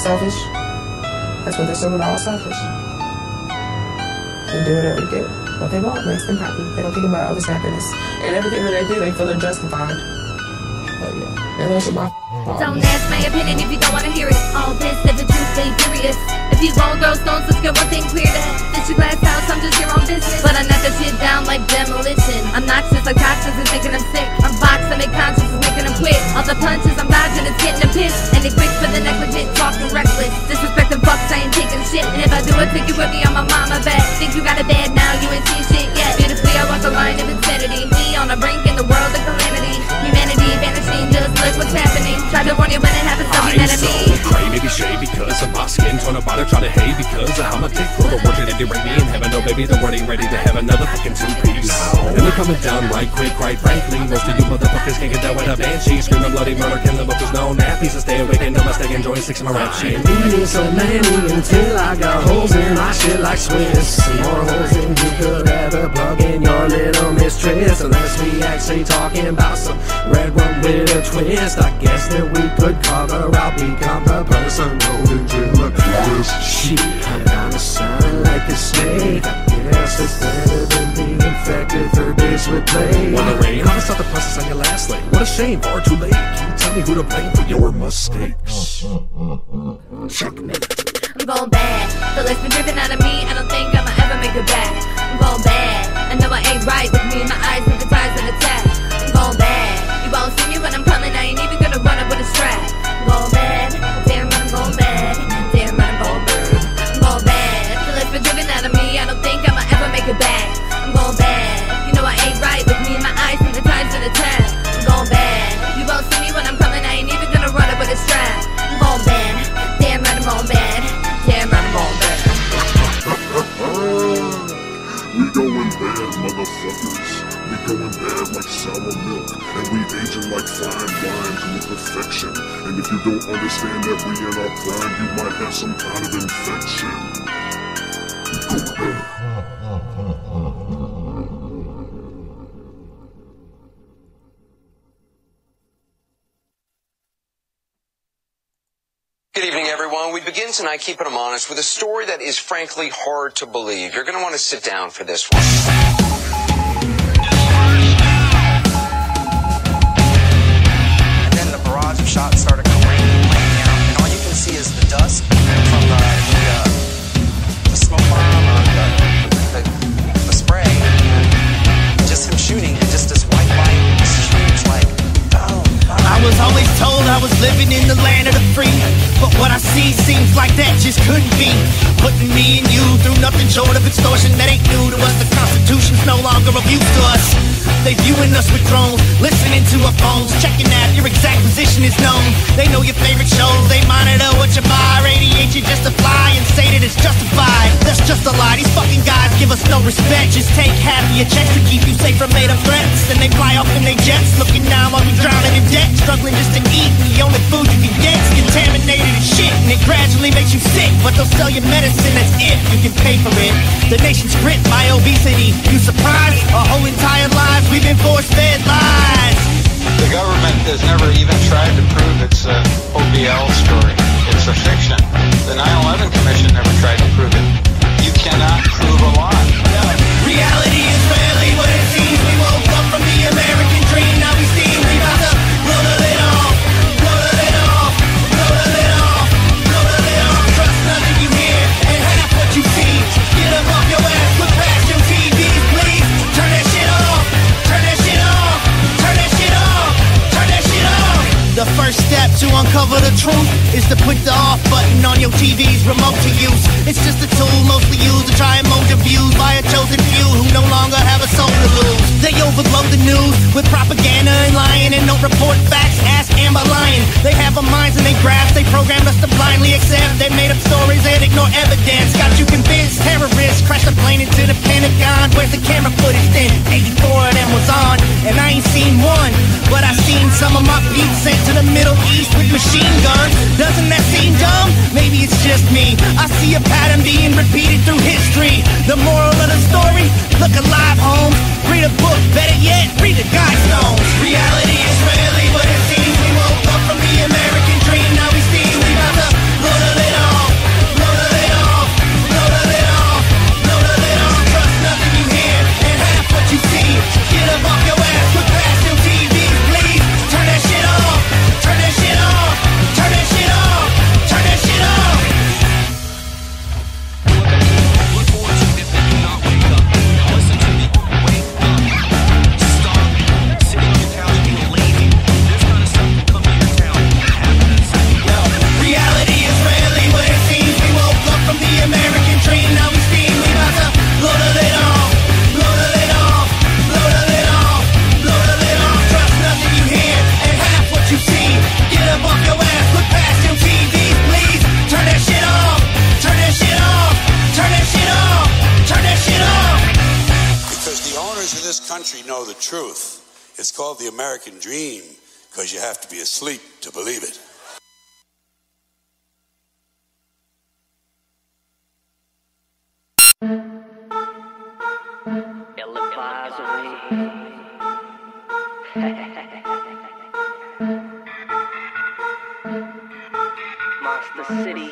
selfish. That's what they're still all selfish. They do whatever to get what they want, makes them happy. They don't think about others' happiness. And everything that they do, they feel justified. But yeah, and those are my Don't ask my opinion if you don't wanna hear it. All this is the truth, they furious. If you won't throw stones, let's get one thing clear. This your glass house, I'm just your own business. But I knock that shit down like demolition. I'm noxious like toxins and thinking I'm sick. I'm boxed, I make conscious and making them quit. All the punches I'm dodging is getting them pissed. And they quick for the negligent, talking reckless. Disrespecting fucks, I ain't taking shit. And if I do it, take you with me on my mama back. Think you got it bad now, you ain't seen shit yet. Beautifully, I walk the line of insanity. Me on the brink in the world of calamity. Humanity vanishing, just look what's happening. Try to warn you when it happens, don't be mad at me. Cray, maybe shade because of my skin tone about it, try to hate because of how my dick grow. The word that they rate me in heaven, oh baby, the word ain't ready to have another fucking two-piece. And they're coming down right quick, quite frankly. Most of you motherfuckers can't get down with a banshee. Screaming bloody murder, killing bookers, no nappies. So stay awake and no mistake, enjoying six of my rap shit. Needing so many until I got holes in my shit like Swiss. More holes than you could ever plug in your little mistress. Unless we actually talking about some red one with a twist. I guess that we could cover out, become the person holding you like this. Shit, I'm gonna sound like a snake. I guess it's better than being infected for this with plague. When the rain, how to stop the process on your last lane? What a shame, far too late. Can you tell me who to blame for your mistakes? Checkmate. I'm going bad. The life's been driven out of me. I don't think I'ma ever make it back. I'm going bad. I know I ain't right with me. My eyes hypnotize and attack. I'm going bad. You won't see me when I'm coming. I ain't even gonna run up with a strap. I'm going bad. Damn right, I'm going bad. Damn right, I'm going bad. I'm going bad. The life's been driven out of me. I don't think I'ma ever make it back. I'm going bad. You know I ain't right with me. My eyes hypnotize and attack. I'm going bad. You won't see me when I'm coming. I ain't even gonna run up with a strap. I'm going bad. Damn right, I'm going bad. Damn right, I'm going bad. We going bad, motherfuckers. We going bad like sour milk. And we aging like fine wine to perfection. And if you don't understand that we in our prime, you might have some kind of infection. We go bad. Good evening, everyone. We begin tonight, keeping them honest, with a story that is frankly hard to believe. You're going to want to sit down for this one. And then the barrage of shots started raining down, and all you can see is the dust from the smoke bomb or the spray. Just him shooting, and just this white light, this huge like, boom. I was always told I was living in the land of the free, but what I see seems like that just couldn't be. Putting me and you through nothing short of extortion that ain't new to us. The Constitution's no longer of use to us. They viewing us with drones, listening to our phones, checking out your exact position is known. They know your favorite shows, they monitor what you buy, radiate you just to fly and say that it's justified. That's just a lie, these fucking guys give us no respect. Just take half of your checks to keep you safe from made up threats. Then they fly off in their jets, looking down while we drowning in debt. Struggling just to eat, and the only food you can get's contaminated and shit. And it gradually makes you sick, but they'll sell you medicine as if you can pay for it. The nation's gripped by obesity. You surprised? Our whole entire lives we've been force-fed lies. The government has never even tried to prove it's a OBL story. It's a fiction. The 9/11 Commission never tried to prove it. You cannot prove a lie. Reality is rarely what it seems. We woke up from the American dream. Now we see we about to blow the lid off. Blow the lid off. Blow the lid off. Blow the lid off. Trust nothing you hear and half what you see. Get up off your ass. Look past your TVs, please. Turn that shit off. Turn that shit off. Turn that shit off. Turn that shit off. The first step to uncover the truth is to put the off button on your TV's remote to use. It's just a tool mostly used to try and mold your views by a chosen few who no longer have a soul to lose. They overload the news with propaganda and lying and don't report facts. Ask Amber Lion. They have our minds and they grasp. They programmed us to blindly accept. They made up stories and ignore evidence. Got you convinced terrorists crashed a plane into the Pentagon. Where's the camera footage then? 84 of them was on, and I ain't seen one, but I seen some of my peeps sent to the Middle East with machine guns. Doesn't that seem dumb? Maybe it's just me. I see a pattern being repeated through history. The moral of the story? Look alive, Holmes. Read a book, better yet, read the Guidestones. Reality is rarely what it seems. We woke up from the American dream. Now we see we about to blow the members of this country know the truth. It's called the American dream because you have to be asleep to believe it. City.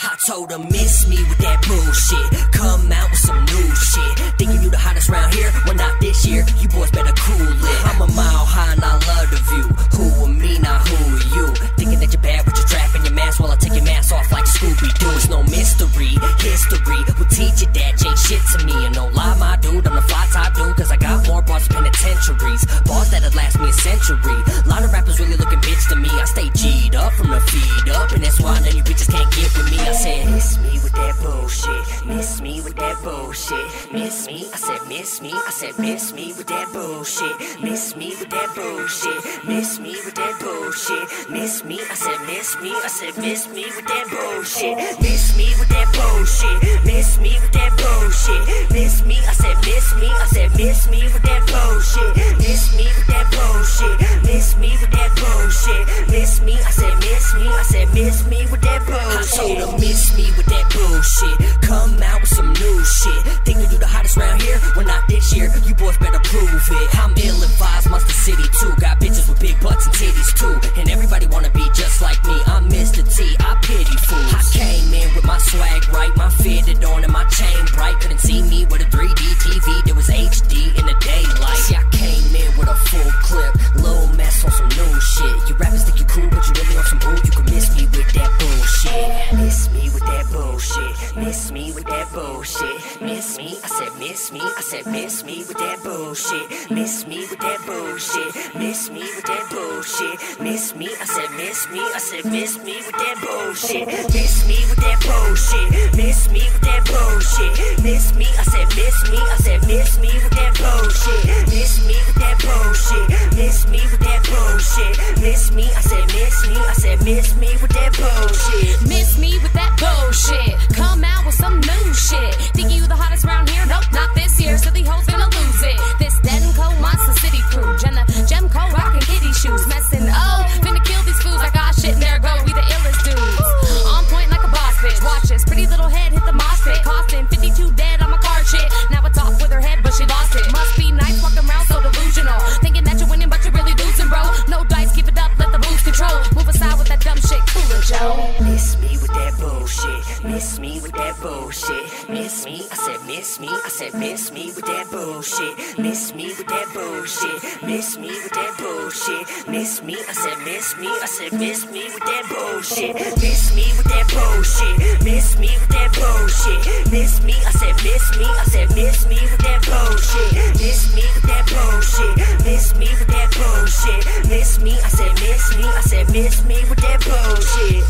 I told her miss me with that bullshit. Come out with some new shit. Thinking you the hottest round here? Well, not this year. You boys better cool it. I'm a mile high and I love the view. Who are me, not who are you? Thinking that you're bad with your trap and your mask while I take your mask off like Scooby-Doo. It's no mystery. History will teach you that ain't shit to me. And no lie, my dude, I'm the fly type dude. Cause I got more bars than penitentiaries. Bars that'll last me a century. A lot of rappers really looking bitch to me. I stay G'd up from the feed up. And that's why none of you bitches can't get with me. I said, miss me with that bullshit. Miss me with that bullshit. Miss me, I said miss me. I said miss me with that bullshit. Miss me with that bullshit. Miss me with that bullshit. Miss me, I said miss me. I said miss me with that bullshit. Miss me with that bullshit. Miss me with that bullshit. Miss me, I said miss me. I said miss me with that bullshit. Miss me with that bullshit. Miss me with that bullshit. Miss me, I said miss me. I said miss me with that bullshit. I told her miss me with that bullshit. Come out with some new shit. Thinking you the hottest round here? Well, not this year. You boys better prove it. I'm ill-advised, Mustard City too. Got bitches with big butts and titties too. And everybody wanna be just like me. I'm Mr. T, I pity fools. I came in with my swag right, my fitted on and my chain bright. Couldn't see me with a 3D TV. There was HD in the daylight. See, I came in with a full clip. Little mess on some new shit. You rappers think you cool, but you really on some boo. You can miss me with that bullshit. Miss me with that bullshit. Miss me with that bullshit. Miss me, I said miss me. I said miss me with that bullshit. Miss me with that bullshit. Miss me with that bullshit. Miss me, I said miss me. I said miss me with that bullshit. Miss me with that bullshit. Miss me with that bullshit. Miss me, I said miss me. I said miss me with that bullshit. Miss me with that bullshit. Miss me with that bullshit. Miss me, I said miss me. I said miss me with that bullshit. Miss me with that bullshit. Come out with some new shit. Think you the hottest round here? Nope, not this year. Silly hoes gonna lose it. This dead and cold Monster City crew. Jenna, Gem Cole rockin' kitty shoes. Messin', oh, finna kill these fools. I got shit and there go. We the illest dudes. On point like a boss bitch. Watch this pretty little head hit the mosh pit. Costing 52 dead on my card shit. Now it's off with her head, but she lost it. Must be nice walking around so delusional. Thinking that you're winning, but you're really losing, bro. No dice, keep it up, let the moves control. Move aside with that dumb shit, cooler Joe. Miss me with that bullshit. Miss me with that bullshit. Miss me, I said miss me. I said miss me with that bullshit. Miss me with that bullshit. Miss me with that bullshit. Miss me, I said miss me. I said miss me with that bullshit. Miss me with that bullshit. Miss me with that bullshit. Miss me, I said miss me. I said miss me with that bullshit. Miss me with that bullshit. Miss me with that bullshit. Miss me, I said miss me. I said miss me with that bullshit.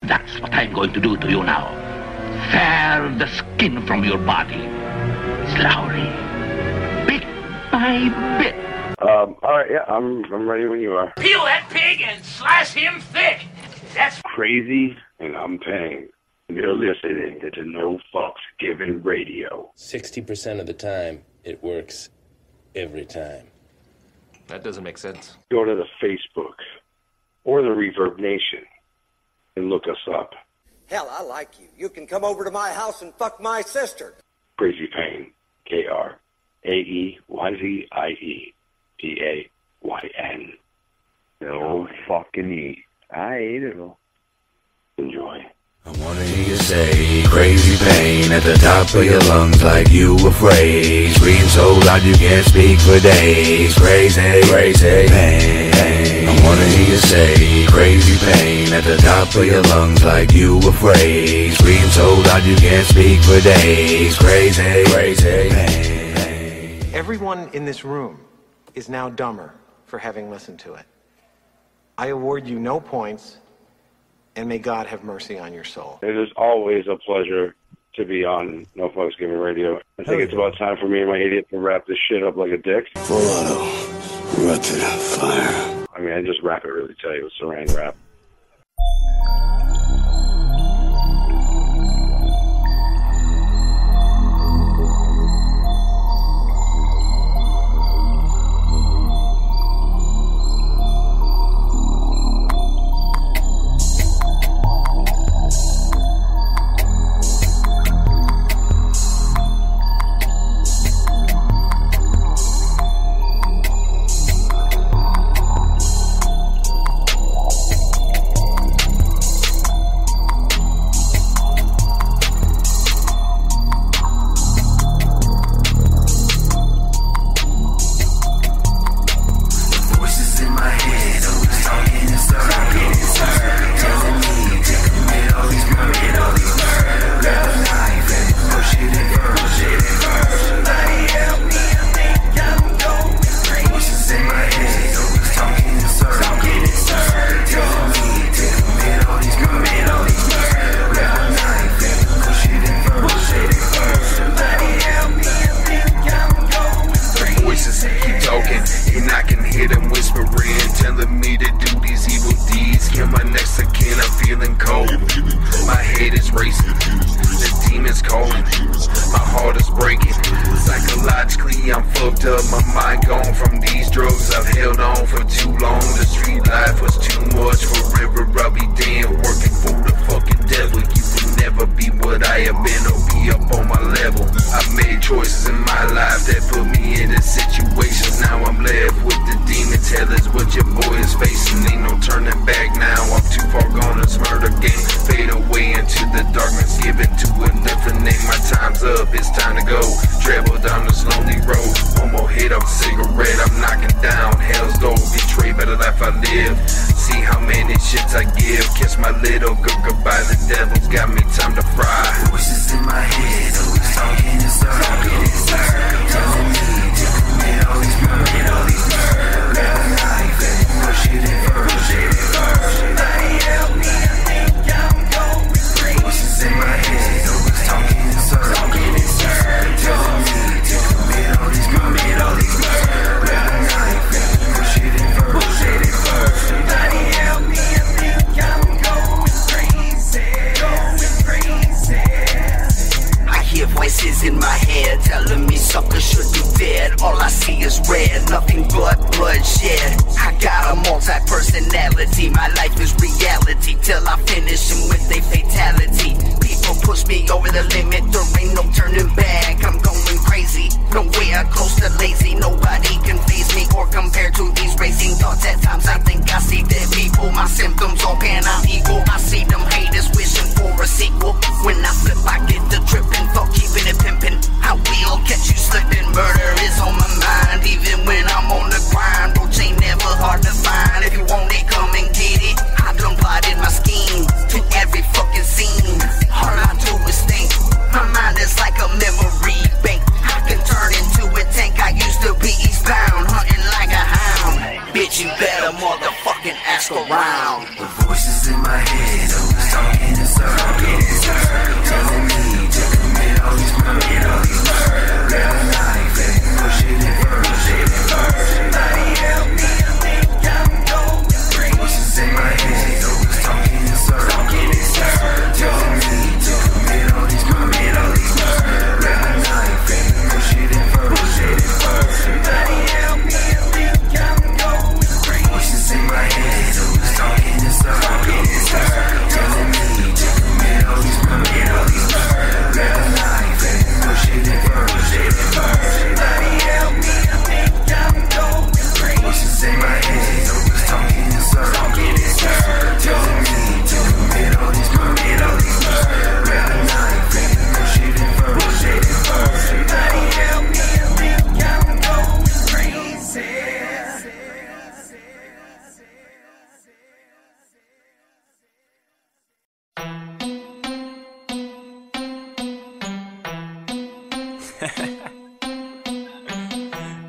That's what I'm going to do to you now. Tear the skin from your body. Slowly. Bit by bit. All right, yeah, I'm ready when you are. Peel that pig and slice him thick. That's Crazy, and I'm paying. You're listening to the No Fucks Given Radio. 60% of the time, it works every time. That doesn't make sense. Go to the Facebook or the Reverb Nation and look us up. Hell, I like you. You can come over to my house and fuck my sister. Crazy Pain. KRAEYZIEPAYN. No fucking eat. I ate it all. Enjoy. I wanna hear you say crazy pain at the top of your lungs like you afraid. Scream so loud you can't speak for days. Crazy, crazy pain. I wanna hear you say crazy pain at the top of your lungs like you afraid. Scream so loud you can't speak for days. Crazy, crazy pain. Everyone in this room is now dumber for having listened to it. I award you no points, and may God have mercy on your soul. It is always a pleasure to be on No Fucks Given Radio. I think it's about time for me and my idiot to wrap this shit up like a dick. Full auto. Rapid fire. I mean, I just rap it really tight. It was saran wrap.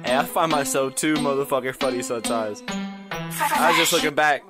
Hey, I find myself too motherfucking funny sometimes. I was just looking back.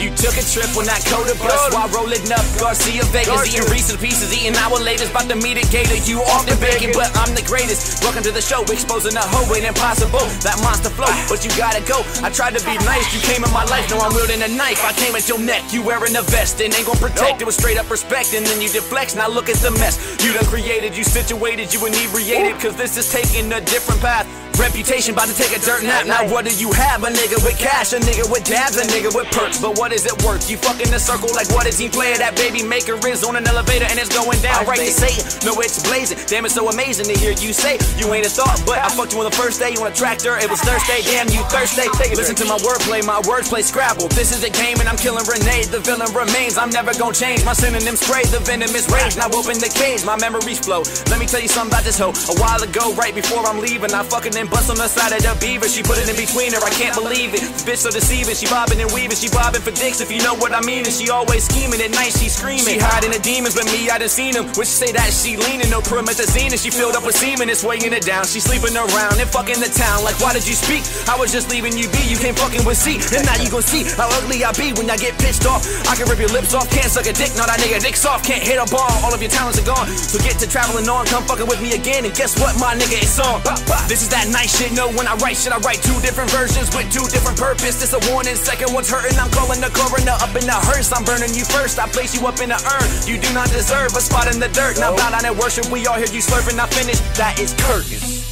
You took a trip on that Coda bus while rolling up Garcia Vegas, eating Reese's Pieces, eating our latest, about to meet a gator. You off the bacon, but I'm the greatest. Welcome to the show, exposing a hoe, ain't impossible. That monster flow, but you gotta go. I tried to be nice, you came in my life, now I'm wielding a knife. I came at your neck, you wearing a vest, and ain't gon' protect. It was straight up respect, and then you deflect. Now look at the mess you done created, you situated, you inebriated, cause this is taking a different path. Reputation about to take a dirt nap. Now what do you have? A nigga with cash, a nigga with dabs, a nigga with perks. But what is it worth? You fucking the circle like what a team player. That baby maker is on an elevator and it's going down. Right to Satan, no it's blazing. Damn, it's so amazing to hear you say you ain't a thought, but I fucked you on the first day. You on a tractor, it was Thursday. Damn, you thirsty. Listen to my wordplay, my wordplay Scrabble. This is a game and I'm killing Renee. The villain remains, I'm never gonna change. My synonym spray, the venom is rage. Now open the cage, my memories flow. Let me tell you something about this hoe. A while ago, right before I'm leaving, I fucking bust on the side of the beaver. She put it in between her, I can't believe it. This bitch so deceiving, she bobbing and weaving. She bobbing for dicks, if you know what I mean. And she always scheming, at night she screaming. She hiding the demons, but me, I done seen them. When she say that she leaning, no promethazine. And she filled up with semen, it's weighing it down. She sleeping around and fucking the town. Like why did you speak? I was just leaving you be. You came fucking with C, and now you gon' see how ugly I be when I get pissed off. I can rip your lips off, can't suck a dick. No, that nigga dick soft, can't hit a ball. All of your talents are gone, so get to traveling on. Come fucking with me again, and guess what, my nigga, it's on. This is that nice shit, no, when I write shit, I write two different versions with two different purpose. This a warning, second one's hurting. I'm calling the coroner up in the hearse. I'm burning you first, I place you up in the urn. You do not deserve a spot in the dirt. Now bow down and worship, we all hear you slurping. I finish, that is curtains.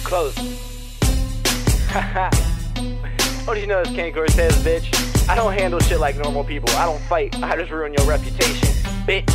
Close. What do you know this Ken Cortez, bitch? I don't handle shit like normal people. I don't fight, I just ruin your reputation, bitch.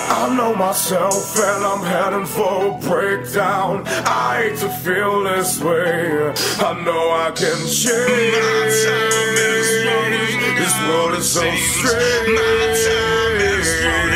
I know myself and I'm heading for a breakdown. I hate to feel this way, I know I can change. My time is running, this world is so strange. My time is running.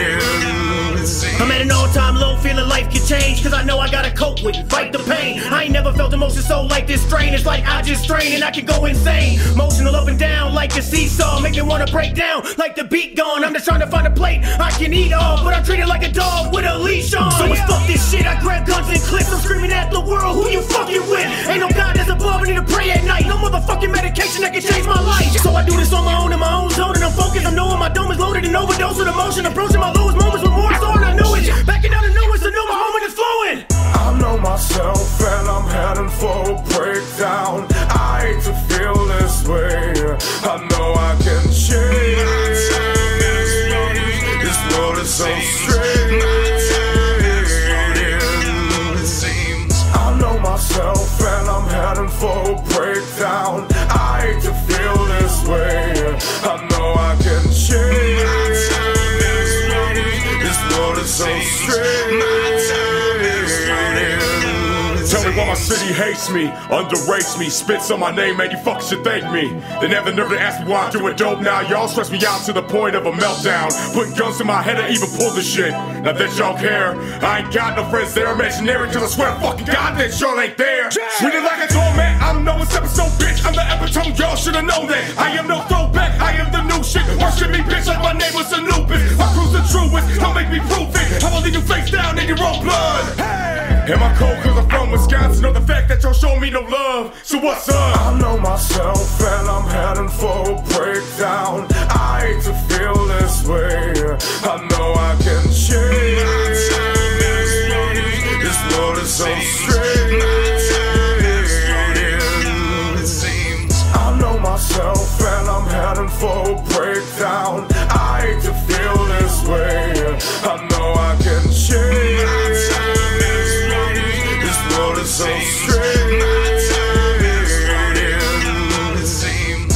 I'm at an all-time low, feeling life can change, cause I know I gotta cope with it, fight the pain. I ain't never felt emotion so like this strain. It's like I just strain and I can go insane. Emotional up and down like a seesaw, make me wanna break down like the beat gone. I'm just trying to find a plate I can eat all, but I'm treated like a dog with a leash on. So it's fuck this shit, I grab guns and clips. I'm screaming at the world, who you fucking with? Ain't no God that's above, I need to pray at night. No motherfucking medication that can change my life. So I do this on my own in my own zone, and I'm focused. I'm knowing my dome is loaded and overdose with emotion. Approaching my lowest moments with more sorrow, and I know it. Backing out of nowhere, so know my moment is flowing. I know myself and I'm heading for a breakdown. I hate to feel this way, I know I can change. My time is running, this world is so strange. My time is running, it seems. I know myself and I'm heading for a breakdown. I hate to feel this way, I know I can change. My time is running, this world is so strange. My time is running. Tell me why my city hates me, underrates me, spits on my name, man, you fucking should thank me. They never nerve to ask me why I'm doing dope now. Y'all stress me out to the point of a meltdown. Putting guns to my head and even pull the shit. Now that y'all care, I ain't got no friends there. Imaginary, cause I swear to fucking God that y'all ain't there. Treated like a doormat, I'm no episode bitch. I'm the epitome, y'all should've known that. I am no throwback, I am the new shit. Worship me, bitch, like my name was Anubis. My crew's the truest, don't make me prove it. I'ma leave you face down in your own blood. Hey! Am I cold cause I'm from Wisconsin? Know the fact that y'all show me no love, so what's up? I know myself and I'm heading for a breakdown. I hate to feel this way, I know I can change. My time is running, this world is so strange. My time is running, it seems. I know myself and I'm heading for a breakdown. I hate to feel this way, I know I can change. My time is running, this world is so strange. My time is running, it seems.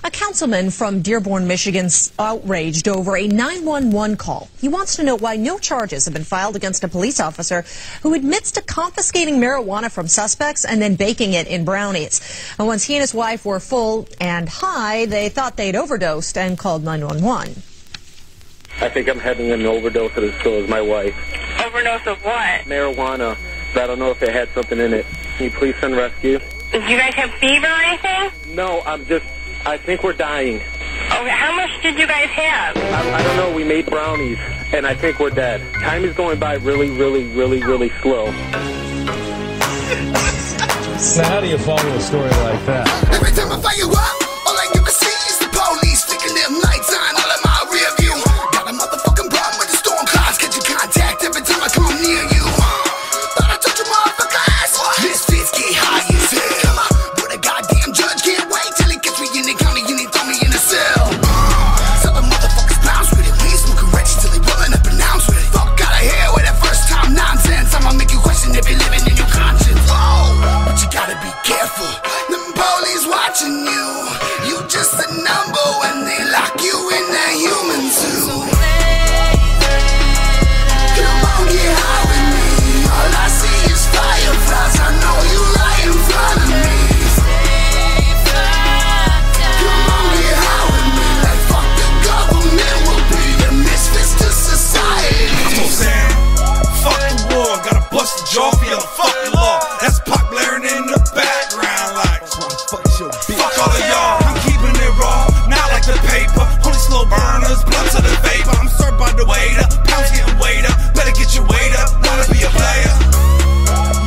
A councilman from Dearborn, Michigan's outraged over a 911 call. He wants to know why no charges have been filed against a police officer who admits to confiscating marijuana from suspects and then baking it in brownies. And once he and his wife were full and high, they thought they'd overdosed and called 911. I think I'm having an overdose, and so is my wife. Overdose of what? Marijuana. But I don't know if it had something in it. Can you please send rescue? Do you guys have fever or anything? No, I think we're dying. Okay, how much did you guys have? I don't know. We made brownies, and I think we're dead. Time is going by really, really, really, really slow. Now, how do you follow a story like that? Every time I fire up, all I ever see is the police flicking their lights on all of my rear view. Got a motherfucking problem with the storm clouds catching contact every time I come near you. Thought I told you motherfucker ass. Misfits get high as hell. But a goddamn judge can't wait till he gets me in the county and he throw me in a cell. So the motherfuckers bounce with it. We ain't smoking wretched till they pulling up and announce with it. Fuck out of here with that first time nonsense. I'ma make you question if you're living in your conscience. But you gotta be careful. Them police watching you. You just a number when they lock you in that human suit. Come on, get high with me. All I see is fireflies. I know you right in front of me. Come on, get high with me. Like fuck the government, we'll be the misfits to society. I'm on Sam. Fuck the war. Gotta bust the jaw for your fucking law. That's Pop blaring in the background like fuck all of y'all. I'm keeping it raw, not like the paper. Only slow burners, blunt to the vapor. I'm served by the waiter, pounds getting weight up. Better get your weight up, wanna be a player.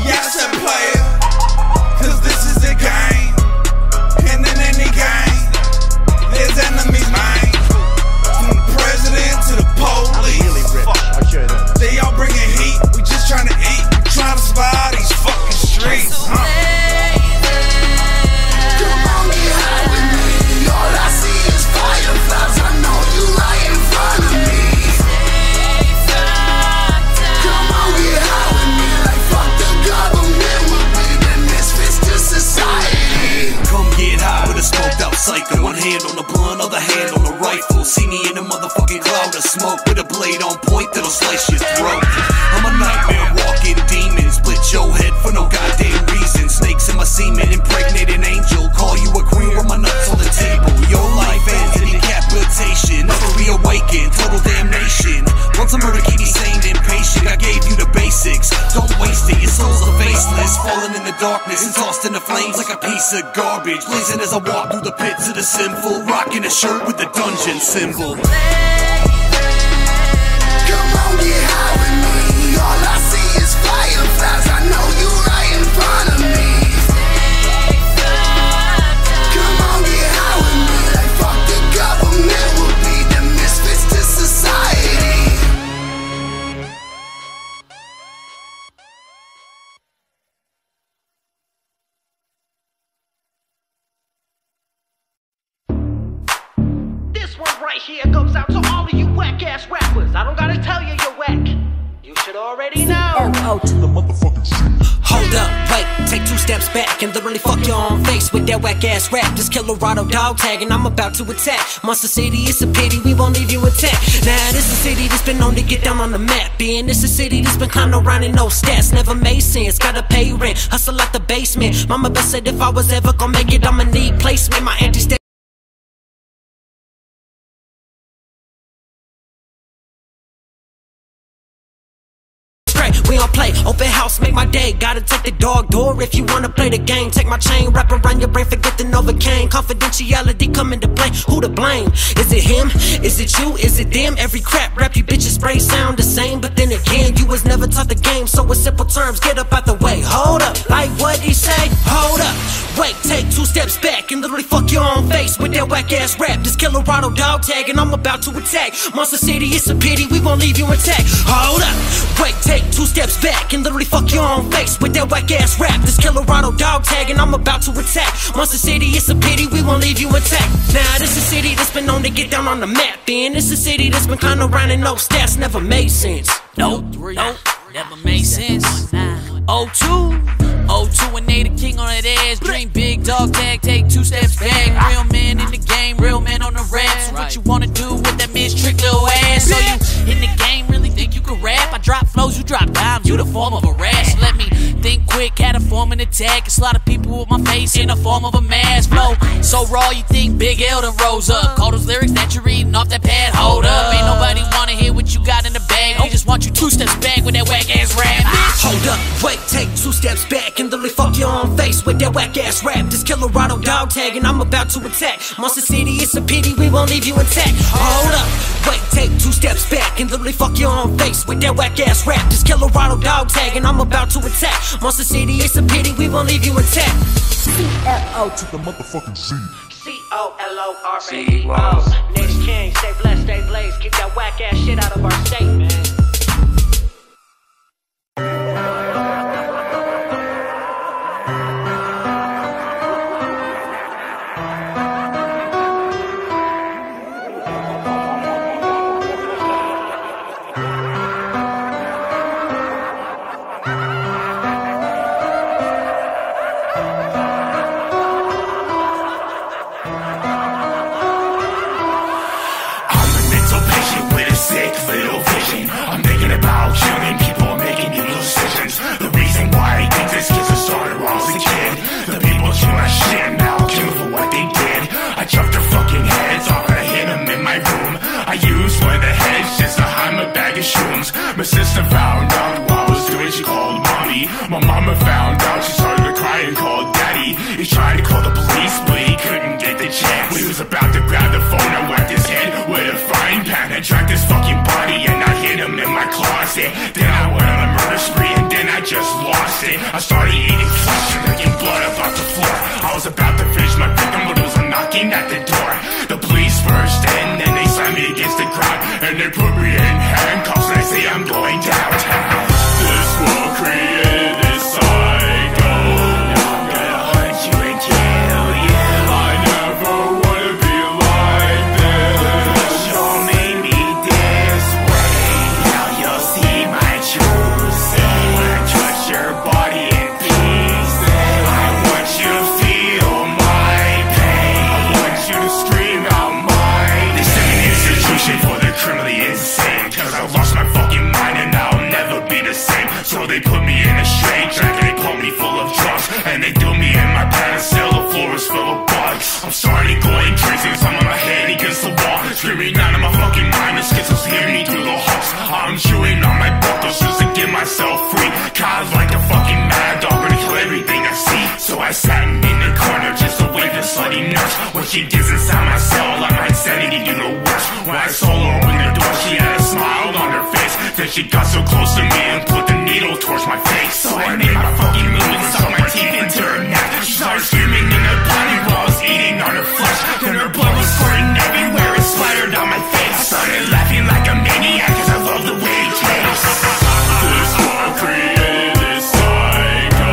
Yeah, I said player, cause this is a game. And in any game, there's enemies, man. From the president to the police. They all bringing heat, we just trying to eat. We trying to survive these fucking streets, huh? Come on, get high with me. All I see is fireflies. I know you right in front of me. Come on, get high with me. Like fuck the government, we'll be the misfits to society. Come get high with a smoked out psycho. One hand on the blunt, other hand on the rifle. See me in a motherfucking cloud of smoke with a blade on point that'll slice your throat. I'm a nightmare walking demon. Split your head for no goddamn reason. Snakes in my semen, impregnate an angel. Call you a queen with my nuts on the table. Your life ends in decapitation. Never reawaken, total damnation. Once a murder, keep me sane and patient. I gave you the basics, don't waste it. Your souls are faceless, falling in the darkness and tossed in the flames like a piece of garbage. Blazing as I walk through the pits of the sinful, rocking a shirt with the dungeon symbol. Come on, get high with me. All I see is fireflies. I know you right in front of me. Come on, get high with me. Like fuck the government, we'll be the misfits to society. This one right here goes out to all of you whack-ass rappers. I don't gotta tell you you're whack. You should already know. Hold up, wait, take 2 steps back and literally fuck your own face with that whack-ass rap. This Colorado dog tag and I'm about to attack. Monster City, it's a pity, we won't leave you intact. Now this is a city that's been known to get down on the map. Being this a city that's been kinda running no stats. Never made sense, gotta pay rent, hustle out the basement. Mama best said if I was ever gonna make it, I'ma need placement. My auntie stay we don't play, open house, make my day. Gotta take the dog door if you wanna play the game. Take my chain, wrap around your brain, forget the Novocaine. Confidentiality come into play, who to blame? Is it him? Is it you? Is it them? Every crap rap you bitches spray sound the same. But then again, you was never taught the game. So in simple terms, get up out the way. Hold up, like what he say? Hold up, wait, take 2 steps back and literally fuck your own face with that whack ass rap. This Colorado dog tag and I'm about to attack. Monster City, it's a pity, we won't leave you intact. Hold up, wait, take 2 steps back and literally fuck your own face with that whack ass rap. This Colorado dog tag and I'm about to attack. Monster City, it's a pity, we won't leave you intact. Now this is a city that's been known to get down on the map. And this is a city that's been kinda running no stats, never made sense. Nope, never made sense. 02 and they the king on that ass. Dream big, dog tag, take 2 steps back. Real man in the game. form an attack and slaughter people with my face in the form of a mass flow. So raw, you think Big L done rose up. Call those lyrics that you're reading off that pad, hold up. Ain't nobody wanna hear what you got in the bag. They just want you 2 steps back with that whack ass rap, bitch. Hold up, wait, take 2 steps back and literally fuck your own face with that whack ass rap. This Colorado dog tag and I'm about to attack. Monster City, it's a pity we won't leave you intact. Hold up, wait, take 2 steps back and literally fuck your own face with that whack ass rap. This Colorado dog tag and I'm about to attack. Monster City, it's a pity we won't leave you intact. C-L-O to the motherfucking Z. C-O-L-O-R-A-E-O. Next king, stay blessed, stay blaze. Keep that whack ass shit out of our state, man. My sister found out what I was doing, she called mommy. My mama found out, she started to cry and called daddy. He tried to call the police, but he couldn't get the chance. When he was about to grab the phone, I whacked his head with a frying pan. I dragged his fucking body and I hid him in my closet. Then I went on a murder spree and then I just lost it. I started eating flesh and drinking blood about the floor. I was about to finish my victim, but it was a knocking at the door. The police burst in and they slammed me against the ground and they put me in handcuffs and they say I'm going downtown. This world created this psycho. Now I'm gonna hunt you and kill you. I never wanna be like this. You made me this way. Now you'll see my true self. I touch your body in pieces. I want you to feel my pain. I want you to scream out mine. This is an institution for the criminally insane. Cause I lost my fucking mind and I'll never be the same. So they put me in a straight jacket, they pulled me full of drugs, and they threw me in my pants till the floor was full of bugs. I'm starting going crazy cause I'm on my head against the wall, screaming out of my fucking mind. The schizo's hearing me through the halls. I'm chewing on my buckles just to get myself free. Cause like a fucking mad dog, gonna kill everything I see. So I sat in the corner just to wait for slutty nurse. When she gets inside my cell, like my insanity do the worst. When I saw her open the door, she had a smile on her face. Then she got so close to me and put the needle towards my face. So I made my fucking move and stuck my teeth into her neck. She started screaming in her body while I was eating on her flesh. Then her blood was squirting everywhere and splattered on my face. I started laughing like a maniac cause I love the way it tastes. This world created this psycho.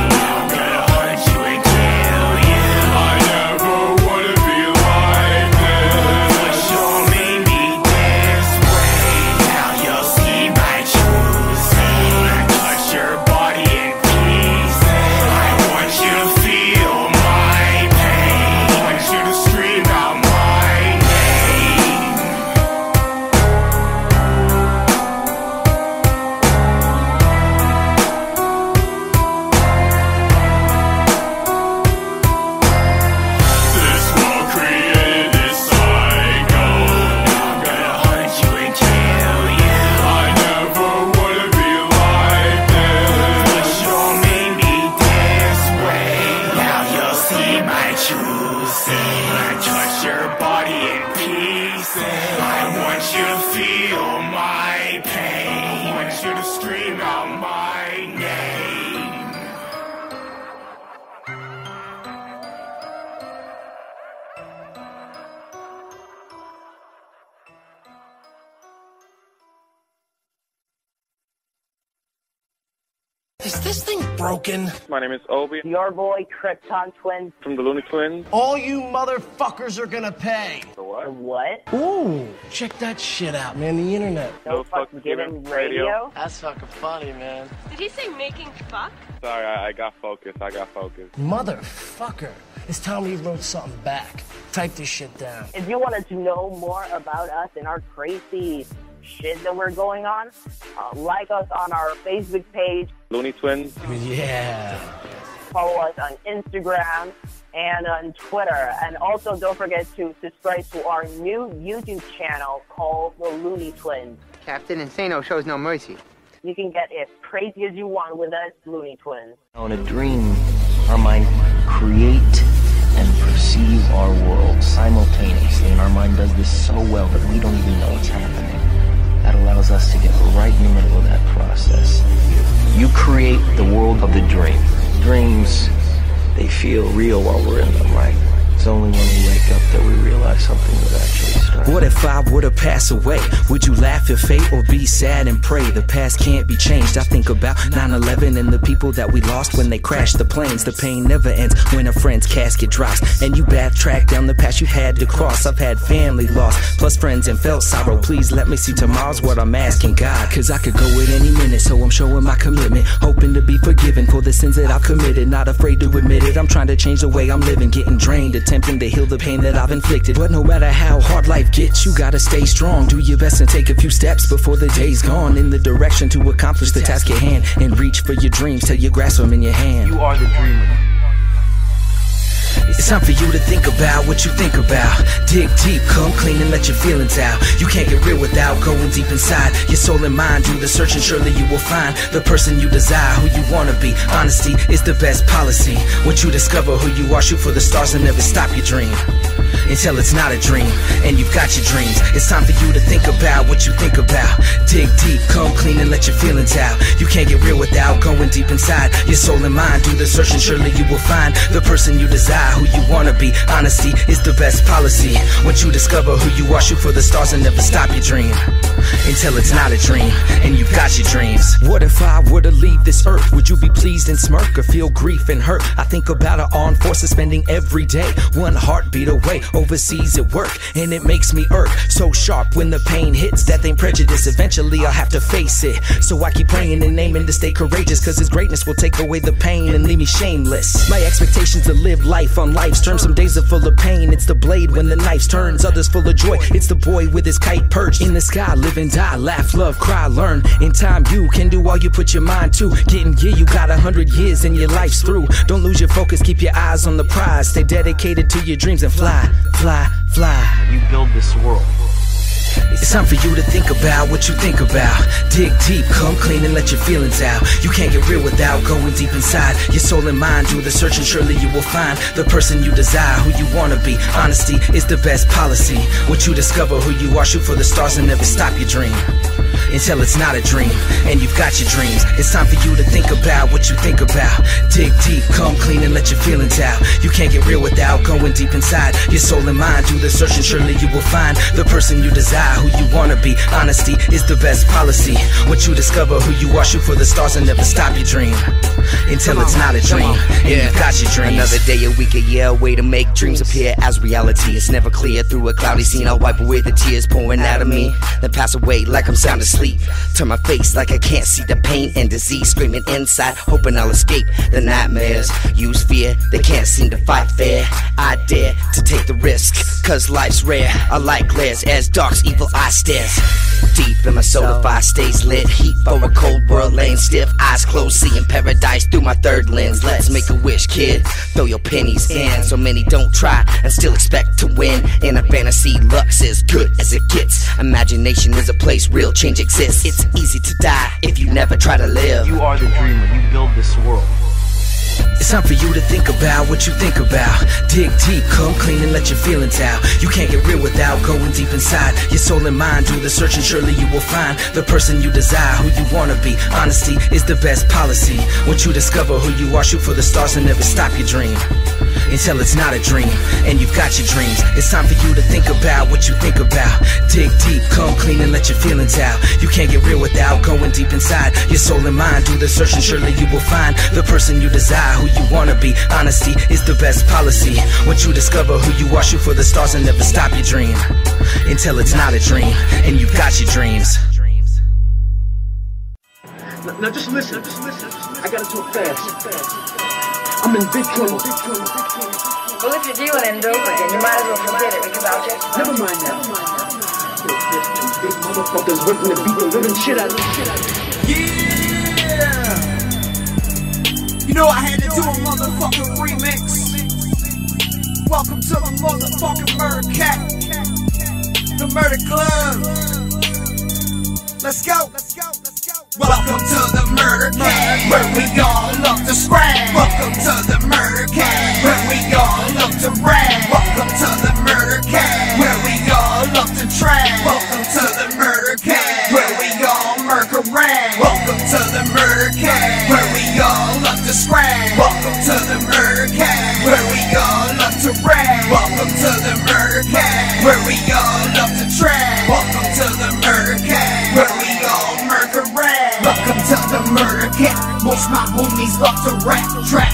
Now I'm gonna hunt you and kill you. I never wanna be like this. But you made me this way. Now you'll see my true self. I touch your body in pieces. I want you to feel my pain. I want you to scream out my name. This world created this psycho. Now I'm gonna hunt you and kill you. I never wanna be like this. But you made me this way. Now you'll see my true self. I touch your body in pieces. I want you to feel my pain. I want you to scream out my name. Is this thing broken? My name is Obi. Your boy, Krypton Twins. From the Looney Twins. All you motherfuckers are gonna pay. The what? What? Ooh, check that shit out, man. The internet. No fucking given radio. That's fucking funny, man. Did he say making fuck? Sorry, I got focused. Motherfucker. It's time we wrote something back. Type this shit down. If you wanted to know more about us and our crazy shit that we're going on, like us on our Facebook page. Looney Twins. Yeah. follow us on Instagram and on Twitter. And also don't forget to subscribe to our new YouTube channel called The Looney Twins. Captain Insano shows no mercy. You can get as crazy as you want with us, Looney Twins. In a dream, our mind create and perceive our world simultaneously, and our mind does this so well that we don't even know it's happening. That allows us to get right in the middle of that process. You create the world of the dream. Dreams, they feel real while we're in them, right? It's only when we wake up that we realize something that actually started. What if I were to pass away? Would you laugh at fate or be sad and pray? The past can't be changed. I think about 9/11 and the people that we lost when they crashed the planes. The pain never ends when a friend's casket drops, and you backtrack down the path you had to cross. I've had family lost, plus friends and felt sorrow. Please let me see tomorrow's what I'm asking God, cause I could go at any minute, so I'm showing my commitment, hoping to be forgiven for the sins that I've committed. Not afraid to admit it, I'm trying to change the way I'm living, getting drained, attempting to heal the pain that I've inflicted. But no matter how hard life gets, you gotta stay strong. Do your best and take a few steps before the day's gone, in the direction to accomplish the task at hand, and reach for your dreams till you grasp them in your hand. You are the dreamer. It's time for you to think about what you think about. Dig deep, come clean and let your feelings out. You can't get real without going deep inside your soul and mind. Do the search and surely you will find the person you desire, who you wanna be. Honesty is the best policy. Once you discover who you are, shoot for the stars and never stop your dream until it's not a dream and you've got your dreams. It's time for you to think about what you think about. Dig deep, come clean and let your feelings out. You can't get real without going deep inside your soul and mind. Do the search and surely you will find the person you desire, who you wanna be. Honesty is the best policy. Once you discover who you are, shoot for the stars and never stop your dream until it's not a dream and you've got your dreams. What if I were to leave this earth? Would you be pleased and smirk or feel grief and hurt? I think about our armed forces spending every day one heartbeat away overseas at work, and it makes me irk so sharp when the pain hits. Death ain't prejudice, eventually I'll have to face it. So I keep praying and aiming to stay courageous, cause his greatness will take away the pain and leave me shameless. My expectations to live life on life's terms. Some days are full of pain. It's the blade when the knife turns, others full of joy. It's the boy with his kite perched in the sky. Live and die, laugh, love, cry, learn. In time you can do all you put your mind to. Getting gear, you got 100 years and your life's through. Don't lose your focus, keep your eyes on the prize. Stay dedicated to your dreams and fly, fly, fly. You build this world. It's time for you to think about what you think about. Dig deep, come clean and let your feelings out. You can't get real without going deep inside your soul and mind. Do the search and surely you will find the person you desire, who you wanna be. Honesty is the best policy. Once you discover who you are, shoot for the stars and never stop your dream until it's not a dream and you've got your dreams. It's time for you to think about what you think about. Dig deep, come clean and let your feelings out. You can't get real without going deep inside your soul and mind. Do the search and surely you will find the person you desire, who you wanna be. Honesty is the best policy. Once you discover who you are, shoot for the stars and never stop your dream until it's not a dream and you've got your dreams. Another day, a week, a year, a way to make dreams appear as reality. It's never clear through a cloudy scene. I'll wipe away the tears pouring out of me, then pass away like I'm sound asleep. Turn my face like I can't see the pain and disease screaming inside, hoping I'll escape the nightmares. Use fear, they can't seem to fight fair. I dare to take the risk, cause life's rare. I like glares as dark's evil eye stares deep in my soul. The fire stays lit, heat for a cold world laying stiff. Eyes closed, seeing paradise through my third lens. Let's make a wish, kid, throw your pennies in. So many don't try and still expect to win. In a fantasy, luck's as good as it gets. Imagination is a place real change exists. It's easy to die if you never try to live. You are the dreamer, you build this world. It's time for you to think about what you think about. Dig deep, come clean and let your feelings out. You can't get real without going deep inside your soul and mind. Do the search and surely you will find the person you desire, who you wanna be. Honesty is the best policy. Once you discover who you are, shoot for the stars and never stop your dream until it's not a dream and you've got your dreams. It's time for you to think about what you think about. Dig deep, come clean and let your feelings out. You can't get real without going deep inside your soul and mind. Do the search and surely you will find the person you desire, who you wanna be. Honesty is the best policy. Once you discover who you are, shoot for the stars and never stop your dream until it's not a dream and you've got your dreams. Now just listen. I gotta talk fast. I'm in big trouble. Well, if you're dealing in dope again, you might as well forget it because I'll just... Never mind that. There's two big motherfuckers working to beat the living shit out of me. Yeah! You know I had to do a motherfucking remix. Welcome to the motherfucking Murder Cat, the Murder Club. Let's go. Welcome to the Murder Cat, where we all love to scrap. Welcome to the Murder Cat, where we all love to rap. Welcome to the Murder Cat, where we all love to trap. Welcome to the Murder Cat, where we all murder rap. Welcome to the Murder Cat, where we all love to scrap. Welcome to the Murder Cat, where we all love to rap. Welcome to the Murder Cat, where we all love to trap. Welcome to the Murder Cat, where we all murder rap. Welcome to the Murder Cat. Most my homies love to rap, trap,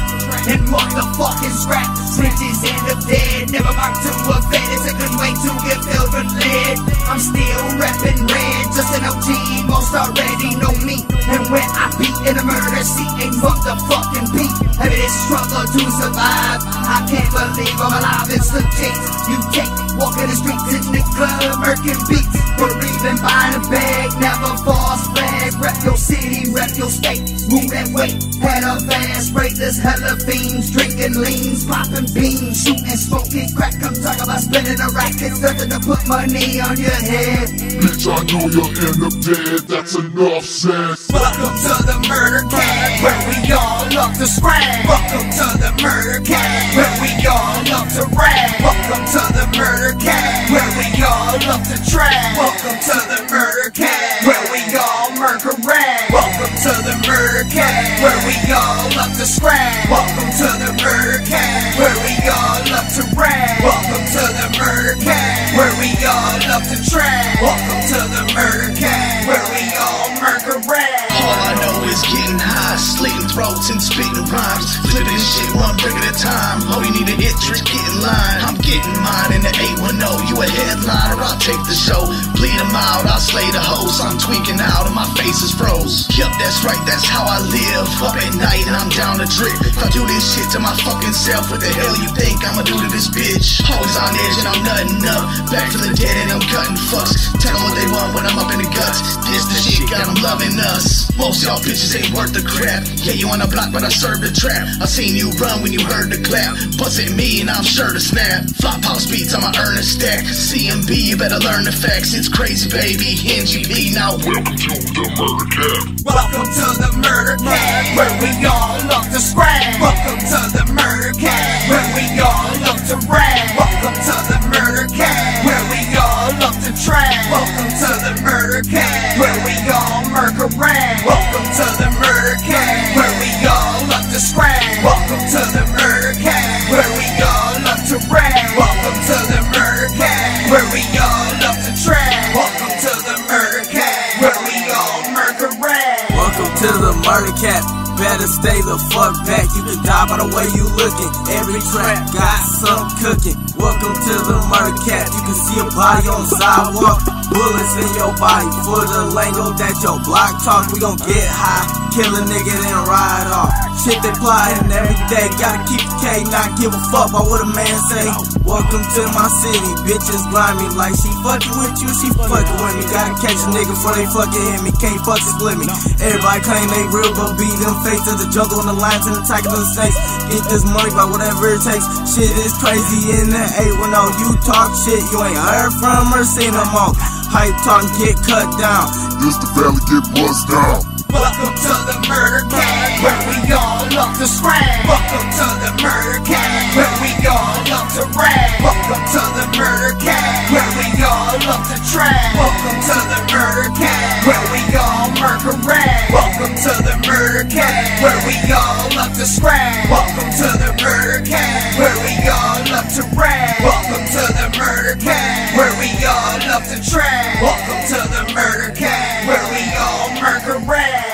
and motherfucking scrap. Switches end up dead, never mind to a vet. It's a good way to get filled with lead. I'm still reppin' red, just an OG. Most already know me, and when I beat in a murder scene, a motherfucking beat. Heavy this struggle to survive. I can't believe I'm alive. It's legit. You take walking the streets in the club, murking beats, or even buying a bag. Never false flag. Rep your city, rep your state. Move that way, had a fast rate. There's hella fiends, drinking leans, popping beans, shooting, smoking crack. I'm talking about spinning a rack. It's nothing to put money on your head. Bitch, I know you'll end up dead. That's enough said. Welcome to the Murder Cat, where we all love to scrap. Welcome to the Murder Cat, where we all love to rap. Welcome to the Murder Cat, where we all love to trap. Welcome to the Murder Cat, where we all murder rap. Welcome to the Murder Cat, where we all love to scrap. Welcome to the Murder Cat, where we all love to rap. Welcome to the Murder Cat, where we all love to trap. Welcome to the Murder Cat, where we all murder rap. All I know is getting high, slitting throats and spitting rhymes, flipping shit one brick at a time. Oh, you need a hit trick, get in line. I'm getting mine in the 810. You a headliner, I'll take the show. Bleed them out, I'll slay the hoes. I'm tweaking out and my face is froze. Yup, that's right, that's how I live. Up at night and I'm down to drip. If I do this shit to my fucking self, what the hell you think I'ma do to this bitch? Always on edge and I'm nutting up. Back to the dead and I'm cutting fucks. Tell them what they want when I'm up in the guts. This the shit got them loving us. Most y'all bitches ain't worth the crap. Yeah, you on the block, but I serve the trap. I seen you run when you heard the clap. Bust at me and I'm sure to snap. Flop house beats, I'ma earn a stack. CMB, you better learn the facts. It's crazy, baby. NGP, now welcome to the Murder Cat. Welcome to the Murder Cat, where we all love to scrap. Welcome to the Murder Cat, where we all love to rap. Welcome to the Murder Cat, where we all love to trap. Welcome to the Murder Cat, where we all murder rap. Welcome to the Murder Cat, where we all love to scrap. Welcome to the Murder Cat, where we all love to rap. Welcome to the Murder Cat, where we all love to trap. Welcome to the Murder Cat, where we all murder rap. Welcome to the Murder Cat. Better stay the fuck back. You can die by the way you looking. Every track got some cooking. Welcome to the Murder Cat. You can see a body on the sidewalk. Bullets in your body for the lingo that your block talk. We gon' get high, kill a nigga, then ride off. Shit they plotting every day. Gotta keep the K, not give a fuck about what a man say. Welcome to my city. Bitches grind me like she fucking with you, she fucking with me. Gotta catch a nigga before they fucking hit me. Can't fuck split me. Everybody claim they real, but beat them face to the jungle and the lions and the tigers and the snakes. Get this money by whatever it takes. Shit is crazy in the 810. You talk shit, you ain't heard from or seen no more. Hype talk and get cut down. This the valley get buzzed down. Welcome to the Murder Cat, where we all love to scrap. Welcome to the Murder Cat, where we all love to rap. Welcome to the Murder Cat, where we all love to trap. Welcome to the Murder Cat, where we all murder rap. Welcome to the Murder Cat, where we all love to scrap. Welcome to the Murder Cat, where we all love to rap. Welcome to the Murder Cat, where we all love to trap. Welcome to the Murder Cat, where we all murder rap.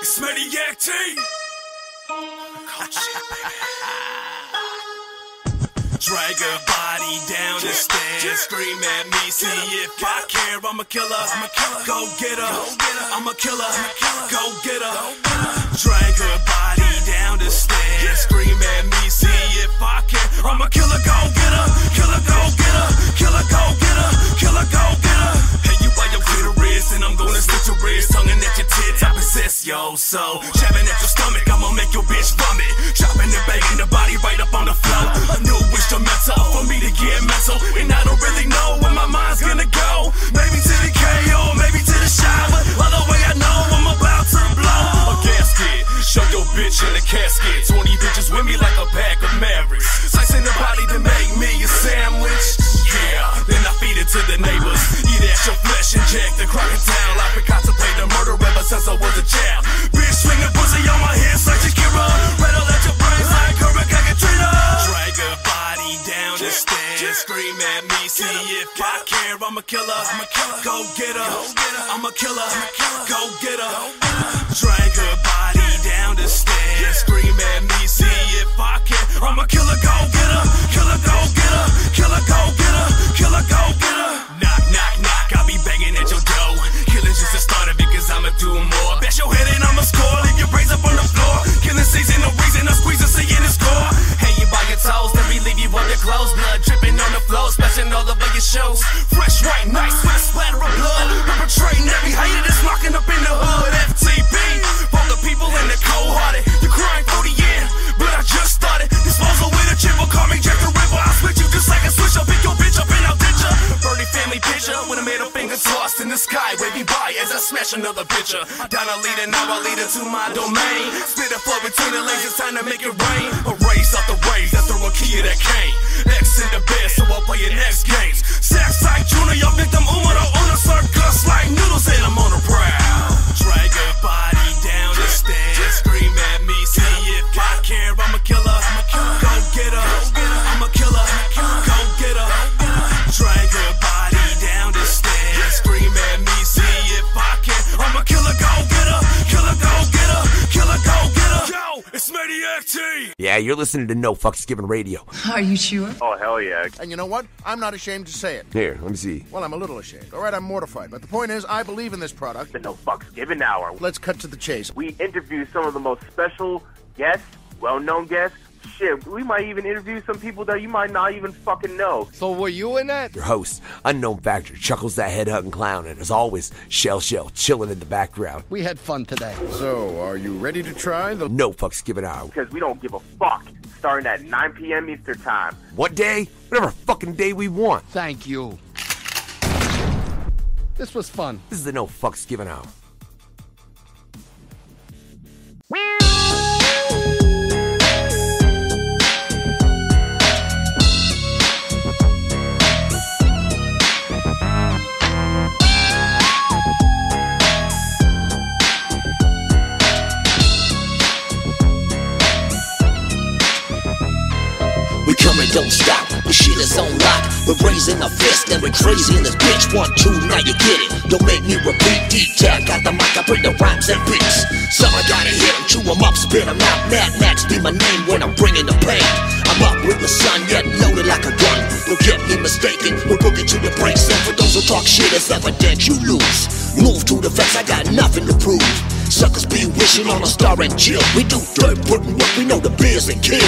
It's Maniac T. Drag her body down the stairs, scream at me, see if I care. I'm a killer, go get her. I'm a killer, go get her. Drag her body down the stairs, scream at me, see if I care. I'm a killer, go get her. Killer, go get her. Killer, go get her. Killer, go get her. Hey, you by your clitoris, and I'm gonna slit your wrist, tonguing at your tits. I possess yo, so jabbing at your stomach, I'ma make your bitch vomit. Chopping and banging the body right up on the floor. A new instrumental for me to get mental, and I don't really know where my mind's gonna go. Maybe to the KO, maybe to the shower. Other way I know I'm about to blow. A gasket, show your bitch in the casket. 20 bitches with me like a pack of Mavericks. Slicing the body to make me a sandwich. Yeah, then I feed it to the neighbors. Eat at your flesh, inject the crocodile. I've been contemplating murder ever since I was a child. Bitch swinging pussy on my head like Shakira. Rattle at your brains like Katrina. Drag her body down the stairs, scream at me, see if I care. I'm a killer, go get her. I'm a killer, go get her. Drag her body down the stairs, scream at me, see if I care. I'm a killer, go get her. Killer, go get her. Killer, go get her. Killer, go get her. Knock, knock, knock, I'll be banging at your door. Killing just a starter because I'ma do more. Bash your head and I'ma score. Leave your brains up on the floor. Killing season, no reason, I'm squeezing, seeing the score. Hang you by your toes, then relieve you of your clothes. Blood dripping on the floor, splashing all over your shoes. Fresh, white, nice, with a splatter of blood. Perpetrating every hater that's locking up in the hood. FTP, for the people in the cold-hearted. You're crying for the end, but I just started. Disposal with a chip, will call me Jack the Ripper. I'll switch you just like a switch. I'll pick your bitch up and I'll ditch her. Birdie family picture with a middle finger tossed in the sky, waving by as I smash another picture. Down a leader, now I lead into my domain. Split a flow between the lanes, it's time to make it rain. Erase off the waves, I throw a key to that cane. X in the bed, so I'll play your next games. Sex like Junior, your victim, Umaro, on a circus like noodles, and I'm on a prowl. Drag her body down the stairs, scream at me, see if I care. I'm a killer, go get her. I'm a killer, go get her. Drag her body down the stairs, scream at me, see if I care. I'm a killer, go get her. Killer, go get her. Killer, go get her. Yo, it's Maniac T. Yeah, you're listening to No Fucks Given Radio. Are you sure? Oh, hell yeah. And you know what? I'm not ashamed to say it. Here, let me see. Well, I'm a little ashamed. All right, I'm mortified. But the point is, I believe in this product. The No Fucks Given Hour. Let's cut to the chase. We interview some of the most special guests, well-known guests. Shit, we might even interview some people that you might not even fucking know. So were you in that? Your host, Unknown Factor, chuckles that head-hugging clown, and as always, Shell chilling in the background. We had fun today. So, are you ready to try the No Fucks Given Hour? Because we don't give a fuck. Starting at 9 p.m. Eastern Time. What day? Whatever fucking day we want. Thank you. This was fun. This is the No Fucks Given Hour. We coming, don't stop, the shit is on lock. We're raising a fist and we're crazy in this bitch. 1, 2, now you get it. Don't make me repeat. D-Tag, got the mic, I bring the rhymes and beats. Summer gotta hit them, chew them up, spit them out. Mad Max be my name when I'm bringing the pain. I'm up with the sun, yet loaded like a gun. Don't get me mistaken, we're booking to the breaks. And for those who talk shit, it's evident you lose. Move to the fence, I got nothing to prove. Suckers be wishing on a star and chill. We do dirt, putting work, we know the beers and kill.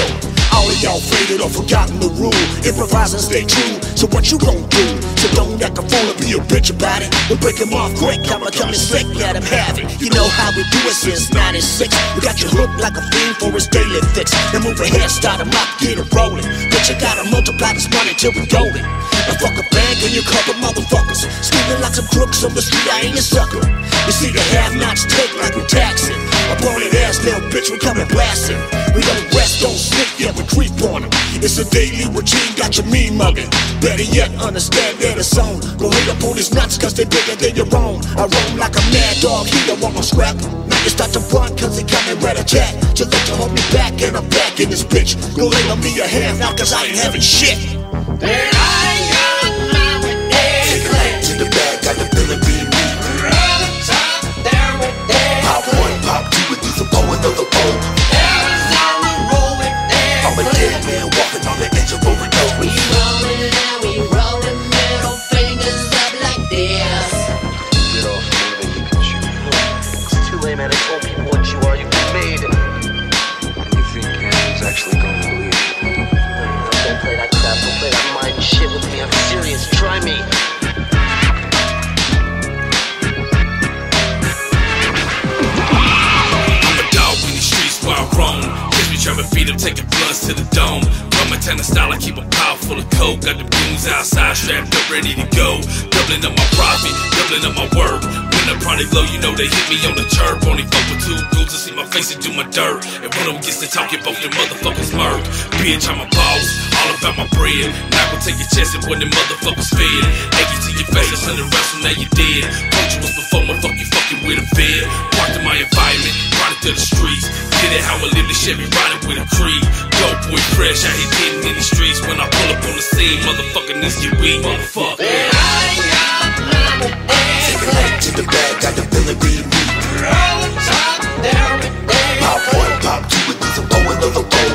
All of y'all faded or forgotten the rule. Improvise and stay true, so what you gon' do? So don't act a fool and be a bitch about it. We'll break him off quick, I'ma come in slick, let him have it. You know how we do it since 96. We got you hooked like a fiend for his daily fix. Then move ahead, start him up, get it rolling. But you gotta multiply this money till we golden. Now fuck a bank and you couple motherfuckers. Scheming like some crooks on the street, I ain't a sucker. You see the have-nots take like we taxing. A boning ass little bitch, we coming blasting. We don't rest, don't sleep, yeah, we creep on them. It's a daily routine, got your mean mugging. Better yet, understand that it's on. Go hit up on these nuts, cause they bigger than your own. I roam like a mad dog, he don't want no scrap. Now you start to run, cause they coming red attack. Just let you hold me back, and I'm back in this bitch. Go lay on me a hand now, cause I ain't having shit. Then I got my day. To the bag, got the feeling being me. Pop 1, pop 2, and do some pole, another pole. I'm a dead man walking on the edge of overdose. beat, I'm taking bloods to the dome. From a tennis style, I keep a pile full of coke. Got the goons outside, strapped up, ready to go. Doubling up my profit, doubling up my work. When the product low, you know they hit me on the chirp. Only fuck with two dudes to see my face and do my dirt. And when them gets to talking, both them motherfuckers murk. Bitch, I'm a boss, all about my bread. Not gonna take your chance and when them motherfuckers fed. Eggy to your face, I'm the wrestle, now you dead. Told you was before, motherfucker, you fucking with a fed. Parked in my environment, product of the streets. Did it how I live, the Chevy riding with a creed. Dope boy fresh, I hit getting in the streets. When I pull up on the scene, motherfucker, this get weak, motherfucker. Take a night to the bag, got the feeling beat me. Pop one, pop two, with these a bow, another bow.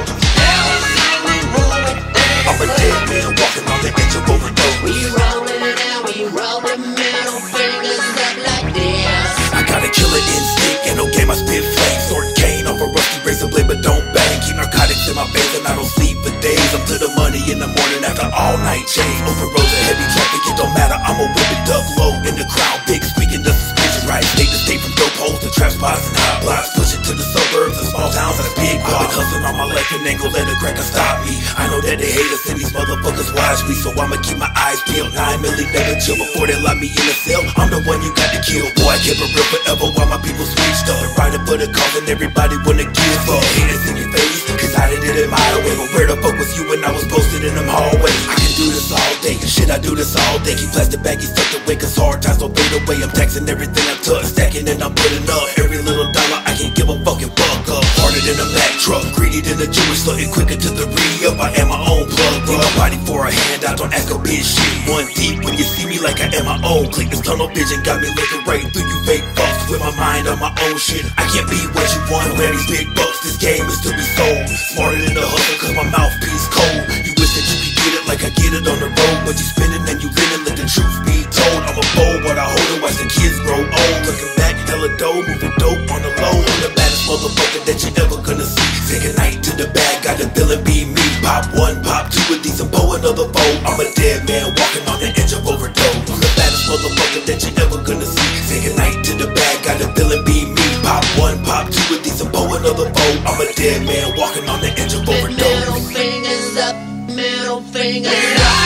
I'm a dead man walking on the edge of overdose. We rollin' it out, we rollin' middle fingers up like this. I got a killer instinct, ain't no game, I spit flames. Sword cane off a rusty razor blade, but don't bang. Keep narcotics in my veins and I don't sleep for days. I'm to the money in the morning after all night chain. Over roads of heavy traffic, it don't matter, I'ma whip it up low. In the crowd, big squeaking, the suspicion right. State to state from dope holes to trap spots and hot blocks. Push it to the suburbs and small towns and a big block. I've been hustling on my left and ain't gon' let a cracker stop me. I know that they hate us and these motherfuckers watch me, so I'ma keep my eyes peeled. 9 milli, never chill before they lock me in a cell. I'm the one you got to kill. Boy, I keep it real forever while my people switched up. Riding for the cause and everybody wanna give up. Haters in your face, cause I did it my way. But where the fuck was you when I was posted in them hallways? I can do this all day, shit, I do this all day. Keep plastic baggies tucked away, cause hard times don't fade away. I'm taxing everything I touch, stacking and I'm putting up every little dollar. I can't give a fucking fuck up. Harder than a Mack truck, greedy than a Jewish slut, and quicker to the re-up. I am my own plug. Need my body for a handout, don't ask a bitch shit. One deep when you see me like I am my own clique. This tunnel vision got me looking right through you fake fucks. With my mind on my own shit, I can't be what you want. Wear these big bucks, this game is to be sold. Smarter than the hustle, cause my mouthpiece cold. You wish that you could get it like I get it on the road, but you spinning and you living, let the truth be told. I'm a bowl, but I hold it, watch the kids grow old. Looking back, hella dope, moving dope on the low. I'm the baddest motherfucker that you ever gonna see. Take a night to the bag, got the villain be me. Pop one, pop two, with these and bow another bow. I'm a dead man walking on the edge of overdose. I'm the baddest motherfucker that you ever gonna see. Take a night to the bag, got the villain be me. Pop one, pop two, with these and bow another bow. I'm a dead man walking on the edge of overdose. Middle fingers up, middle fingers up.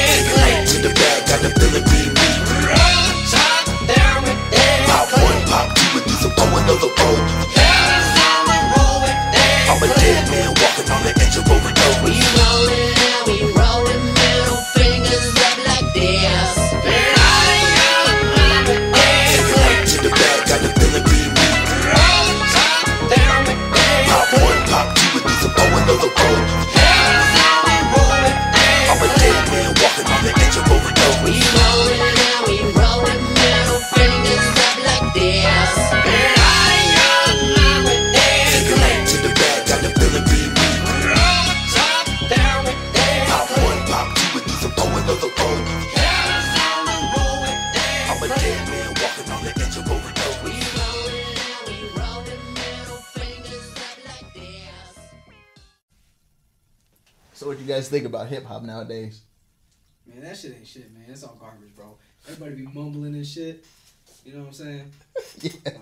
Take a night to the bag, got the villain be me. Pop one, pop two, with these and bow another bow. I'm a dead man walking on the edge of overdose. We rollin' out, we rollin' middle fingers up like this. Take a night to the bag, got the villain be me. Pop one, pop two, with these and bow another bow. I'm a dead man walking on the edge of overdose. We rollin' out, we rollin' middle fingers up like this. Take a night to the bag, got the villain be me. Pop one, pop two, with these and bow another bow. I'm a dead man walking on the edge of overdose. We rollin' out, we rollin' middle fingers up like this. So what you guys think about hip hop nowadays? Man, that shit ain't shit, man. It's all garbage, bro. Everybody be mumbling and shit. You know what I'm saying? Yeah.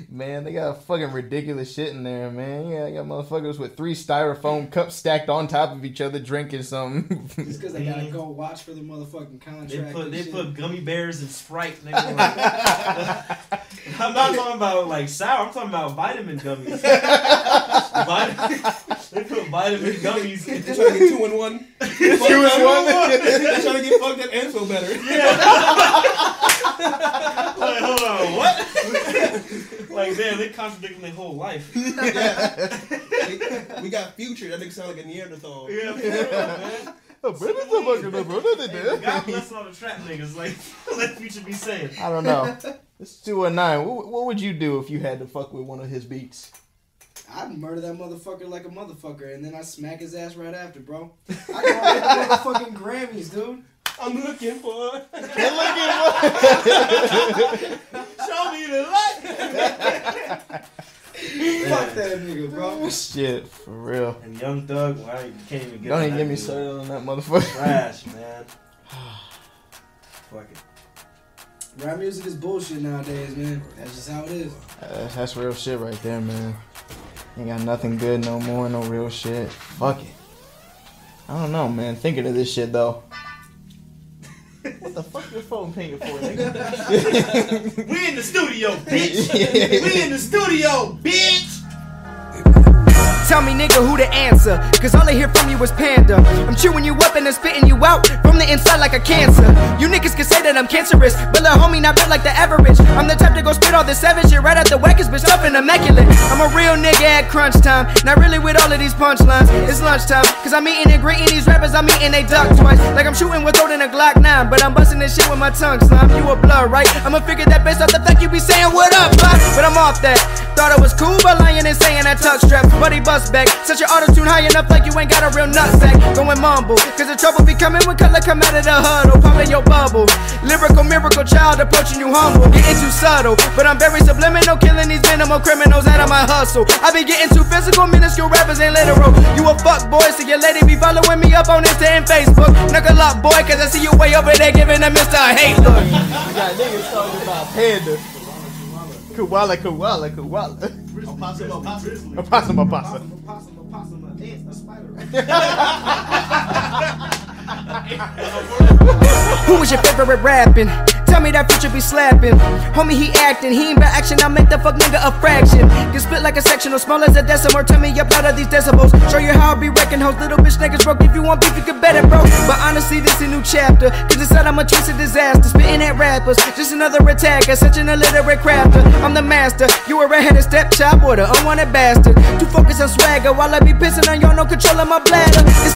Man, they got fucking ridiculous shit in there, man. Yeah, they got motherfuckers with 3 styrofoam cups stacked on top of each other drinking something. Just because they gotta go watch for the motherfucking contract. They put gummy bears and Sprite. Nigga, like, I'm not talking about like sour. I'm talking about vitamin gummies. They put vitamin gummies. They're trying to get 2 in 1. 2 in 1. They're trying to get fucked up and feel better. Yeah. Like, hold on, what? Like, damn, they contradicting their whole life. Yeah. We got Future. That nigga sound like a Neanderthal. Yeah, for real, man. God bless all the trap niggas. Like, let Future be saying. I don't know. It's 219. What would you do if you had to fuck with one of his beats? I'd murder that motherfucker like a motherfucker, and then I'd smack his ass right after, bro. I'd go get the motherfucking Grammys, dude. I'm looking for. Show me the light. Fuck that nigga, bro. Shit, for real. And Young Thug, well, you can't even get. Don't even get me started on that motherfucker. Trash, man. Fuck it. Rap music is bullshit nowadays, man. That's just how it is. That's real shit right there, man. Ain't got nothing good no more, no real shit. Fuck it. I don't know, man. Thinking of this shit though. What the fuck your phone pinging for, nigga? We in the studio, bitch. We in the studio, bitch. Tell me, nigga, who the answer? Cause all I hear from you is panda. I'm chewing you up and then spitting you out from the inside like a cancer. You niggas can say that I'm cancerous, but little homie not built like the average. I'm the type to go spit all this savage shit right out the wackest bitch up and immaculate. I'm a real nigga at crunch time, not really with all of these punchlines. It's lunchtime, cause I'm eating and greeting these rappers, I'm eating they duck twice. Like I'm shooting with holding a Glock 9, but I'm busting this shit with my tongue slime. You a blur, right? I'ma figure that based off the fact you be saying what up, but I'm off that. Thought I was cool, but lying and saying that tuck strap. Buddy bust back, set your auto-tune high enough like you ain't got a real nutsack. Going mumble, cause the trouble be coming when color come out of the huddle. Popping your bubble, lyrical miracle child approaching you humble. Getting too subtle, but I'm very subliminal, killing these minimal criminals out of my hustle. I be getting too physical, minuscule rappers ain't literal. You a fuck boy, so your lady be following me up on Insta and Facebook. Knuckle up boy, cause I see you way over there giving a Mr. Hate look. We got niggas talking about panda. Koala, koala, koala. Opossum, opossum. Opossum, opossum. Who was your favorite rapping? Tell me that future be slapping. Homie, he acting, he ain't by action. I'll make the fuck nigga a fraction. Get split like a sectional, small as a decimal. Tell me up out of these decibels. Show you how I be wrecking hoes. Little bitch niggas broke. If you want beef, you can bet it, bro. But honestly, this a new chapter. Cause inside I'm a twisted disaster. Spitting at rappers, just another attacker. Such an illiterate crafter. I'm the master. You a redheaded stepchild or the unwanted bastard. Too focused on swagger while I be pissing on y'all. No control of my bladder. It's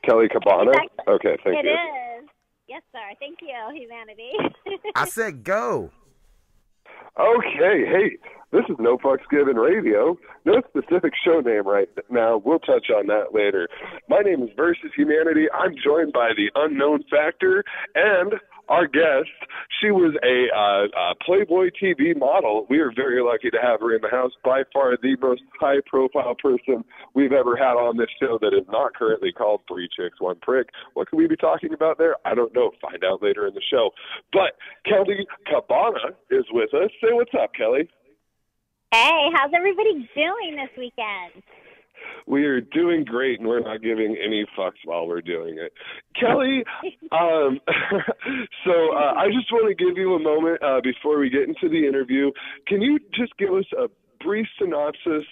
Kelley Cabbana? Okay, thank It you. is. Yes, sir. Thank you, humanity. I said go. Okay, hey, this is No Fucks Given Radio. No specific show name right now. We'll touch on that later. My name is Versus Humanity. I'm joined by the Unknown Factor and our guest. She was a Playboy TV model. We are very lucky to have her in the house. By far the most high-profile person we've ever had on this show that is not currently called Three Chicks, One Prick. What could we be talking about there? I don't know. Find out later in the show. But Kelley Cabbana is with us. Say what's up, Kelley. Hey, how's everybody doing this weekend? We are doing great, and we're not giving any fucks while we're doing it. Kelley, I just want to give you a moment before we get into the interview. Can you just give us a brief synopsis,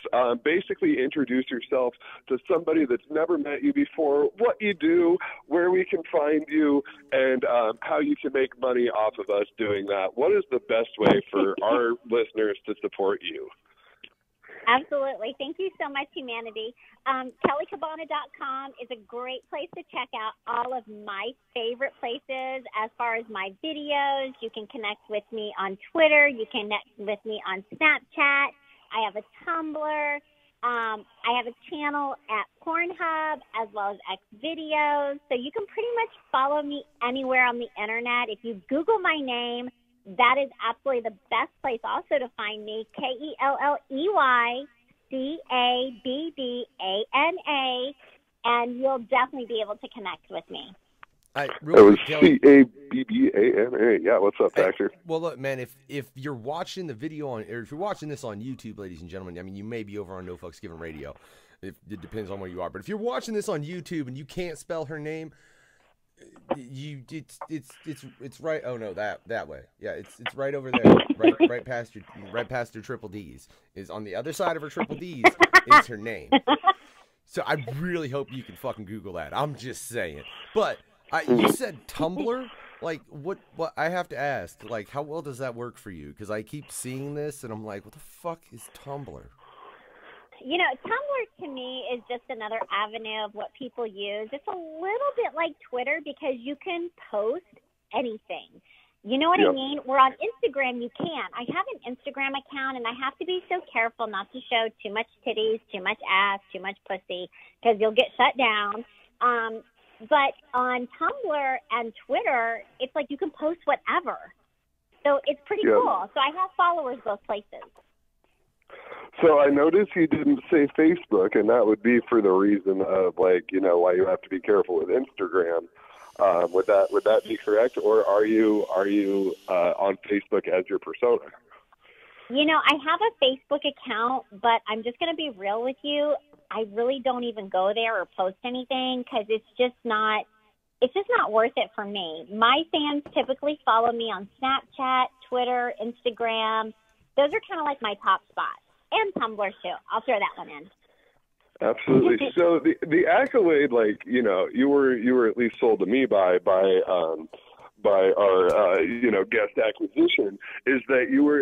basically introduce yourself to somebody that's never met you before, what you do, where we can find you, and how you can make money off of us doing that? What is the best way for our listeners to support you? Absolutely. Thank you so much, humanity. KelleyCabbana.com is a great place to check out all of my favorite places as far as my videos. You can connect with me on Twitter. You can connect with me on Snapchat. I have a Tumblr. I have a channel at Pornhub as well as Xvideos. So you can pretty much follow me anywhere on the internet. If you Google my name, that is absolutely the best place also to find me, KelleyCabbana, and you'll definitely be able to connect with me. It was Cabbana. Yeah, what's up, Factor? Well, look, man, if you're watching the video or if you're watching this on YouTube, ladies and gentlemen, I mean, you may be over on No Fucks Given Radio. It depends on where you are. But if you're watching this on YouTube and you can't spell her name, it's right. Oh no, that way. Yeah, it's right over there. right past your triple D's. Is on the other side of her triple D's is her name. So I really hope you can fucking Google that. I'm just saying. But you said Tumblr. Like what? I have to ask. Like, how well does that work for you? Because I keep seeing this and I'm like, what the fuck is Tumblr? You know, Tumblr to me is just another avenue of what people use. It's a little bit like Twitter because you can post anything. You know what I mean? Where on Instagram you can. I have an Instagram account, and I have to be so careful not to show too much titties, too much ass, too much pussy, because you'll get shut down. But on Tumblr and Twitter, it's like you can post whatever. So it's pretty cool. So I have followers both places. So I noticed you didn't say Facebook, and that would be for the reason of, like, you know, why you have to be careful with Instagram. Would that be correct, or are you on Facebook as your persona? You know, I have a Facebook account, but I'm just going to be real with you. I really don't even go there or post anything because it's just not worth it for me. My fans typically follow me on Snapchat, Twitter, Instagram. Those are kind of like my top spots. And Tumblr too. I'll throw that one in. Absolutely. So the accolade, like, you know, you were at least sold to me by our guest acquisition, is that you were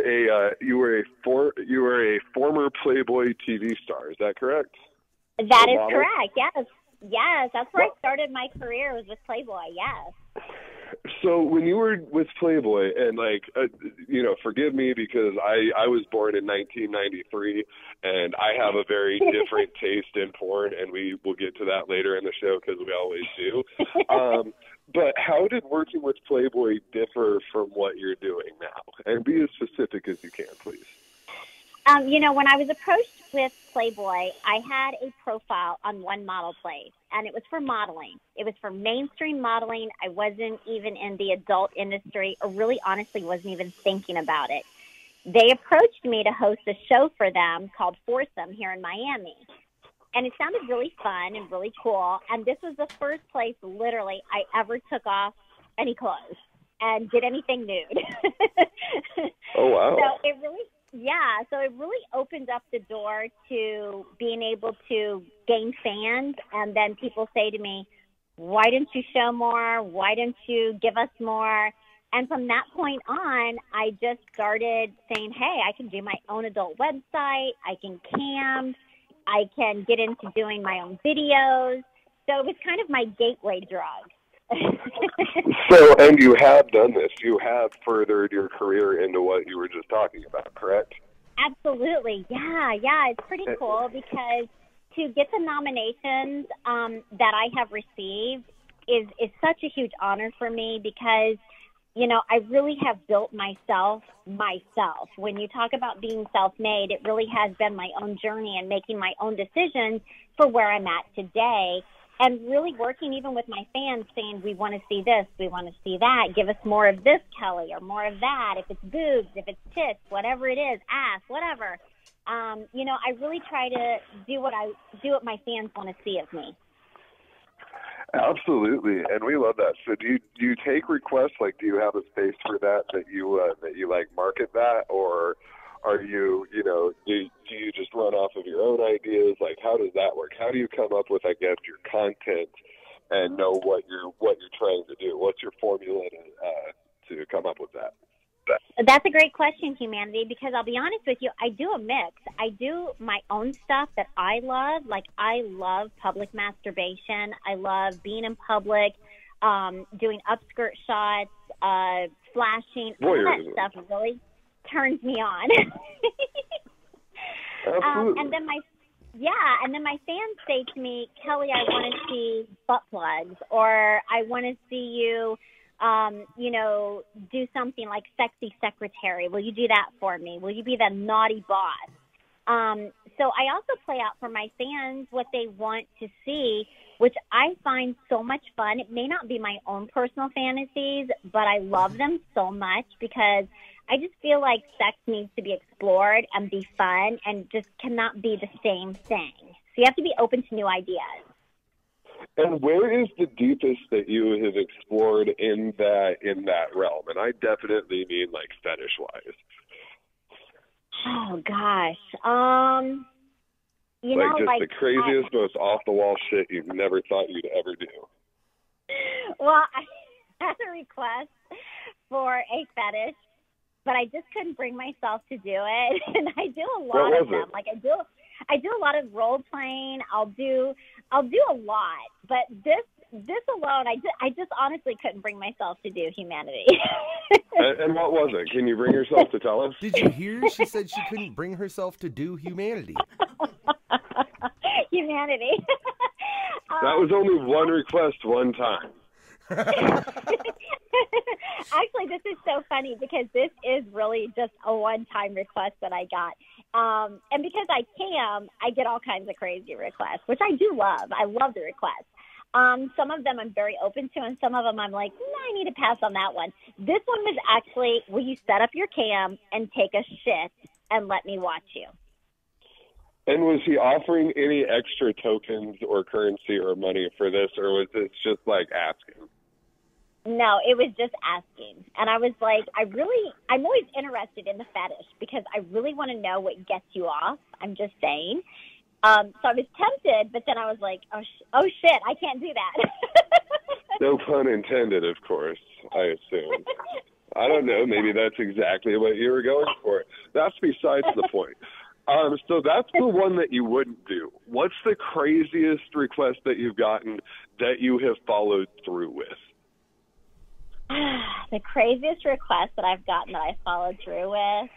a former Playboy TV star. Is that correct? That is correct. Yes, that's where I started my career, was with Playboy. Yes. So when you were with Playboy, and forgive me because I was born in 1993, and I have a very different taste in porn, and we will get to that later in the show because we always do. But how did working with Playboy differ from what you're doing now? And be as specific as you can, please. When I was approached with Playboy, I had a profile on one model place, and it was for modeling. It was for mainstream modeling. I wasn't even in the adult industry, or really honestly wasn't even thinking about it. They approached me to host a show for them called Foursome here in Miami. And it sounded really fun and really cool. And this was the first place, literally, I ever took off any clothes and did anything nude. Oh, wow. So it really opened up the door to being able to gain fans. And then people say to me, why didn't you show more? Why didn't you give us more? And from that point on, I just started saying, hey, I can do my own adult website. I can cam. I can get into doing my own videos. So it was kind of my gateway drug. So, and you have done this. You have furthered your career into what you were just talking about, correct? Absolutely. Yeah. It's pretty cool because to get the nominations that I have received is such a huge honor for me because, you know, I really have built myself. When you talk about being self-made, it really has been my own journey and making my own decisions for where I'm at today. And really working even with my fans saying, we want to see this, we want to see that. Give us more of this, Kelley, or more of that. If it's boobs, if it's tits, whatever it is, ass, whatever. You know, I really try to do what my fans want to see of me. Absolutely, and we love that. So do you take requests? Like, do you have a space for that you like market that, or are you, you know, do you just run off of your own ideas? Like, how does that work? How do you come up with, I guess, your content and know what you're trying to do? What's your formula to come up with that? That's a great question, Humanity, because I'll be honest with you, I do a mix. I do my own stuff that I love. Like, I love public masturbation. I love being in public, doing upskirt shots, flashing. All that stuff really turns me on. And then my fans say to me, Kelley, I want to see butt plugs, or I want to see you, you know, do something like sexy secretary. Will you do that for me? Will you be the naughty boss? So I also play out for my fans what they want to see, which I find so much fun. It may not be my own personal fantasies, but I love them so much because I just feel like sex needs to be explored and be fun and just cannot be the same thing. So you have to be open to new ideas. And where is the deepest that you have explored in that realm? And I definitely mean like fetish-wise. Oh gosh, you like know, just like the craziest, most off-the-wall shit you've never thought you'd ever do. Well, I had a request for a fetish, but I just couldn't bring myself to do it, and I do a lot of them. Like I do a lot of role playing. I'll do a lot, but this alone, I just honestly couldn't bring myself to do, Humanity. And what was it? Can you bring yourself to tell us? Did you hear? She said she couldn't bring herself to do Humanity. Humanity. That was only one request one time. Actually, this is so funny because this is really just a one-time request that I got. And because I get all kinds of crazy requests, which I do love. I love the requests. Some of them I'm very open to, and some of them I'm like, I need to pass on that one. This one was actually, will you set up your cam and take a shit and let me watch you? And was he offering any extra tokens or currency or money for this, or was this just like asking? No, it was just asking. And I was like, I'm always interested in the fetish because I really want to know what gets you off. I'm just saying. So I was tempted, but then I was like, oh shit, I can't do that. No pun intended, of course, I assume. I don't know. Maybe that's exactly what you were going for. That's besides the point. So that's the one that you wouldn't do. What's the craziest request that you've gotten that you have followed through with? The craziest request that I've gotten that I followed through with,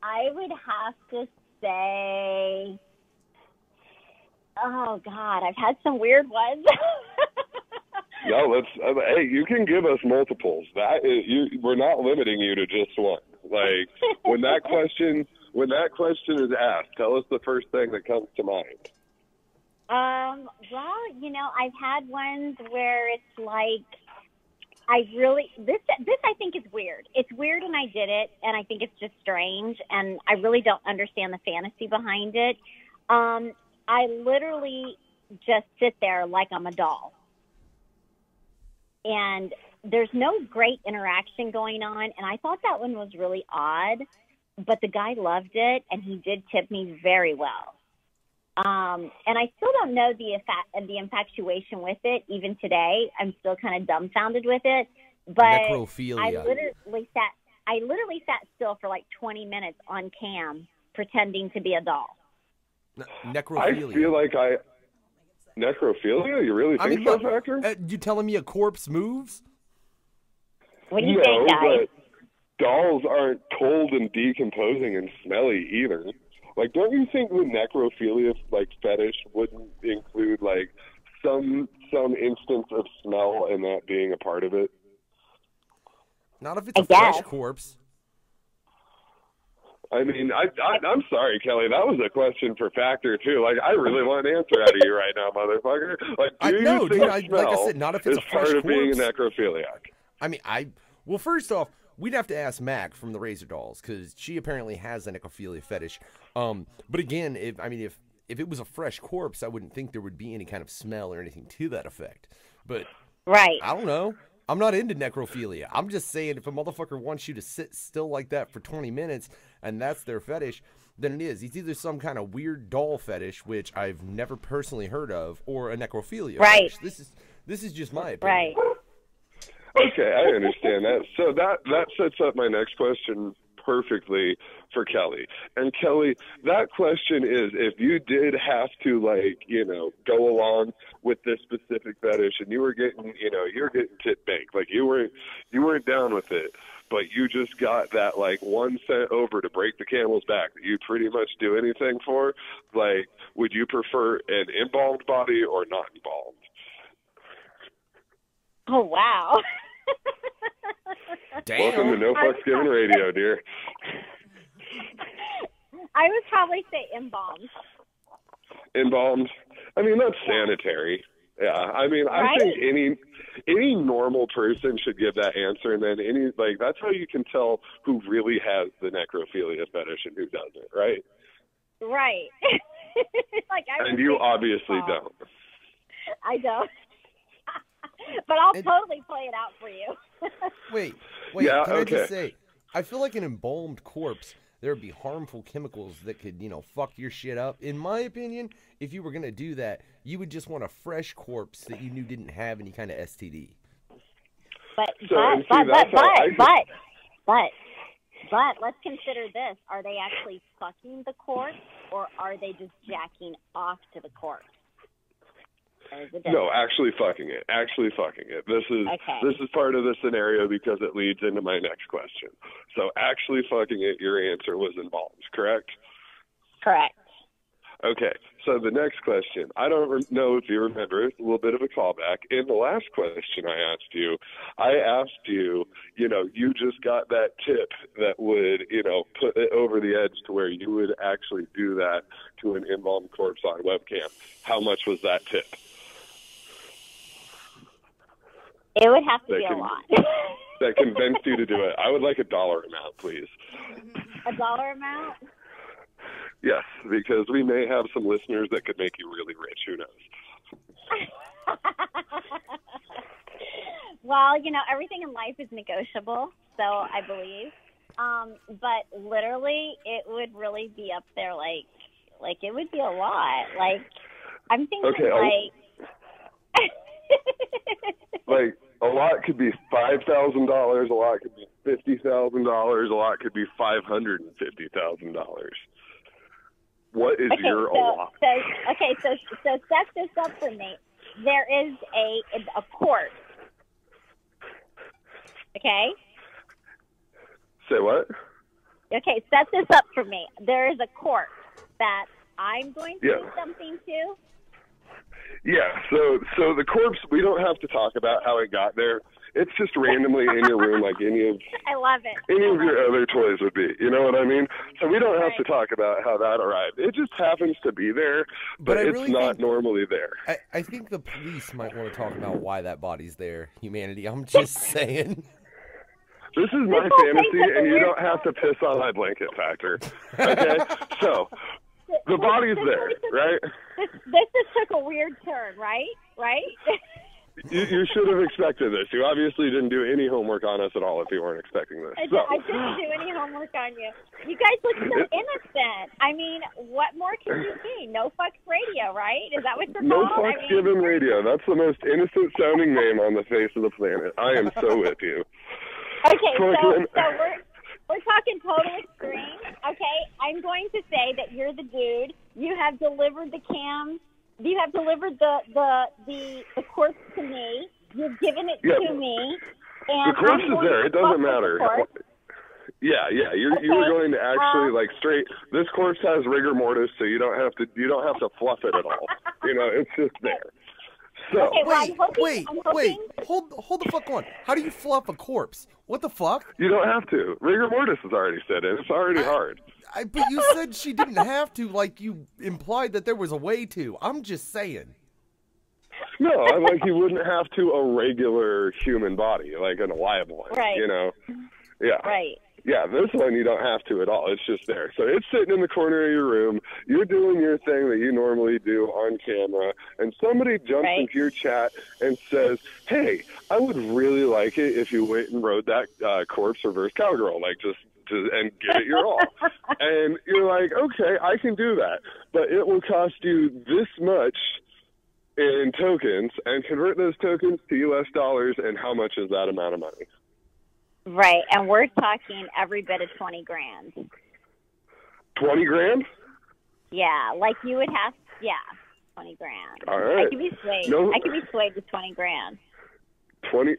I would have to say, oh God, I've had some weird ones. No, hey, you can give us multiples. We're not limiting you to just one. Like when that question is asked, tell us the first thing that comes to mind. Well, you know, I've had ones where it's like, this I think is weird. It's weird and I did it, and I think it's just strange, and I really don't understand the fantasy behind it. I literally just sit there like I'm a doll. And there's no great interaction going on, and I thought that one was really odd, but the guy loved it, and he did tip me very well. And I still don't know the infatuation with it, even today. I'm still kind of dumbfounded with it. But Necrophilia. I literally sat still for like 20 minutes on cam, pretending to be a doll. Necrophilia. Necrophilia? You really think so, Factor? You telling me a corpse moves? What do you no, think, guys? but dolls aren't cold and decomposing and smelly either. Like, don't you think the necrophilia like fetish wouldn't include like some instance of smell and that being a part of it? Not if it's a fresh corpse. I mean, I'm sorry, Kelley. That was a question for Factor too. Like, I really want an answer out of you right now, motherfucker. Like, do you think smell like I said, not if it's is a fresh part of being a corpse. necrophiliac? I mean, well, first off, we'd have to ask Mac from the Razor Dolls because she apparently has a necrophilia fetish. But again, if it was a fresh corpse, I wouldn't think there would be any kind of smell or anything to that effect. But right, I don't know. I'm not into necrophilia. I'm just saying if a motherfucker wants you to sit still like that for 20 minutes and that's their fetish, then it is. It's either some kind of weird doll fetish, which I've never personally heard of, or a necrophilia fetish. This is just my opinion. Right. Okay, I understand that. So that sets up my next question perfectly for Kelley. And Kelley, that question is, if you did have to, like, you know, go along with this specific fetish and you were getting, you're getting tit baked, like you weren't down with it, but you just got that like 1 cent over to break the camel's back that you pretty much do anything for, like, would you prefer an embalmed body or not embalmed? Oh, wow. Damn. Welcome to No Fucks Given Radio, dear. I would probably say embalmed. Embalmed? I mean, that's sanitary. Yeah, I mean, I think any normal person should give that answer, and then that's how you can tell who really has the necrophilia fetish and who doesn't, right? Right. And you obviously don't. I don't. But I'll totally play it out for you. Wait, Yeah, can I just okay. say, I feel like an embalmed corpse, there would be harmful chemicals that could, fuck your shit up. In my opinion, if you were going to do that, you would just want a fresh corpse that you knew didn't have any kind of STD. But let's consider this. Are they actually fucking the corpse, or are they just jacking off to the corpse? No, actually fucking it. This is part of the scenario because it leads into my next question. So actually fucking it, your answer was embalmed, correct? Correct. Okay, so the next question, I don't know if you remember, it's a little bit of a callback. In the last question I asked you, you just got that tip that would, put it over the edge to where you would actually do that to an embalmed corpse on webcam. How much was that tip? It would have to be a lot. That convinced you to do it. I would like a dollar amount, please. A dollar amount? Yes, because we may have some listeners that could make you really rich. Who knows? Well, everything in life is negotiable, so I believe. But literally, it would really be up there, like it would be a lot. Like, I'm thinking, okay, like, a lot could be $5,000, a lot could be $50,000, a lot could be $550,000. What is your a lot? So set this up for me. There is a court. Okay? Say what? Okay, set this up for me. There is a court that I'm going to do something to. Yeah, so the corpse, we don't have to talk about how it got there. It's just randomly in your room like any of I love it. Any of your other toys would be. You know what I mean? So we don't have to talk about how that arrived. It just happens to be there, but it's really not normally there. I think the police might want to talk about why that body's there, humanity. I'm just saying. This is my fantasy, and you don't have to piss on my blanket, Factor. Okay? So, the body's there, right? This just took a weird turn, right? Right? You should have expected this. You obviously didn't do any homework on us at all if you weren't expecting this. I didn't do any homework on you. You guys look so innocent. I mean, what more can you be? No Fucks Radio, right? Is that what you're No called? Fucks Given Radio. That's the most innocent sounding name on the face of the planet. I am so with you. Okay, so we're talking total extreme. Okay, I'm going to say that you're the dude. You have delivered the cams You have delivered the corpse to me. You've given it to me. And The corpse I'm is going there. to It doesn't fuck with matter. the corpse. Yeah. You were going to actually like straight. This corpse has rigor mortis, so you don't have to fluff it at all. You know, it's just there. So Okay, well, I'm hoping, Wait, hold the fuck on. How do you fluff a corpse? What the fuck? you don't have to. Rigor mortis is already set in. It's already hard. But you said she didn't have to, like you implied that there was a way to. I'm just saying. No, I'm like you wouldn't have to a regular human body, like an alive one. Right. You know. Yeah. Right. Yeah, this one you don't have to at all. It's just there. So it's sitting in the corner of your room. You're doing your thing that you normally do on camera, and somebody jumps into your chat and says, "Hey, I would really like it if you went and rode that corpse reverse cowgirl, like just and give it your all." And you're like, "Okay, I can do that, but it will cost you this much in tokens, and convert those tokens to U.S. dollars, and how much is that amount of money?" Right, and we're talking every bit of 20 grand. 20 grand? Yeah, like you would have, 20 grand. All right. I could be swayed. No. I could be swayed with 20 grand. 20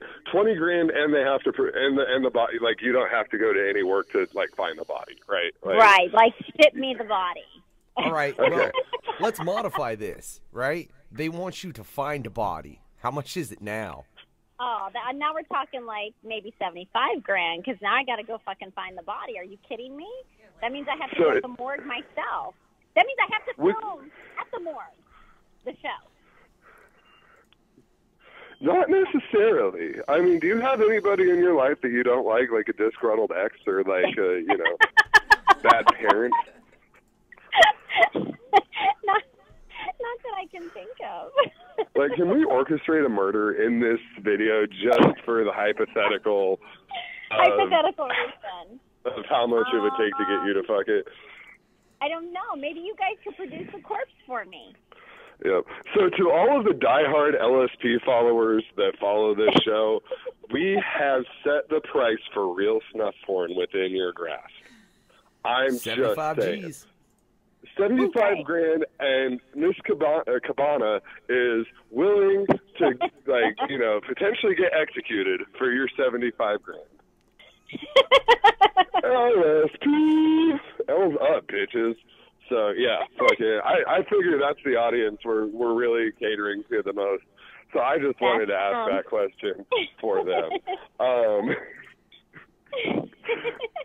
grand, and they have to, and the body, like you don't have to go to any work to like find the body, right? Right, like ship me the body. All right, Okay. well, let's modify this, right? They want you to find a body. How much is it now? Oh, now we're talking like maybe 75 grand, because now I got to go fucking find the body. Are you kidding me? That means I have to go to the morgue myself. That means I have to film at the morgue the show. Not necessarily. I mean, do you have anybody in your life that you don't like a disgruntled ex or like a, bad parent? Not that I can think of. Like, can we orchestrate a murder in this video just for the hypothetical reason of how much it would take to get you to fuck it? I don't know. Maybe you guys could produce a corpse for me. Yep. So to all of the diehard LSP followers that follow this show, we have set the price for real snuff porn within your grasp. I'm 75 just saying. G's. 75 grand, and Miss Cabbana is willing to, potentially get executed for your 75 grand. LSP! L's up, bitches. So, yeah, fuck it. I figure that's the audience we're really catering to the most. So I just wanted to ask that question for them.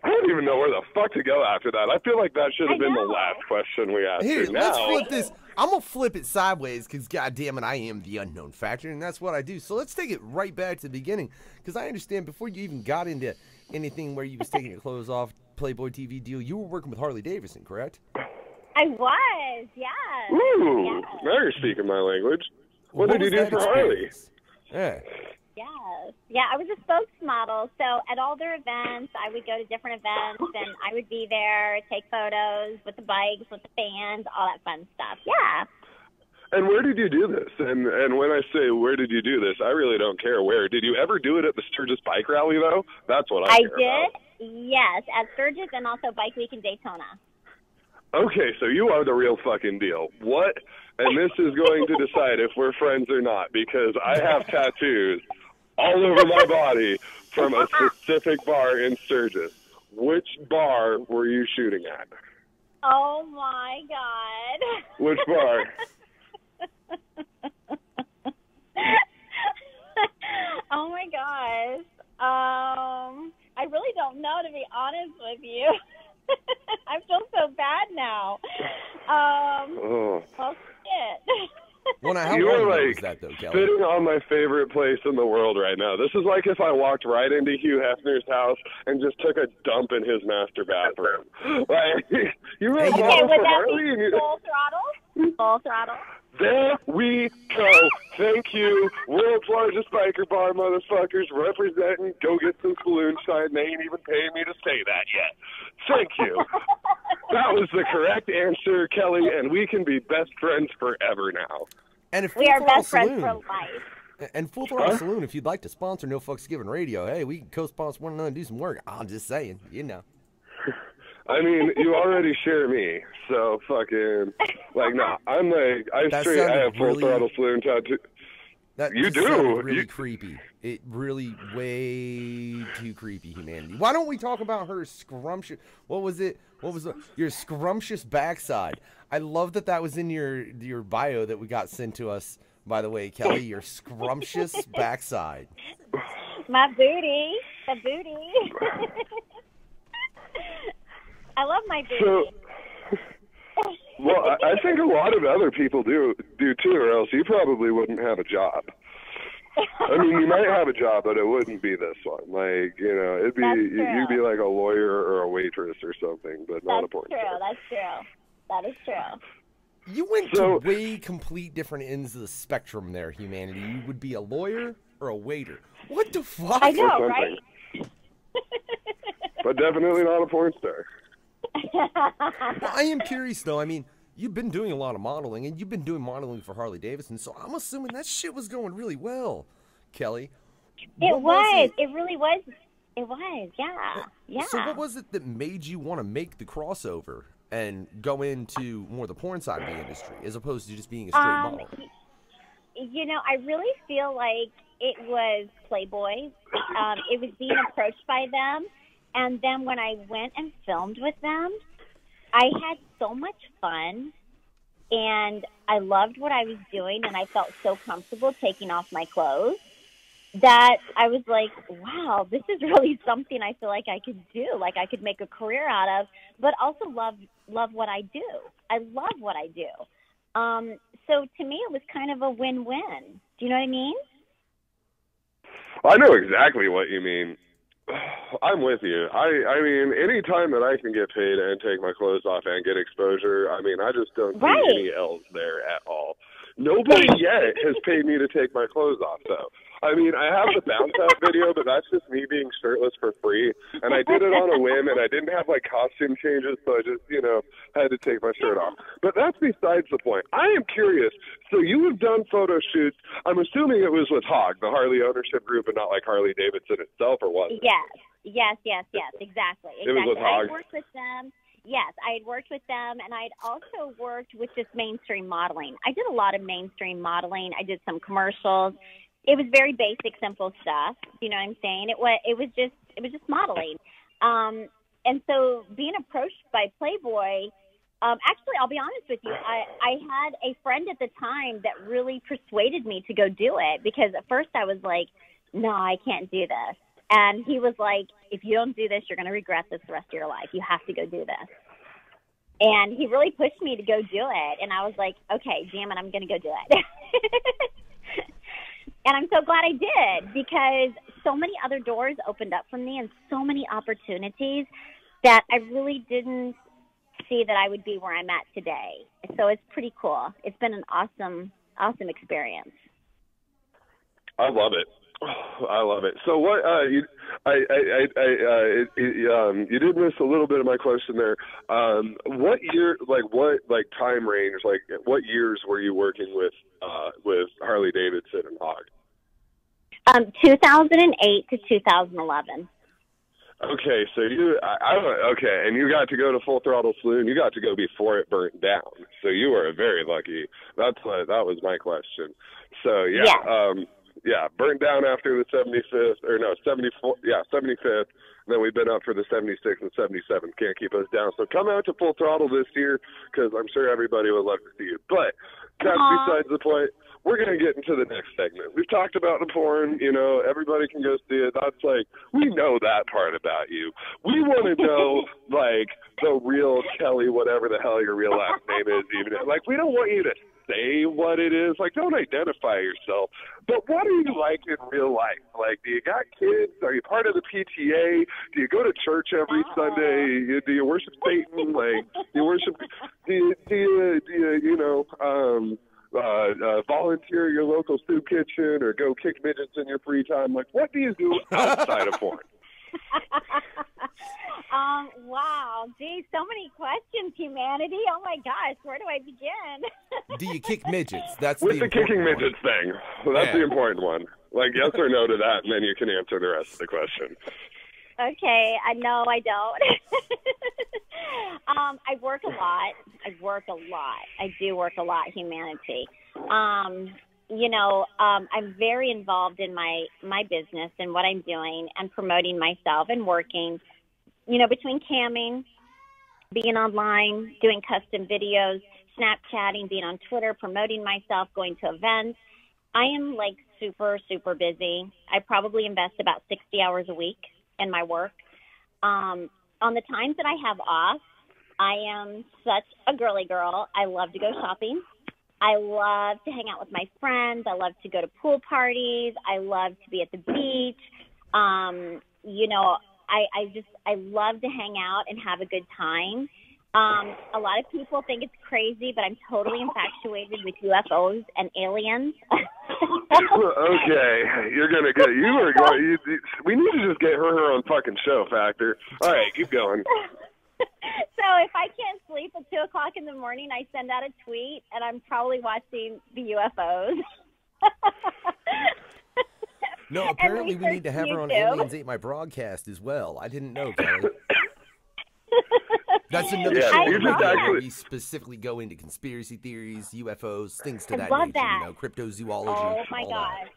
I don't even know where the fuck to go after that. I feel like that should have been the last question we asked. Here, her. let's Now, flip this. I'm going to flip it sideways because, goddamn it, I am the unknown factor, and that's what I do. So let's take it right back to the beginning because I understand before you even got into anything where you was taking your clothes off, Playboy TV deal, you were working with Harley Davidson, correct? I was, yes. Ooh, Yes. now you're speaking my language. What did was you do that for Harley? experience? Yeah. Yes. Yeah, I was a spokesmodel. So at all their events, I would go to different events, and I would be there, take photos with the bikes, with the fans, all that fun stuff. Yeah. And where did you do this? And when I say where did you do this, I really don't care where. Did you ever do it at the Sturgis Bike Rally, though? That's what I care about. Yes, at Sturgis and also Bike Week in Daytona. Okay, so you are the real fucking deal. What? And this is going to decide if we're friends or not, because I have tattoos all over my body from a specific bar in Sturgis. Which bar were you shooting at? Oh, my God. Which bar? Oh, my gosh. I really don't know, to be honest with you. I feel so bad now. Well, shit. Well, now, how you long are ago like was that, though, Kelley? sitting on my favorite place in the world right now. This is like if I walked right into Hugh Hefner's house and just took a dump in his master bathroom. Like, you were Okay, model would for that Harley, be and you. full throttle? Full throttle? There we go. Thank you. World's largest biker bar, motherfuckers, representing. Go get some balloon shine. They ain't even paying me to say that yet. Thank you. That was the correct answer, Kelley, and we can be best friends forever now. And if We are Full Throttle best friends Saloon, for life. And Full Throttle Saloon, if you'd like to sponsor No Fucks Given Radio, hey, we can co-sponsor one another and do some work. I'm just saying, I mean, you already share me, so fucking, like, nah. I'm like, I have full throttle saloon tattoo. You do. Really creepy. It really way too creepy, humanity. Why don't we talk about her scrumptious? What was it? What was your scrumptious backside? I love that was in your bio that we got sent to us. By the way, Kelley, your scrumptious backside. My booty, the booty. I love my booty. So, well, I think a lot of other people do too, or else you probably wouldn't have a job. I mean, you might have a job, but it wouldn't be this one. Like, you know, it'd be you'd be like a lawyer or a waitress or something, but not a porn star. That's true. That is true. You went to way complete different ends of the spectrum there, humanity. You would be a lawyer or a waiter. What the fuck? I know, right? But definitely not a porn star. I am curious, though. I mean, you've been doing a lot of modeling, and you've been doing modeling for Harley Davidson, so I'm assuming that shit was going really well, Kelley. It was. It really was. It was, yeah. Yeah. So what was it that made you want to make the crossover and go into more the porn side of the industry, as opposed to just being a straight model? You know, I really feel like it was Playboy. It was being approached by them. And then when I went and filmed with them, I had so much fun, and I loved what I was doing, and I felt so comfortable taking off my clothes that I was like, wow, this is really something I feel like I could do, like I could make a career out of, but also love what I do. I love what I do. So to me, it was kind of a win-win. Do you know what I mean? I know exactly what you mean. I'm with you. I mean, any time that I can get paid and take my clothes off and get exposure, I mean, I just don't see any L's there at all. Nobody yet has paid me to take my clothes off, though. I mean, I have the bounce out video, but that's just me being shirtless for free. And I did it on a whim, and I didn't have, like, costume changes, so I just, you know, had to take my shirt off. But that's besides the point. I am curious. So you have done photo shoots. I'm assuming it was with HOG, the Harley ownership group, and not like Harley Davidson itself, or was it? Yes, exactly. It was with HOG. I worked with them. Yes, I had worked with them, and I'd also worked with just mainstream modeling. I did a lot of mainstream modeling. I did some commercials. It was very basic, simple stuff. You know what I'm saying? It was just modeling. And so being approached by Playboy, actually, I'll be honest with you, I had a friend at the time that really persuaded me to go do it, because at first I was like, no, I can't do this. And he was like, if you don't do this, you're going to regret this the rest of your life. You have to go do this. And he really pushed me to go do it. And I was like, okay, damn it, I'm going to go do it. And I'm so glad I did, because so many other doors opened up for me and so many opportunities that I really didn't see that I would be where I'm at today. So it's pretty cool. It's been an awesome experience. I love it. I love it. So what? You did miss a little bit of my question there. What year? Like time range? Like what years were you working with Harley Davidson and HOG? 2008 to 2011. Okay, so okay, and you got to go to Full Throttle Saloon. You got to go before it burnt down. So you were very lucky. That was my question. So yeah, burnt down after the 75th, or no, 74, 75th, and then we've been up for the 76th and 77th. Can't keep us down. So come out to Full Throttle this year, because I'm sure everybody would love to see you. But that's besides the point. We're going to get into the next segment. We've talked about the porn, you know, everybody can go see it. That's like, we know that part about you. We want to know, like, the real Kelley, whatever the hell your real last name is, even. Like, we don't want you to say what it is. Like, don't identify yourself. But what are you like in real life? Like, do you got kids? Are you part of the PTA? Do you go to church every Sunday? Do you worship Satan? Like, do you worship? Do you volunteer at your local soup kitchen, or go kick midgets in your free time? Like, what do you do outside of porn? Wow. Geez, so many questions, humanity. Oh my gosh, where do I begin? Do you kick midgets? That's with the kicking midgets thing. Well, that's the important one. Like, yes or no to that, and then you can answer the rest of the question. Okay, no, I don't. I work a lot. I do work a lot, humanity. I'm very involved in my business and what I'm doing and promoting myself and working, between camming, being online, doing custom videos, Snapchatting, being on Twitter, promoting myself, going to events. I am like super, super busy. I probably invest about 60 hours a week in my work. On the times that I have off, I am such a girly girl. I love to go shopping. I love to hang out with my friends. I love to go to pool parties. I love to be at the beach. I love to hang out and have a good time. A lot of people think it's crazy, but I'm totally infatuated with UFOs and aliens. Okay, we need to just get her on fucking show factor. All right, keep going. So if I can't sleep at 2 o'clock in the morning, I send out a tweet, and I'm probably watching the UFOs. No, apparently we need to have her on Aliens Ate My Broadcast as well. I didn't know, Kelley. That's another show where we specifically go into conspiracy theories, UFOs, things to that nature, that. Cryptozoology. Oh, my God.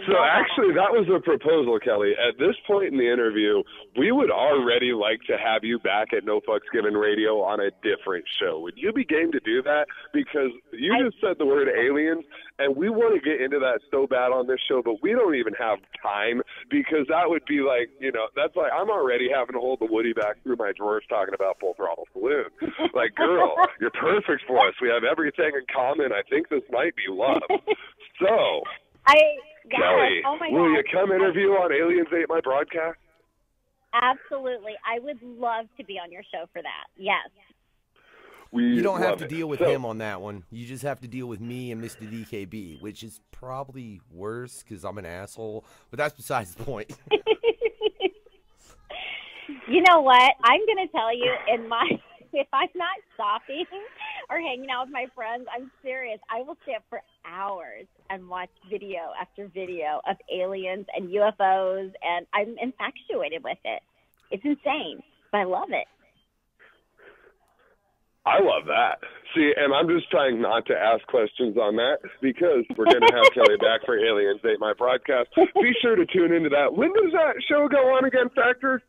So actually, that was a proposal, Kelley. At this point in the interview, we would already like to have you back at No Fucks Given Radio on a different show. Would you be game to do that? Because you just said the word aliens, and we want to get into that so bad on this show, but we don't even have time because that would be like, that's like I'm already having to hold the Woody back through my drawers talking about Full Throttle Saloon. Like, girl, you're perfect for us. We have everything in common. I think this might be love. So... Kelley, will you come interview on Aliens Ate My Broadcast? Absolutely. I would love to be on your show for that. Yes. You don't have to deal with him on that one. You just have to deal with me and Mr. DKB, which is probably worse because I'm an asshole. But that's besides the point. You know what? I'm going to tell you, if I'm not shopping or hanging out with my friends, I'm serious. I will stay up for hours and watch video after video of aliens and UFOs, and I'm infatuated with it. It's insane, but I love it. I love that. See, and I'm just trying not to ask questions on that because we're going to have Kelley back for Aliens Ate My Broadcast. Be sure to tune into that. When does that show go on again, Factor?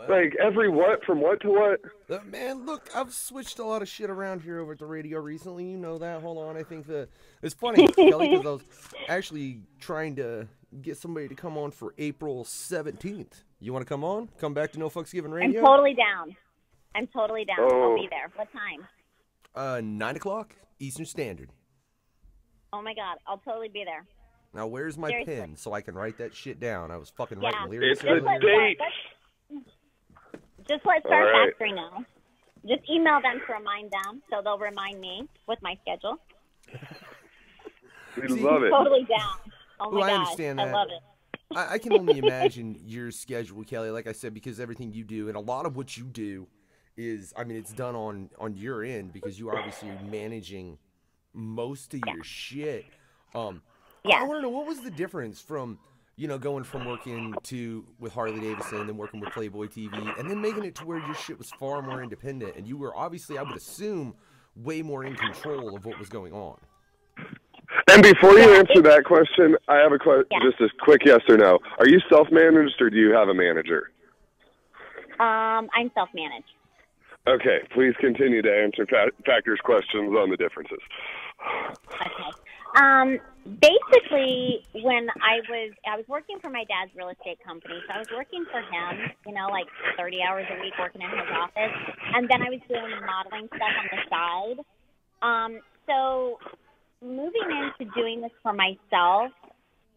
Like every what? From what to what? Man, look, I've switched a lot of shit around here over at the radio recently. You know that. Hold on. I think it's funny, Kelley, because I was actually trying to get somebody to come on for April 17th. You want to come on? Come back to No Fucks Given Radio? I'm totally down. I'll be there. What time? 9 o'clock Eastern Standard. Oh, my God. I'll totally be there. Now, where's my pen so I can write that shit down? I was fucking Yeah. writing lyrics. It's the date. Just let Star Factory know. Just email them to remind them, so they'll remind me with my schedule. We love it. Totally down. Oh my Well, I gosh, understand I that. love it. I can only imagine your schedule, Kelley, like I said, because everything you do, and a lot of what you do is, I mean, it's done on your end because you are obviously managing most of your shit. I want to know, what was the difference from, going from working with Harley Davidson, then working with Playboy TV, and then making it to where your shit was far more independent, and you were obviously, I would assume, way more in control of what was going on. And before you answer that question, I have a question, just a quick yes or no. Are you self-managed or do you have a manager? I'm self-managed. Okay, please continue to answer Factor's questions on the differences. Okay. Basically, when I was working for my dad's real estate company, so I was working for him, like 30 hours a week working in his office, and then I was doing modeling stuff on the side. So moving into doing this for myself,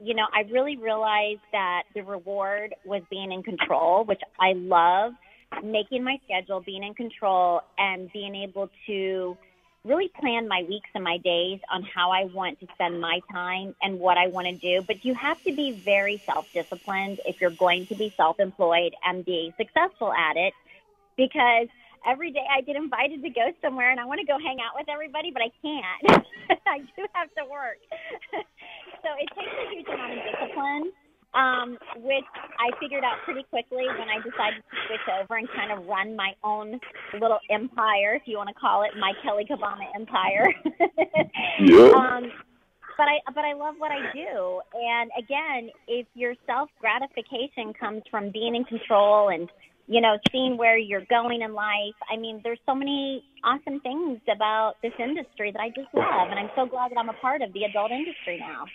I really realized that the reward was being in control, which I love, making my schedule, being in control, and being able to really plan my weeks and my days on how I want to spend my time and what I want to do. But you have to be very self-disciplined if you're going to be self-employed and be successful at it, because every day I get invited to go somewhere and I want to go hang out with everybody, but I can't. I do have to work. So it takes a huge amount of discipline. which I figured out pretty quickly when I decided to switch over and kind of run my own little empire, if you want to call it, my Kelley Cabbana empire. Yeah. But I love what I do. And again, if your self-gratification comes from being in control and, you know, seeing where you're going in life, I mean, there's so many awesome things about this industry that I just love. And I'm so glad that I'm a part of the adult industry now.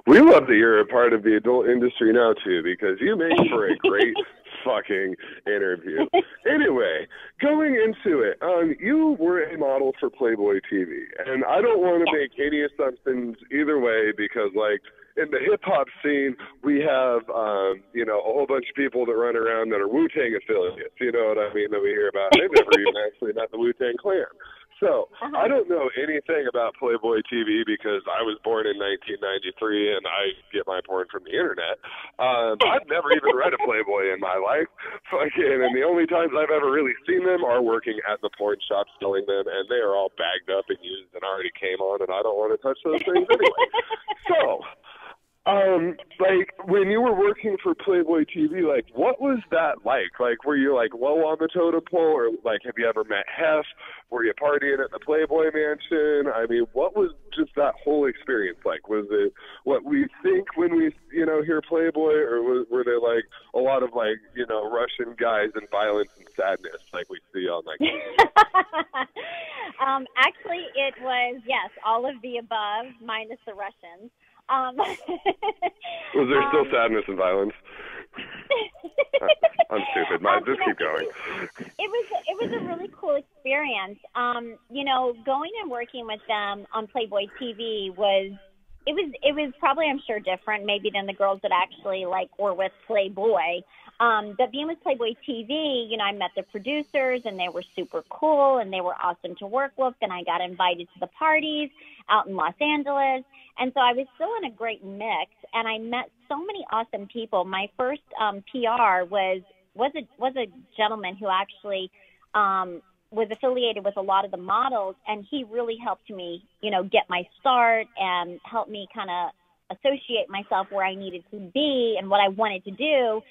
We love that you're a part of the adult industry now, too, because you make for a great fucking interview. Anyway, going into it, you were a model for Playboy TV, and I don't want to make any assumptions either way because, like, in the hip-hop scene, we have, you know, a whole bunch of people that run around that are Wu-Tang affiliates, you know what I mean, that we hear about. They've never even actually met the Wu-Tang Clan. So, I don't know anything about Playboy TV because I was born in 1993 and I get my porn from the internet. I've never even read a Playboy in my life. Fucking, and the only times I've ever really seen them are working at the porn shop selling them, and they are all bagged up and used and already came on, and I don't want to touch those things anyway. So, like, when you were working for Playboy TV, like, what was that like? Like, were you, like, low on the totem pole, or, like, have you ever met Hef? Were you partying at the Playboy Mansion? I mean, what was just that whole experience like? Was it what we think when we, you know, hear Playboy, or were there, like, a lot of, like, you know, Russian guys and violence and sadness like we see on, like... Actually, it was, yes, all of the above, minus the Russians. Was there still sadness and violence? I'm stupid. Just keep going. It was a really cool experience. You know, going and working with them on Playboy TV was probably, I'm sure, different maybe than the girls that actually like were with Playboy. But being with Playboy TV, you know, I met the producers and they were super cool and they were awesome to work with, and I got invited to the parties out in Los Angeles. And so I was still in a great mix, and I met so many awesome people. My first PR was a gentleman who actually was affiliated with a lot of the models, and he really helped me, you know, get my start and helped me kind of associate myself where I needed to be and what I wanted to do.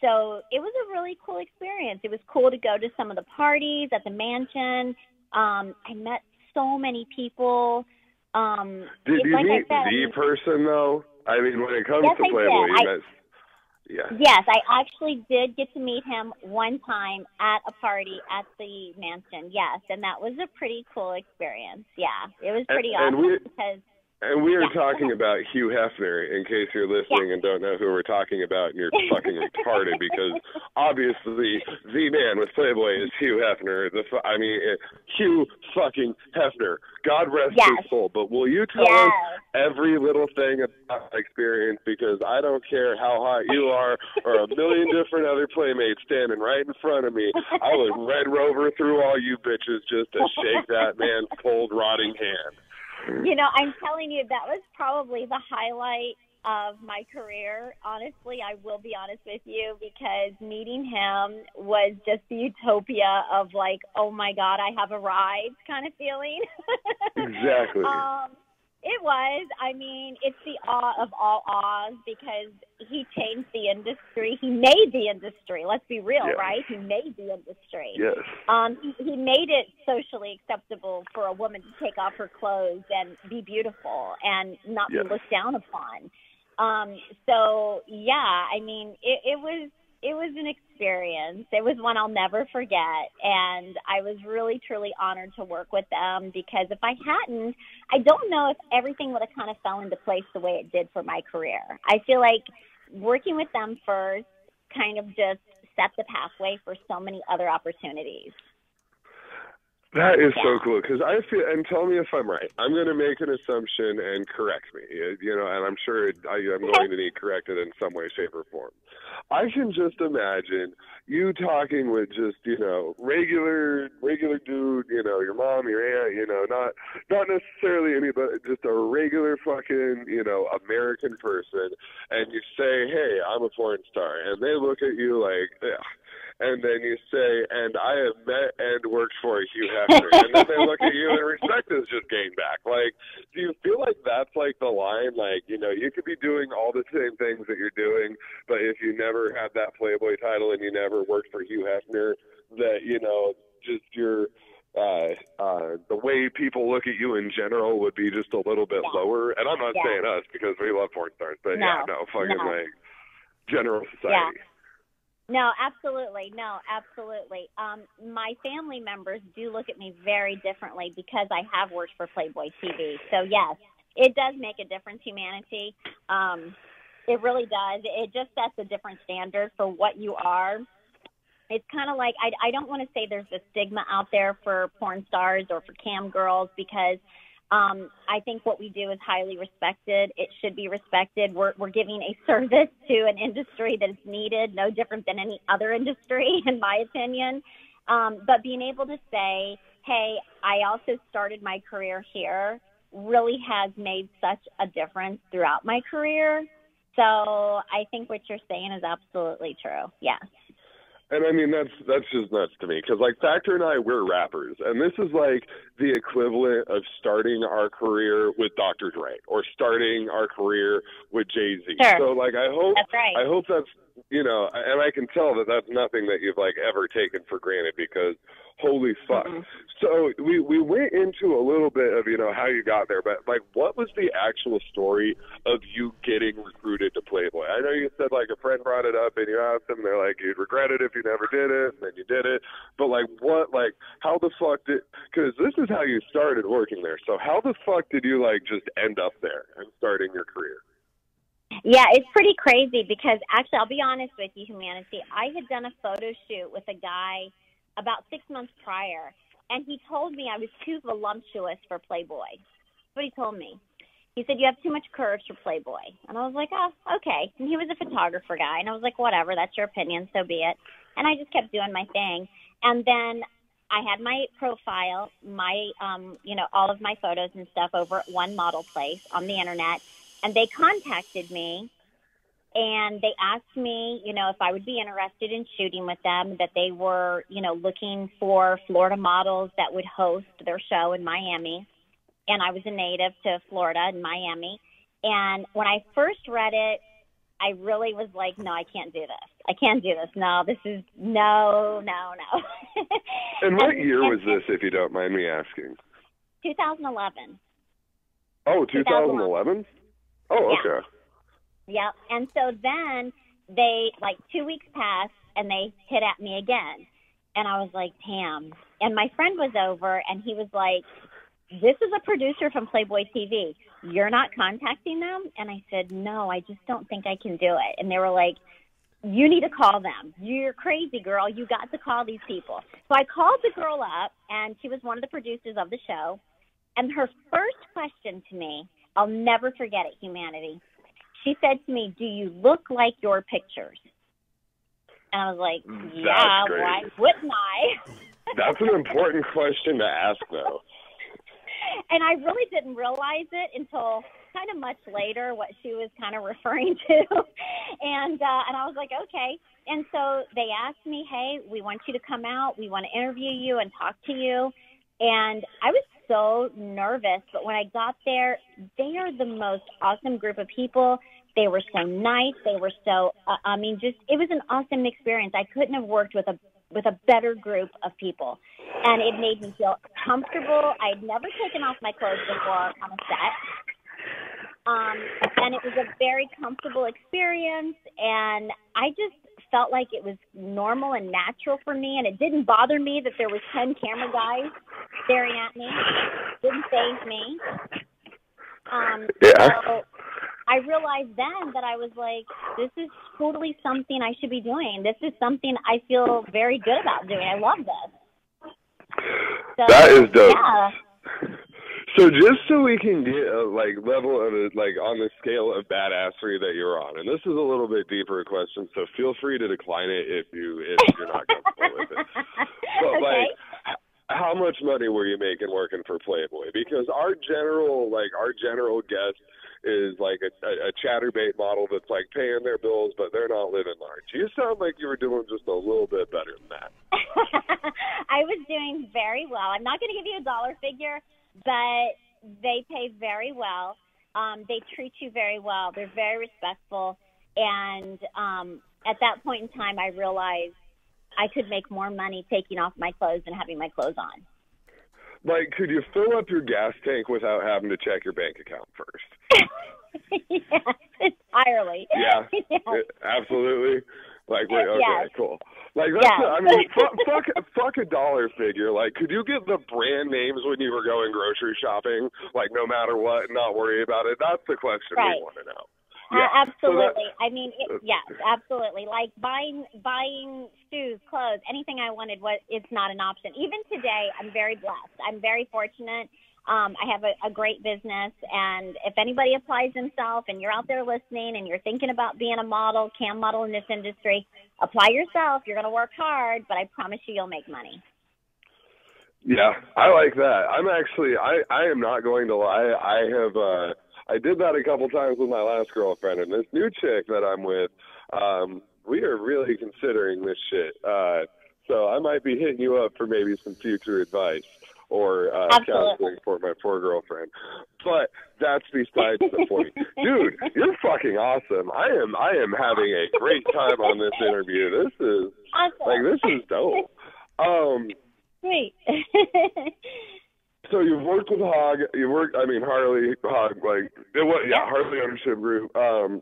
So it was a really cool experience. It was cool to go to some of the parties at the mansion. I met so many people. Did you meet the person, though? I mean, when it comes to Playboy, you met... Yeah. Yes, I actually did get to meet him one time at a party at the mansion, yes, and that was a pretty cool experience. Yeah, it was pretty awesome because... And we are talking about Hugh Hefner, in case you're listening and don't know who we're talking about, and you're fucking retarded, because obviously the man with Playboy is Hugh Hefner. Hugh fucking Hefner. God rest his soul. But will you tell us every little thing about that experience? Because I don't care how hot you are or a million different other playmates standing right in front of me. I would Red Rover through all you bitches just to shake that man's cold, rotting hand. You know, I'm telling you, that was probably the highlight of my career. Honestly, I will be honest with you, because meeting him was just the utopia of like, oh my God, I have arrived kind of feeling. Exactly. It was. I mean, it's the awe of all awes, because he changed the industry. He made the industry. Let's be real, right? He made the industry. Yes. He made it socially acceptable for a woman to take off her clothes and be beautiful and not be looked down upon. So yeah, I mean, it was an experience. It was one I'll never forget, and I was really, truly honored to work with them, because if I hadn't, I don't know if everything would have kind of fell into place the way it did for my career. I feel like working with them first kind of just set the pathway for so many other opportunities. That is so cool, because I feel, and tell me if I'm right, I'm going to make an assumption and correct me, you know, and I'm sure I'm going to need corrected in some way, shape, or form. I can just imagine you talking with just, you know, regular dude, you know, your mom, your aunt, you know, not necessarily anybody, just a regular fucking, you know, American person, and you say, hey, I'm a porn star, and they look at you like, ugh. and then you say, and I have met and worked for Hugh Hefner, and then they look at you and respect is just gained back. Like, do you feel like that's like the line? Like, you know, you could be doing all the same things that you're doing, but if you never had that Playboy title and you never worked for Hugh Hefner, that, you know, just your the way people look at you in general would be just a little bit lower. And I'm not saying us because we love porn stars, but like general society. No, absolutely. My family members do look at me very differently because I have worked for Playboy TV. So yes, it does make a difference, humanity. It really does. It just sets a different standard for what you are. It's kind of like, I don't want to say there's a stigma out there for porn stars or for cam girls because I think what we do is highly respected. It should be respected. We're giving a service to an industry that is needed, no different than any other industry, in my opinion. But being able to say, hey, I also started my career here really has made such a difference throughout my career. So I think what you're saying is absolutely true. Yes. And I mean, that's just nuts to me because, like, Factor and I, we're rappers. And this is like the equivalent of starting our career with Dr. Dre or starting our career with Jay-Z. Sure. So, like, I hope that's, you know, and I can tell that that's nothing that you've, like, ever taken for granted because holy fuck. Mm-hmm. So we went into a little bit of, you know, how you got there, but, like, what was the actual story of you getting recruited to Playboy? I know you said, like, a friend brought it up and you asked them, they're like, you'd regret it if you never did it, and then you did it. But, like, what, like, how the fuck did, because this is how you started working there. So how the fuck did you, like, just end up there and starting your career? Yeah, it's pretty crazy because actually, I'll be honest with you, humanity. I had done a photo shoot with a guy about 6 months prior, and he told me I was too voluptuous for Playboy. That's what he told me. He said, you have too much curves for Playboy. And I was like, oh, okay. And he was a photographer guy, and I was like, whatever, that's your opinion, so be it. And I just kept doing my thing. And then I had my profile, my, you know, all of my photos and stuff over at one model place on the internet. And they contacted me, and they asked me, you know, if I would be interested in shooting with them, that they were, you know, looking for Florida models that would host their show in Miami. And I was a native to Florida and Miami. And when I first read it, I really was like, no, I can't do this. I can't do this. No, this is, no. And what year was this, if you don't mind me asking? 2011. Oh, 2011? Oh, yeah. Okay. Yep. And so then they, like, 2 weeks passed, and they hit at me again. And I was like, damn. And my friend was over, and he was like, this is a producer from Playboy TV. You're not contacting them? And I said, no, I just don't think I can do it. And they were like, you need to call them. You're crazy, girl. You got to call these people. So I called the girl up, and she was one of the producers of the show. And her first question to me, I'll never forget it, humanity. She said to me, do you look like your pictures? And I was like, yeah, why wouldn't I? That's an important question to ask, though. And I really didn't realize it until kind of much later what she was kind of referring to. And I was like, okay. And so they asked me, hey, we want you to come out. We want to interview you and talk to you. And I was so nervous, but when I got there, they are the most awesome group of people. They were so nice. They were so, it was an awesome experience. I couldn't have worked with a better group of people. And it made me feel comfortable. I had never taken off my clothes before on a set. And it was a very comfortable experience. And I just felt like it was normal and natural for me. And it didn't bother me that there was 10 camera guys staring at me. It didn't faze me. So I realized then that I was like, this is totally something I should be doing. This is something I feel very good about doing. I love this. So, that is dope. Yeah. So just so we can get a, like, level of it, like, on the scale of badassery that you're on, and this is a little bit deeper question, so feel free to decline it if you're not comfortable with it. But, okay. like, how much money were you making working for Playboy? Because our general guest is like a chatterbait model that's like paying their bills, but they're not living large. You sound like you were doing just a little bit better than that. I was doing very well. I'm not going to give you a dollar figure, but they pay very well. They treat you very well. They're very respectful. And at that point in time, I realized I could make more money taking off my clothes than having my clothes on. Like, could you fill up your gas tank without having to check your bank account first? Yes, entirely. Yeah, Yes. Absolutely. Like, wait, okay, Yes. cool. Like, that's, Yes. I mean, fuck a dollar figure. Like, could you get the brand names when you were going grocery shopping? Like, no matter what, not worry about it? That's the question Right. we want to know. Yeah. Absolutely. I mean, yes, absolutely. Like buying shoes, clothes, anything I wanted it's not an option. Even today, I'm very blessed. I'm very fortunate. I have a great business, and if anybody applies himself and you're out there listening and you're thinking about being a model, cam model in this industry, apply yourself. You're going to work hard, but I promise you'll make money. Yeah, I like that. I'm actually, I am not going to lie. I did that a couple times with my last girlfriend, and this new chick that I'm with, we are really considering this shit. So I might be hitting you up for maybe some future advice or counseling for my poor girlfriend. But that's besides the point. Dude, you're fucking awesome. I am having a great time on this interview. This is awesome. This is dope. Sweet. So you've worked with Harley, Hog, Harley Ownership Group.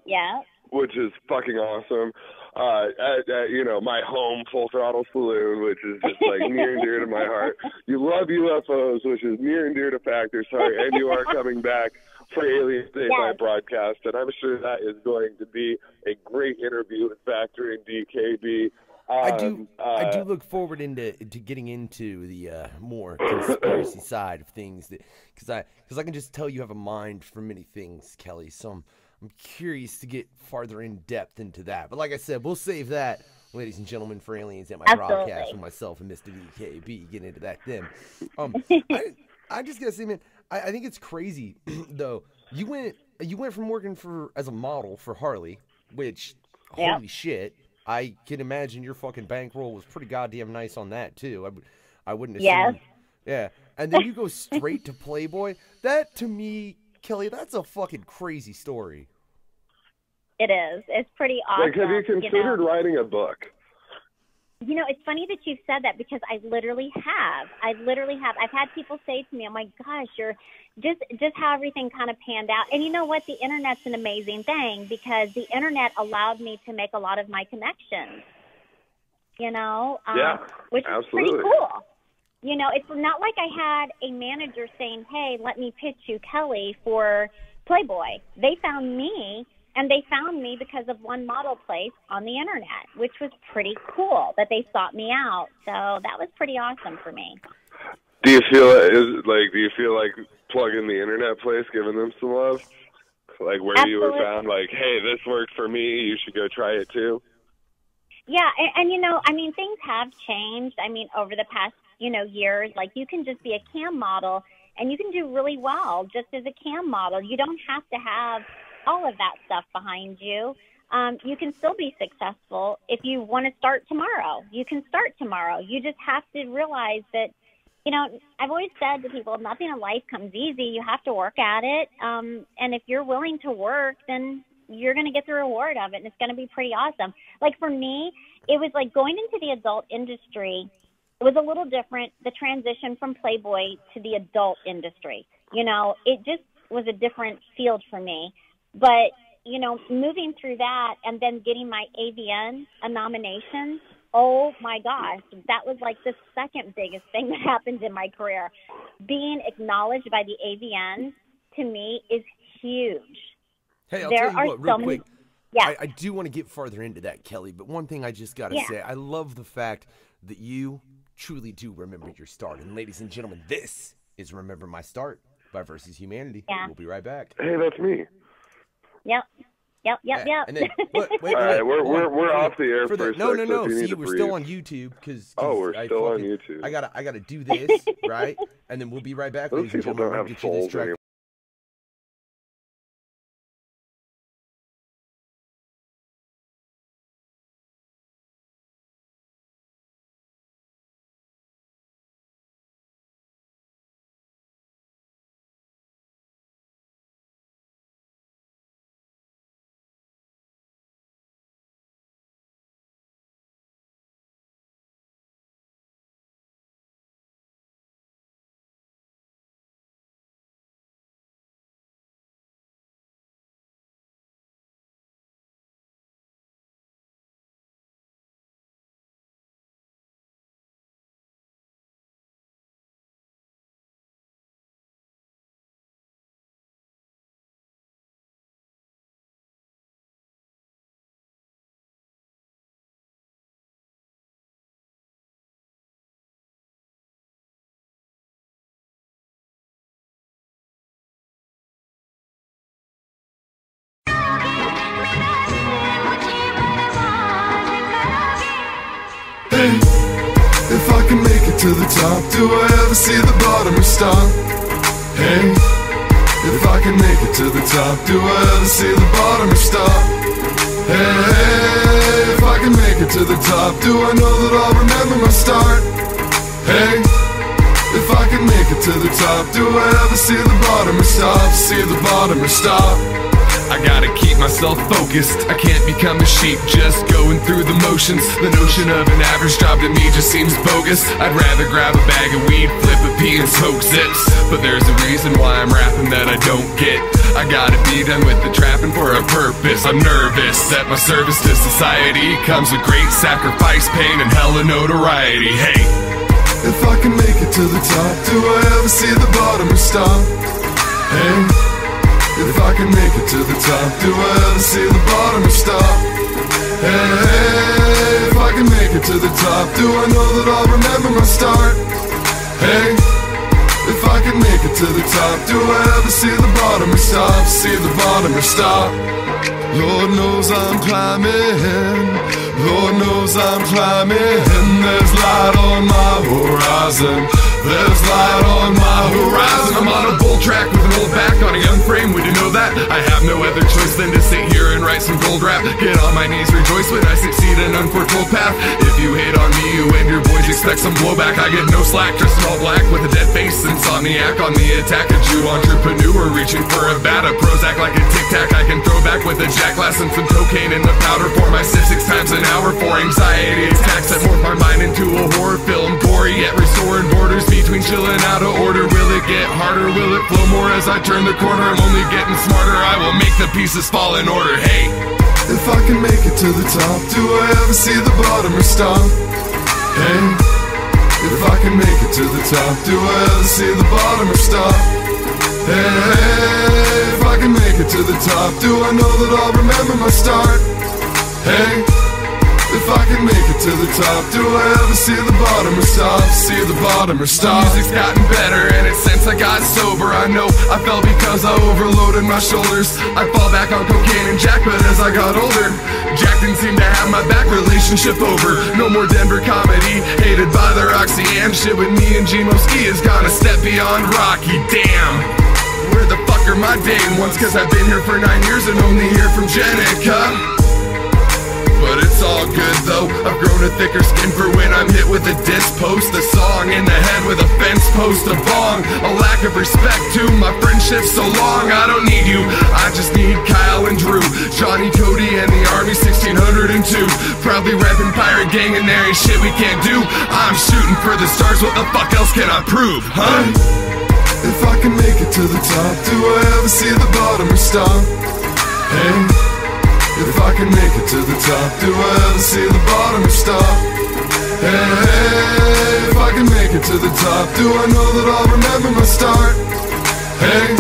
Yeah. Which is fucking awesome. At my home, Full Throttle Saloon, which is just like near and dear to my heart. You love UFOs, which is near and dear to Factor's heart, and you are coming back for Alien Day by broadcast, and I'm sure that is going to be a great interview with Factor and DKB. I do look forward to getting into the more conspiracy side of things, because I can just tell you have a mind for many things, Kelley. So I'm curious to get farther in depth into that. But like I said, we'll save that, ladies and gentlemen, for Aliens at my broadcast with myself and Mr. DKB. Get into that then. I just gotta say, man, I think it's crazy though. You went from working as a model for Harley, which holy shit. I can imagine your fucking bankroll was pretty goddamn nice on that, too. I wouldn't assume. Yes. Yeah. And then you go straight to Playboy. That, to me, Kelley, that's a fucking crazy story. It is. It's pretty awesome. Like, have you considered writing a book? You know, it's funny that you've said that because I literally have. I've had people say to me, oh, my gosh, you're just how everything kind of panned out. And you know what? The Internet's an amazing thing because the Internet allowed me to make a lot of my connections, which is pretty cool. You know, it's not like I had a manager saying, hey, let me pitch you Kelley for Playboy. They found me. And they found me because of one model place on the Internet, which was pretty cool that they sought me out. So that was pretty awesome for me. Do you feel like plugging the Internet place, giving them some love? Like where you were found, like, hey, this worked for me, you should go try it too? Yeah, and things have changed. Over the past, years, like you can just be a cam model and you can do really well just as a cam model. You don't have to have all of that stuff behind you. You can still be successful. If you want to start tomorrow, you can start tomorrow. You just have to realize that, I've always said to people, nothing in life comes easy. You have to work at it. And if you're willing to work, then you're going to get the reward of it, and it's going to be pretty awesome. Like for me, it was like going into the adult industry. It was a little different, the transition from Playboy to the adult industry. It just was a different field for me. But, moving through that and then getting my AVN nomination, oh, my gosh, that was like the second biggest thing that happened in my career. Being acknowledged by the AVN, to me, is huge. Hey, I'll tell you what, real quick. Yeah. I do want to get farther into that, Kelley, but one thing I just got to say, I love the fact that you truly do remember your start. And ladies and gentlemen, this is Remember My Start by Versus Humanity. Yeah. We'll be right back. Hey, that's me. Yep. Yep. And then, wait, All right, we're off the air for for a no. sec, so if you need See, to we're breathe. still on YouTube because. Oh, we're still on YouTube. I gotta do this right, and then we'll be right back. Those people don't have souls anymore. Hey, if I can make it to the top, do I ever see the bottom or stop? Hey, if I can make it to the top, do I ever see the bottom or stop? Hey, if I can make it to the top, do I know that I'll remember my start? Hey, if I can make it to the top, do I ever see the bottom or stop? See the bottom or stop? I gotta keep myself focused, I can't become a sheep just going through the motions. The notion of an average job to me just seems bogus. I'd rather grab a bag of weed, flip a pea and smoke zips. But there's a reason why I'm rapping that I don't get. I gotta be done with the trapping for a purpose. I'm nervous that my service to society comes with great sacrifice, pain and hella notoriety. Hey, if I can make it to the top, do I ever see the bottom or stop? Hey, if I can make it to the top, do I ever see the bottom or stop? Hey, if I can make it to the top, do I know that I'll remember my start? Hey, if I can make it to the top, do I ever see the bottom or stop? See the bottom or stop? Lord knows I'm climbing, Lord knows I'm climbing. There's light on my horizon, there's light on my horizon. I'm on a bull track with an old back on a young frame, would you know that? I have no other choice than to sit here and write some gold rap. Get on my knees, rejoice when I succeed in an unforetold path. If you hate on me, you and your boys expect some blowback. I get no slack, dressed in all black with a dead face. Insomniac on the attack, a Jew entrepreneur reaching for a bat. A Prozac like a Tic Tac, I can throw back with a jack glass and some cocaine in the powder form. I sip 6 times an hour for anxiety attacks. I morph my mind into a horror film, gory yet restoring borders between chill and out of order. Will it get harder? Will it flow more as I turn the corner? I'm only getting smarter, I will make the pieces fall in order. Hey, if I can make it to the top, do I ever see the bottom or stop? Hey, if I can make it to the top, do I ever see the bottom or stop? Hey, if I can make it to the top, do I know that I'll remember my start? Hey, if I can make it to the top, do I ever see the bottom or stop? See the bottom or stop? The music's gotten better, and it's since I got sober. I know I fell because I overloaded my shoulders. I fall back on cocaine and Jack, but as I got older, Jack didn't seem to have my back, relationship over. No more Denver comedy, hated by the Roxanne. Shit with me and G-Mo Ski has gone a step beyond Rocky, damn. Where the fuck are my day ones? Cause I've been here for 9 years and only hear from Jenica. But it's all good though, I've grown a thicker skin for when I'm hit with a disc post. A song in the head with a fence post, a bong. A lack of respect to my friendship so long. I don't need you, I just need Kyle and Drew, Johnny, Cody, and the Army 1602. Proudly reppin' pirate gang and there ain't shit we can't do. I'm shooting for the stars, what the fuck else can I prove, huh? If I can make it to the top, do I ever see the bottom or stop? Hey, if I can make it to the top, do I ever see the bottom or stop? Hey, if I can make it to the top, do I know that I'll remember my start? Hey,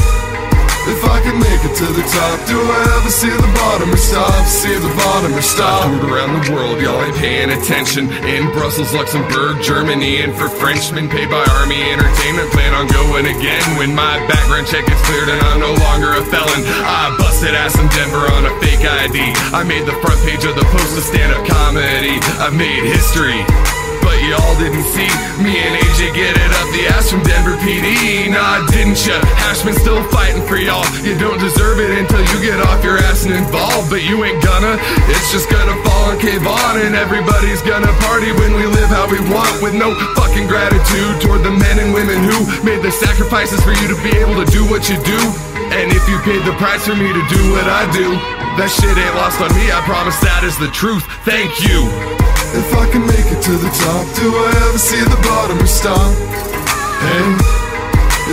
if I I can make it to the top, do I ever see the bottom or stop? See the bottom or stop? I toured around the world, y'all ain't paying attention. In Brussels, Luxembourg, Germany, and for Frenchmen paid by Army Entertainment. Plan on going again when my background check is cleared and I'm no longer a felon. I busted ass in Denver on a fake ID. I made the front page of the Post of stand-up comedy. I've made history, but y'all didn't see me and AJ get it up the ass from Denver PD. Nah, didn't ya? Hashman's still fighting for y'all. You don't deserve it until you get off your ass and involved, but you ain't gonna. It's just gonna fall and cave on, and everybody's gonna party when we live how we want, with no fucking gratitude toward the men and women who made the sacrifices for you to be able to do what you do. And if you paid the price for me to do what I do, that shit ain't lost on me, I promise that is the truth. Thank you. If I can make it to the top, do I ever see the bottom or stop? Hey,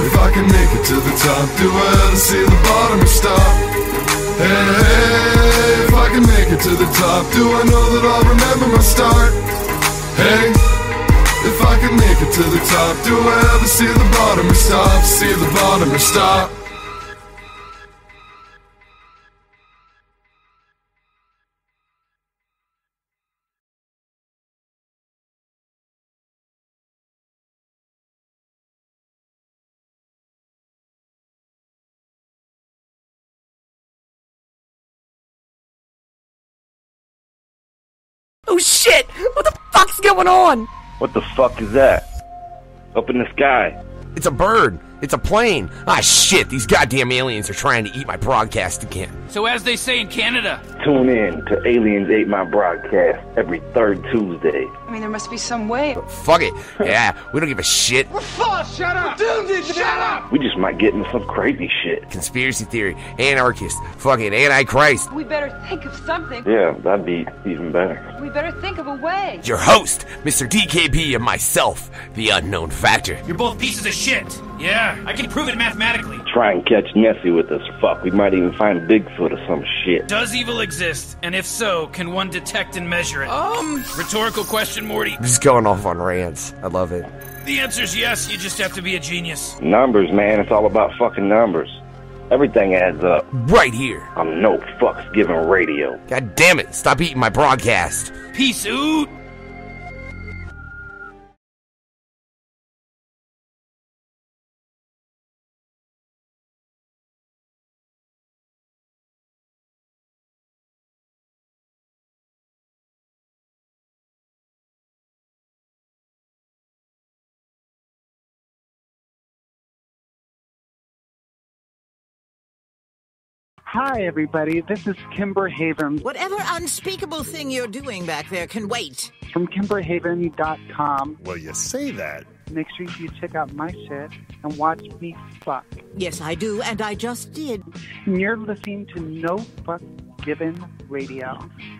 if I can make it to the top, do I ever see the bottom or stop? Hey, if I can make it to the top, do I know that I'll remember my start? Hey, if I can make it to the top, do I ever see the bottom or stop? See the bottom or stop? Oh shit! What the fuck's going on? What the fuck is that? Up in the sky. It's a bird. It's a plane. Ah, shit, these goddamn aliens are trying to eat my broadcast again. So as they say in Canada, Tune in to Aliens Ate My Broadcast every third Tuesday. I mean, there must be some way. Fuck it. Yeah, we don't give a shit. We're full, shut up! Dude, shut up! We just might get into some crazy shit. Conspiracy theory, anarchist, fucking antichrist. We better think of something. Yeah, that'd be even better. We better think of a way. Your host, Mr. DKB, and myself, the unknown factor. you're both pieces of shit. Yeah, I can prove it mathematically. Try and catch Nessie with us. Fuck, we might even find Bigfoot or some shit. Does evil exist? And if so, can one detect and measure it? Rhetorical question, Morty. I'm just going off on rants. I love it. The answer's yes, you just have to be a genius. Numbers, man. It's all about fucking numbers. Everything adds up. Right here. On No Fucks Given Radio. God damn it. Stop eating my broadcast. Peace out. Hi, everybody. This is Kimber Haven. Whatever unspeakable thing you're doing back there can wait. From kimberhaven.com. Well, you say that. Make sure you check out my shit and watch me fuck. Yes, I do, and I just did. And you're listening to No Fuck Given Radio.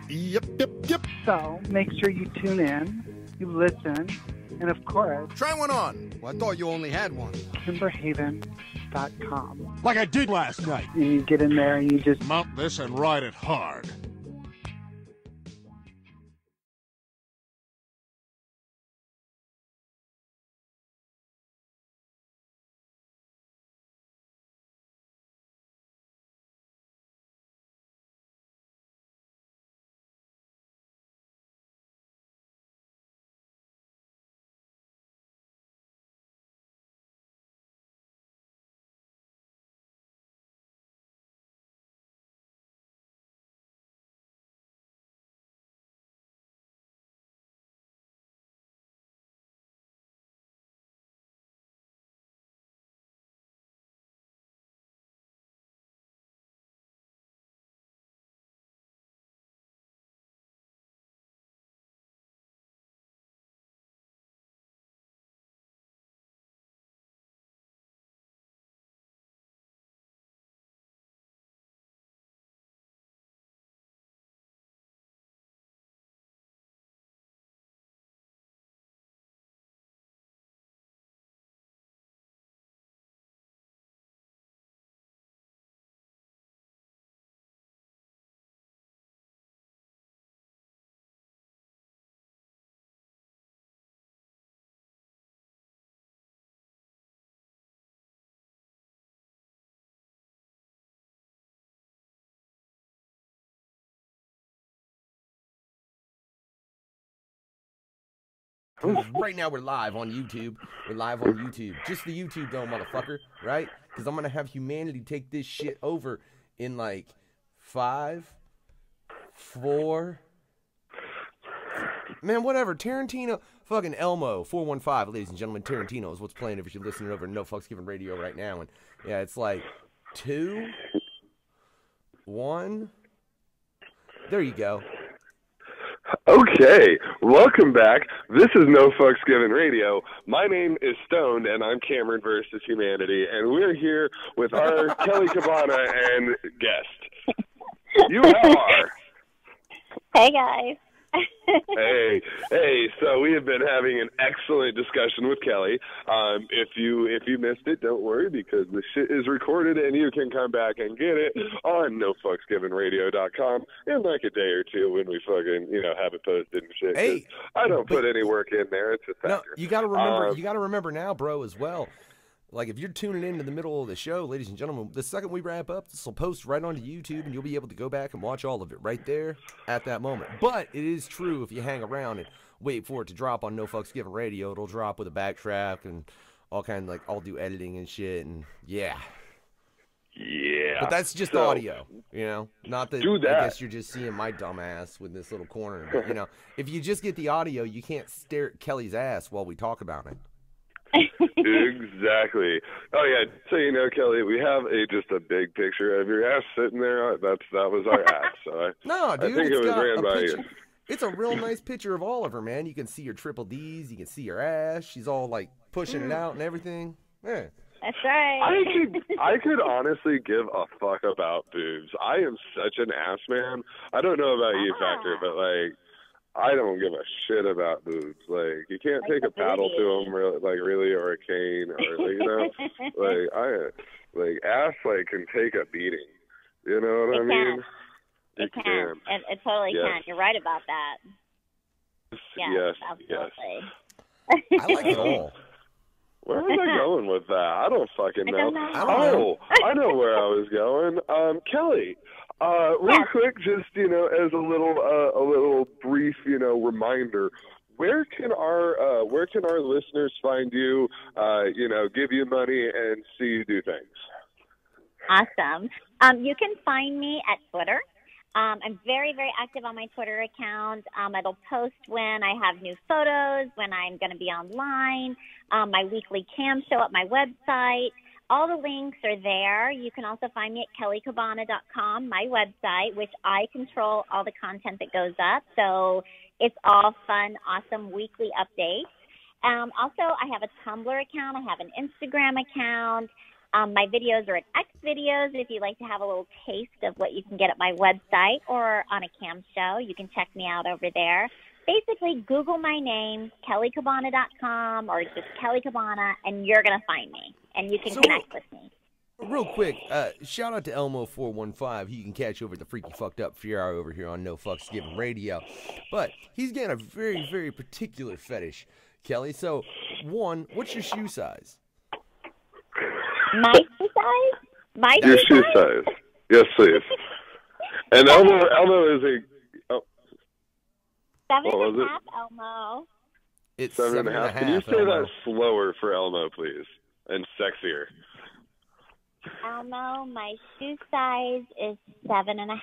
Yep. So make sure you tune in, you listen, and of course... Try one on. Well, I thought you only had one. kimberhaven.com. Like I did last night. And you get in there and you just... Mount this and ride it hard. Right now we're live on YouTube. We're live on YouTube. Just the YouTube though, motherfucker, right? Because I'm going to have humanity take this shit over in like 5, 4... Man, whatever. Tarantino, fucking Elmo, 415, ladies and gentlemen. Tarantino is what's playing if you're listening over No Fucks Given Radio right now. And yeah, it's like 2, 1. There you go. Okay, welcome back. This is No Fucks Given Radio. My name is Stoned, and I'm Cameron versus Humanity, and we're here with our Kelley Cabbana and guest. You are. Hey, guys. hey, so we have been having an excellent discussion with Kelley. If you missed it, don't worry, because the shit is recorded and you can come back and get it on nofucksgivenradio.com in like a day or two when we fucking, have it posted and shit. Hey, I don't put any work in there. It's just no, you gotta remember now, bro, as well. Like, if you're tuning in the middle of the show, ladies and gentlemen, the second we wrap up, this will post right onto YouTube, and you'll be able to go back and watch all of it right there at that moment. But it is true, if you hang around and wait for it to drop on No Fucks Given Radio, it'll drop with a backtrack and all kind of, like, I'll do editing and shit, and yeah. Yeah. But that's just audio, Not that, I guess you're just seeing my dumb ass with this little corner. But, if you just get the audio, you can't stare at Kelley's ass while we talk about it. Exactly. Oh yeah. So Kelley, we have just a big picture of your ass sitting there. That was our ass. So no, dude, I think it was ran by you. It's a real nice picture of all of her, man. You can see her triple D's. You can see her ass. She's all like pushing it out and everything. Yeah. That's right. I could honestly give a fuck about boobs. I am such an ass man. I don't know about you, Factor, but like, I don't give a shit about boobs. Like, you can't take a paddle to them, really, or a cane, or ass, can take a beating. You know what I mean? It can. It totally can. You're right about that. Yes. Absolutely. I like it all. Where was I going with that? I don't fucking know. I know where I was going. Kelley. Real quick, just as a little brief, reminder, where can our listeners find you? Give you money and see you do things. Awesome. You can find me at Twitter. I'm very, very active on my Twitter account. It'll post when I have new photos, when I'm going to be online, my weekly cam show at my website. All the links are there. You can also find me at kellycabbana.com, my website, which I control all the content that goes up. So it's all fun, awesome weekly updates. Also, I have a Tumblr account. I have an Instagram account. My videos are at X Videos. If you'd like to have a little taste of what you can get at my website or on a cam show, you can check me out over there. Basically, Google my name, kellycabbana.com, or just Kelley Cabbana, and you're going to find me, and you can connect with me. Real quick, shout out to Elmo415. He can catch over at the Freaky Fucked Up Fear Hour over here on No Fucks Given Radio. But he's getting a very, very particular fetish, Kelley. So, one, what's your shoe size? My shoe size? Your shoe size. Yes, please. And Elmo is a... 7.5, Elmo. It's 7.5. Can you say that slower for Elmo, please? And sexier. Elmo, my shoe size is 7.5.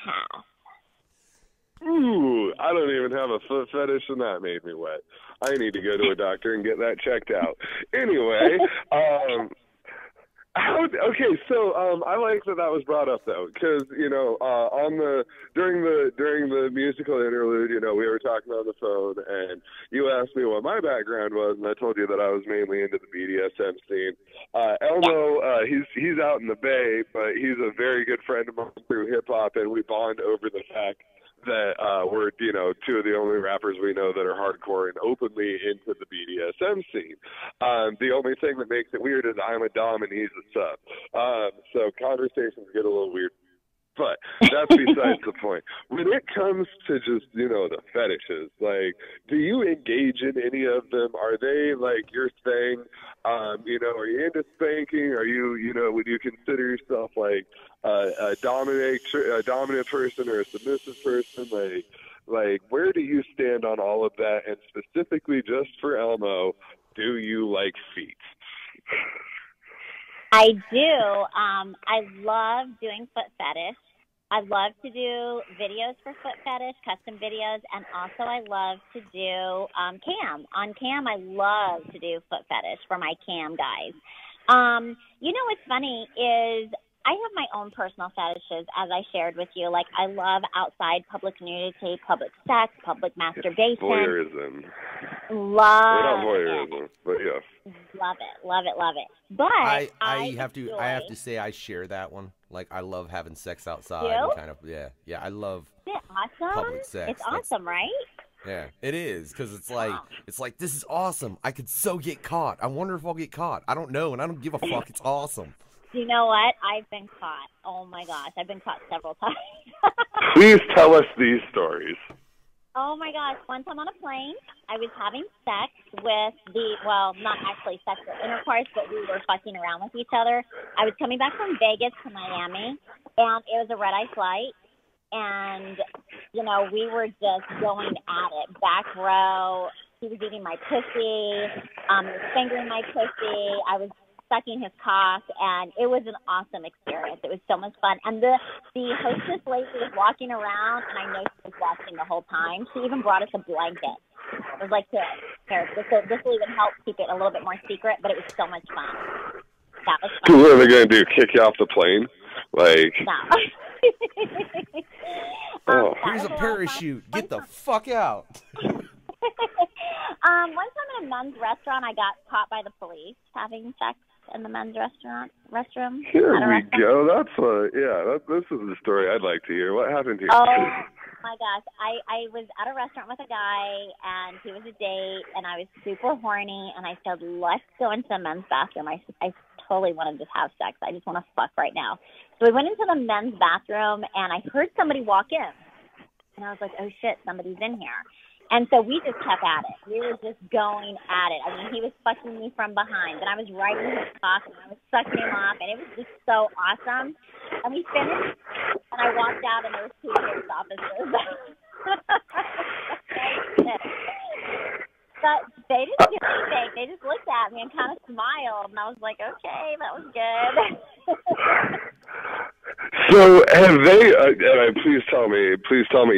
Ooh, I don't even have a foot fetish, and that made me wet. I need to go to a doctor and get that checked out. Anyway, okay, so I like that was brought up though, because during the musical interlude, we were talking on the phone, and you asked me what my background was, and I told you that I was mainly into the BDSM scene. Elmo, he's out in the Bay, but he's a very good friend of mine through hip hop, and we bond over the fact that we're, two of the only rappers we know that are hardcore and openly into the BDSM scene. The only thing that makes it weird is I'm a dom and he's a sub. So conversations get a little weird. But that's besides the point. When it comes to just, the fetishes, do you engage in any of them? Are they, your thing? Are you into spanking? Are you, would you consider yourself, a dominant person or a submissive person? Like, where do you stand on all of that? And specifically, just for Elmo, do you like feet? I do. I love doing foot fetish. I love to do videos for foot fetish, custom videos, and also I love to do cam. On cam, I love to do foot fetish for my cam guys. You know what's funny is I have my own personal fetishes, as I shared with you. Like, I love outside public nudity, public sex, public masturbation. Voyeurism. Love not voyeurism, but yeah. Love it, love it, love it. But I have to say I share that one. Like, I love having sex outside. You? And kind of, yeah. I love Isn't it awesome? public sex. It's awesome, right? Yeah, it is, because it's like this is awesome. I could so get caught. I wonder if I'll get caught. I don't know, and I don't give a fuck. It's awesome. You know what? I've been caught. Oh my gosh, I've been caught several times. Please tell us these stories. Oh my gosh, once I'm on a plane, I was having sex with not actually sexual intercourse, but we were fucking around with each other. I was coming back from Vegas to Miami, and it was a red-eye flight, and, you know, we were just going at it. Back row, he was eating my pussy, he was fingering my pussy, I was sucking his cock, and it was an awesome experience. It was so much fun. And the hostess lady was walking around, and I know she was watching the whole time. She even brought us a blanket. It was like, here, this will even help keep it a little bit more secret, but it was so much fun. That was fun. What are they going to do, kick you off the plane? Like... No. Here's a parachute. Get the fuck out. One time in a men's restaurant, I got caught by the police having sex in the men's restroom. Here we go. This is the story I'd like to hear. What happened here? Oh my gosh. I was at a restaurant with a guy, and he was a date, and I was super horny, and I said, let's go into the men's bathroom. I totally want to just have sex. I just want to fuck right now. So we went into the men's bathroom, and I heard somebody walk in. And I was like, oh shit, somebody's in here. And so we just kept at it. We were just going at it. I mean, he was fucking me from behind, and I was riding his cock, and I was sucking him off, and it was just so awesome. And we finished, and I walked out, and there was 2 police officers. But they didn't do anything. They just looked at me and kind of smiled, and I was like, okay, that was good. So have they? Please tell me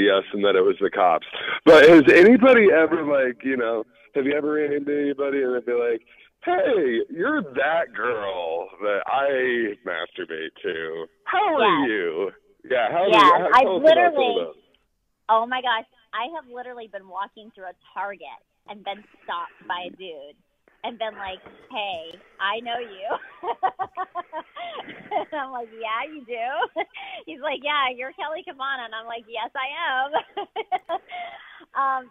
yes, and that it was the cops. But has anybody ever, like, you know, have you ever ran into anybody and they'd be like, "Hey, you're that girl that I masturbate to. How are you?" Yeah. I've literally. Oh my gosh, I have literally been walking through a Target and been stopped by a dude. And been like, hey, I know you. And I'm like, yeah, you do? He's like, yeah, you're Kelley Cabbana. And I'm like, yes, I am.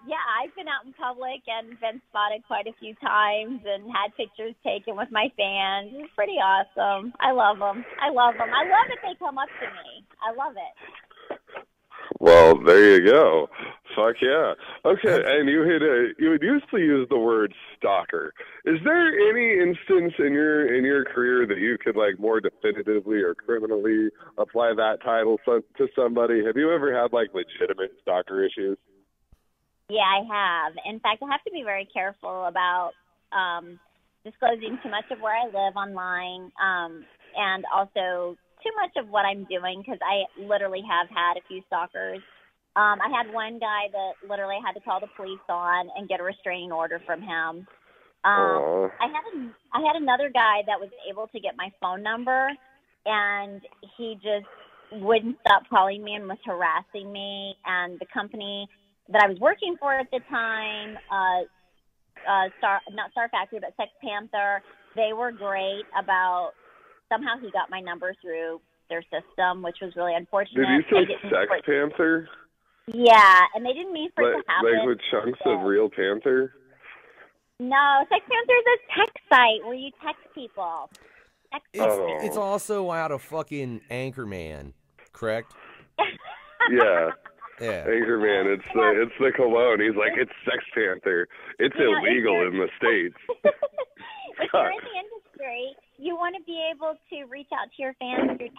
Yeah, I've been out in public and been spotted quite a few times and had pictures taken with my fans. It's pretty awesome. I love them. I love that they come up to me. I love it. Well, there you go. Fuck yeah. Okay, and you would usually use the word stalker. Is there any instance in your career that you could, like, more definitively or criminally apply that title to somebody? Have you ever had, like, legitimate stalker issues? Yeah, I have. In fact, I have to be very careful about disclosing too much of where I live online, and also too much of what I'm doing, because I literally have had a few stalkers. I had one guy that literally had to call the police on and get a restraining order from him. I had another guy that was able to get my phone number, and he just wouldn't stop calling me and was harassing me. And the company that I was working for at the time, not Star Factory, but Sex Panther, they were great about, somehow he got my number through their system, which was really unfortunate. Did you say Sex Panther? Yeah, and they didn't mean for it to happen. Like with chunks of real panther? No, Sex Panther is a text site where you text people. It's also out of fucking Anchorman, correct? Yeah. Yeah. Anchorman, it's the cologne. He's like, it's Sex Panther. It's illegal in the States. If you're in the industry, you want to be able to reach out to your fans through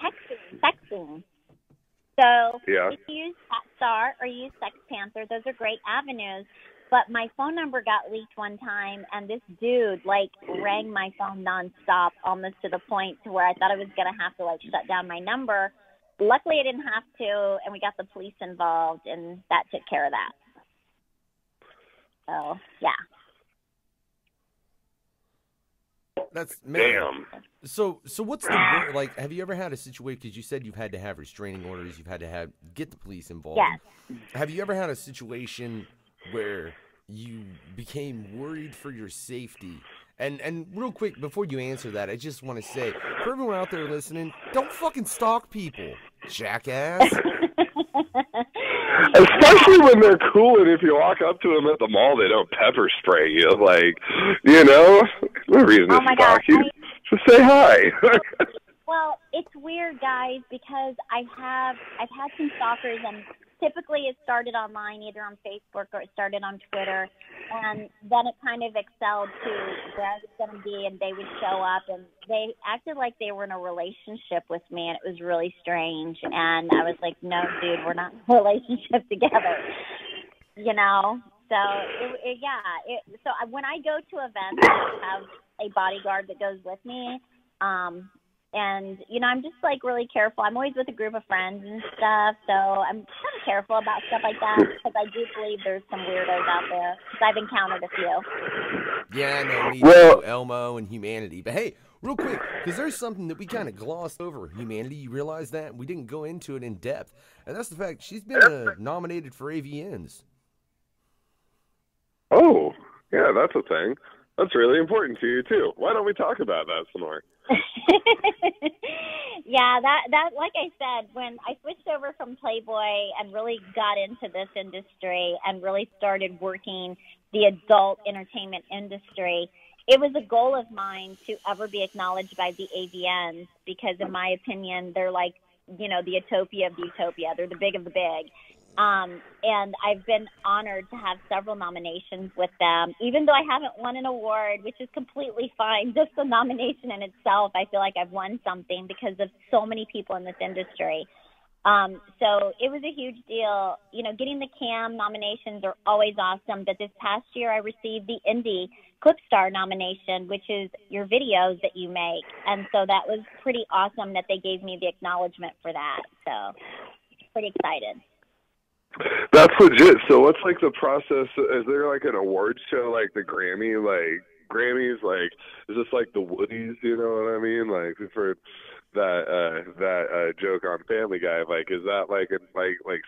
texting. So Yeah. if you use Star or use Sex Panther, those are great avenues. But my phone number got leaked one time, and this dude, like, rang my phone nonstop, almost to the point to where I thought I was going to have to, like, shut down my number. Luckily, I didn't have to, and we got the police involved, and that took care of that. So, yeah. That's man. Damn. So what's the like? Have you ever had a situation? Because you said you've had to have restraining orders. You've had to get the police involved. Yes. Have you ever had a situation where you became worried for your safety? And real quick, before you answer that, I just want to say, for everyone out there listening, don't fucking stalk people, jackass. Especially when they're cool, and if you walk up to them at the mall, they don't pepper spray you. Like, you know, no reason to stalk you. Just say hi. Well, it's weird, guys, because I've had some stalkers, and typically it started online, either on Facebook or it started on Twitter, and then it kind of excelled to where I was going to be, and they would show up, and they acted like they were in a relationship with me, and it was really strange, and I was like, no, dude, we're not in a relationship together, you know? So, so when I go to events, I have a bodyguard that goes with me, and, you know, I'm just, like, really careful. I'm always with a group of friends and stuff, so I'm kind of careful about stuff like that because I do believe there's some weirdos out there because I've encountered a few. Yeah, no, me too, Elmo and humanity. But hey, real quick, because there's something that we kind of glossed over. Humanity, you realize that? We didn't go into it in depth. And that's the fact she's been nominated for AVNs. Oh, yeah, that's a thing. That's really important to you, too. Why don't we talk about that some more? Yeah, that like I said, when I switched over from Playboy and really got into this industry and really started working the adult entertainment industry, it was a goal of mine to ever be acknowledged by the AVNs because, in my opinion, they're like, you know, the utopia of the utopia. They're the big of the big. And I've been honored to have several nominations with them, even though I haven't won an award, which is completely fine. Just the nomination in itself, I feel like I've won something because of so many people in this industry. So it was a huge deal. You know, getting the CAM nominations are always awesome, but this past year I received the Indie Clip Star nomination, which is your videos that you make. And so that was pretty awesome that they gave me the acknowledgement for that. So pretty excited. That's legit. So what's like the process? Is there like an award show like the Grammys? Like, is this like the Woodies? You know what I mean? Like for that joke on Family Guy. Like, is that like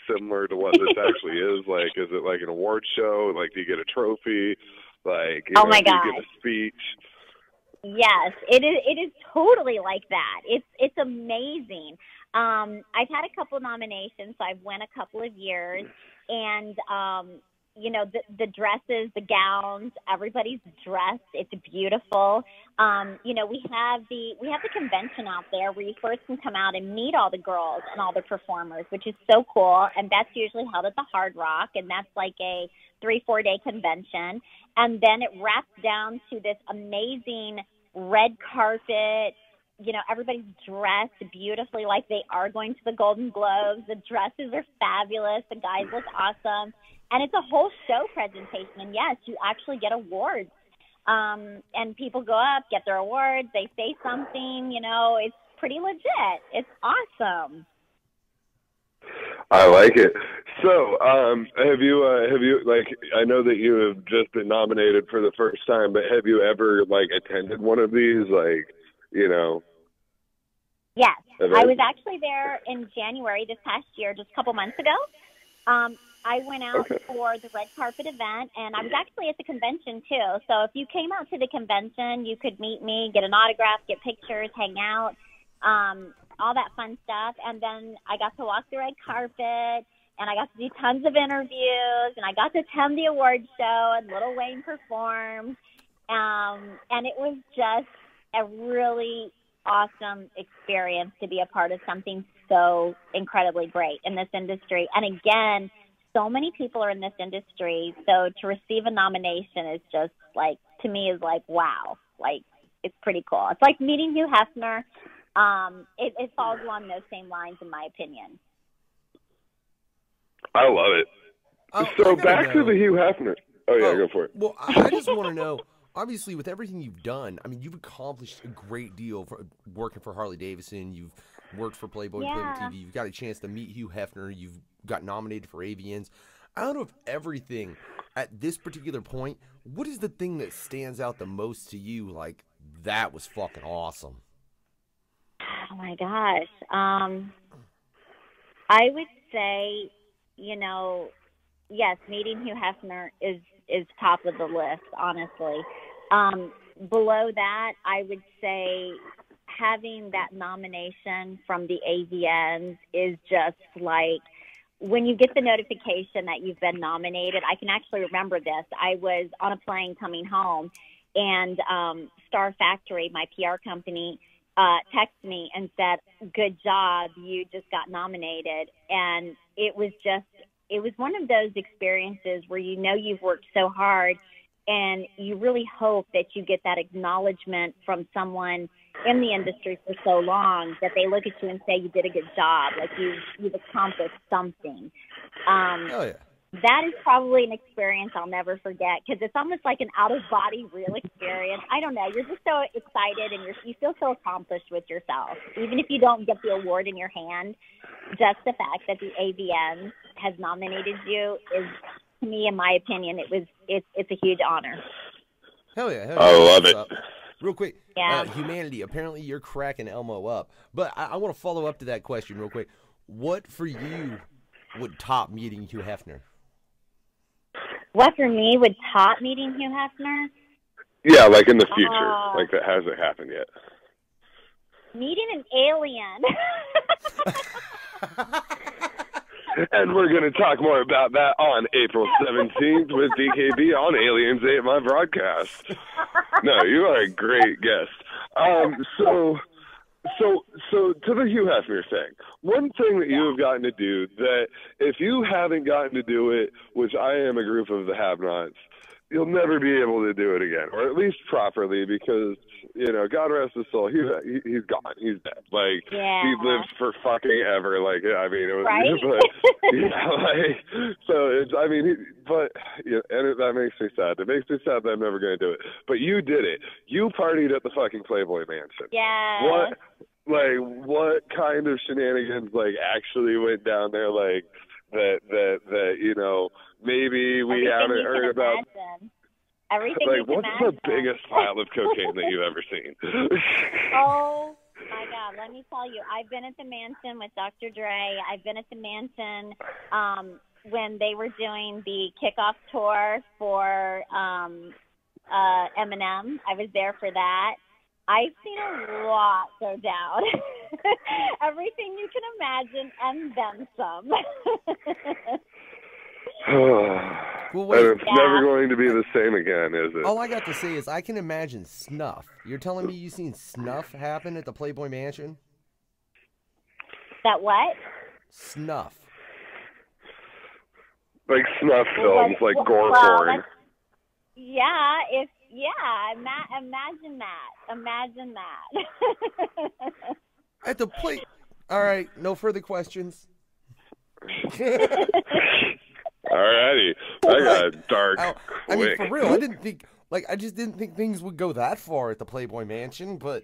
similar to what this actually is? Like, is it like an award show? Like, do you get a trophy? Like, you know, my God. do you get a speech? Yes, it is totally like that. It's amazing. I've had a couple nominations, so I've won a couple of years, and you know, the dresses, the gowns, everybody's dressed. It's beautiful. You know, we have the convention out there where you first can come out and meet all the girls and all the performers, which is so cool. And that's usually held at the Hard Rock, and that's like a 3-4 day convention. And then it wraps down to this amazing red carpet. You know, everybody's dressed beautifully like they are going to the Golden Globes. The dresses are fabulous. The guys look awesome. And it's a whole show presentation. And, yes, you actually get awards. And people go up, get their awards. They say something. You know, it's pretty legit. It's awesome. I like it. So, have you like, I know that you have just been nominated for the first time, but have you ever like attended one of these, like, you know? Yes, events? I was actually there in January this past year, just a couple months ago. I went out for the red carpet event, and I was actually at the convention too. So if you came out to the convention, you could meet me, get an autograph, get pictures, hang out, all that fun stuff. And then I got to walk the red carpet, and I got to do tons of interviews, and I got to attend the award show, and Lil Wayne performed. And it was just a really awesome experience to be a part of something so incredibly great in this industry. And again, so many people are in this industry, so to receive a nomination is just like, to me, is like, wow, like, it's pretty cool. It's like meeting Hugh Hefner. It falls along those same lines, in my opinion. I love it. So back to the Hugh Hefner. Oh, yeah, go for it. Well, I just want to know, obviously, with everything you've done, I mean, you've accomplished a great deal for working for Harley Davidson. You've worked for Playboy, Playboy TV. You've got a chance to meet Hugh Hefner. You've got nominated for AVNs. Out of everything, at this particular point, what is the thing that stands out the most to you? Like, that was fucking awesome. Oh, my gosh. I would say, you know, yes, meeting Hugh Hefner is top of the list, honestly. Below that, I would say having that nomination from the AVNs is just like, when you get the notification that you've been nominated, I can actually remember this. I was on a plane coming home, and Star Factory, my PR company, texted me and said, "Good job, you just got nominated." And it was one of those experiences where you know you've worked so hard, and you really hope that you get that acknowledgement from someone in the industry for so long that they look at you and say you did a good job, like you've accomplished something. Oh, yeah. That is probably an experience I'll never forget, because it's almost like an out-of-body real experience. I don't know. You're just so excited, and you feel so accomplished with yourself. Even if you don't get the award in your hand, just the fact that the AVN has nominated you is, to me, in my opinion, it's a huge honor. Hell yeah. I love it. Real quick, Yeah. Humanity, apparently you're cracking Elmo up. But I want to follow up to that question real quick. What for you would top meeting Hugh Hefner? What for me would top meeting Hugh Hefner? Yeah, like in the future. Like that hasn't happened yet. Meeting an alien. And we're going to talk more about that on April 17th with DKB on Aliens 8, my broadcast. No, you are a great guest. So to the Hugh Hefner thing, one thing that you have gotten to do that if you haven't gotten to do it, which I am a group of the have-nots, you'll never be able to do it again, or at least properly, because, you know, God rest his soul, he's gone, he's dead. Like, he lived for fucking ever. Like, I mean, it was, but, yeah, like, so it's, I mean, that makes me sad. It makes me sad that I'm never going to do it. But you did it. You partied at the fucking Playboy Mansion. Yeah. What kind of shenanigans, like, actually went down there, like, that you know, maybe we haven't heard about. Everything like, you can what's imagine. the biggest pile of cocaine that you've ever seen? Oh my God, let me tell you, I've been at the mansion with Dr. Dre. I've been at the mansion when they were doing the kickoff tour for Eminem. I was there for that. I've seen a lot go down. Everything you can imagine and then some. Well, wait. And it's never going to be the same again, is it? All I got to say is I can imagine snuff. You're telling me you've seen snuff happen at the Playboy Mansion? That what? Snuff. Like snuff films, like gore porn. Yeah, imagine that. Imagine that. At the play. All right, no further questions. Alrighty, I got dark. I mean, for real, I just didn't think things would go that far at the Playboy Mansion, but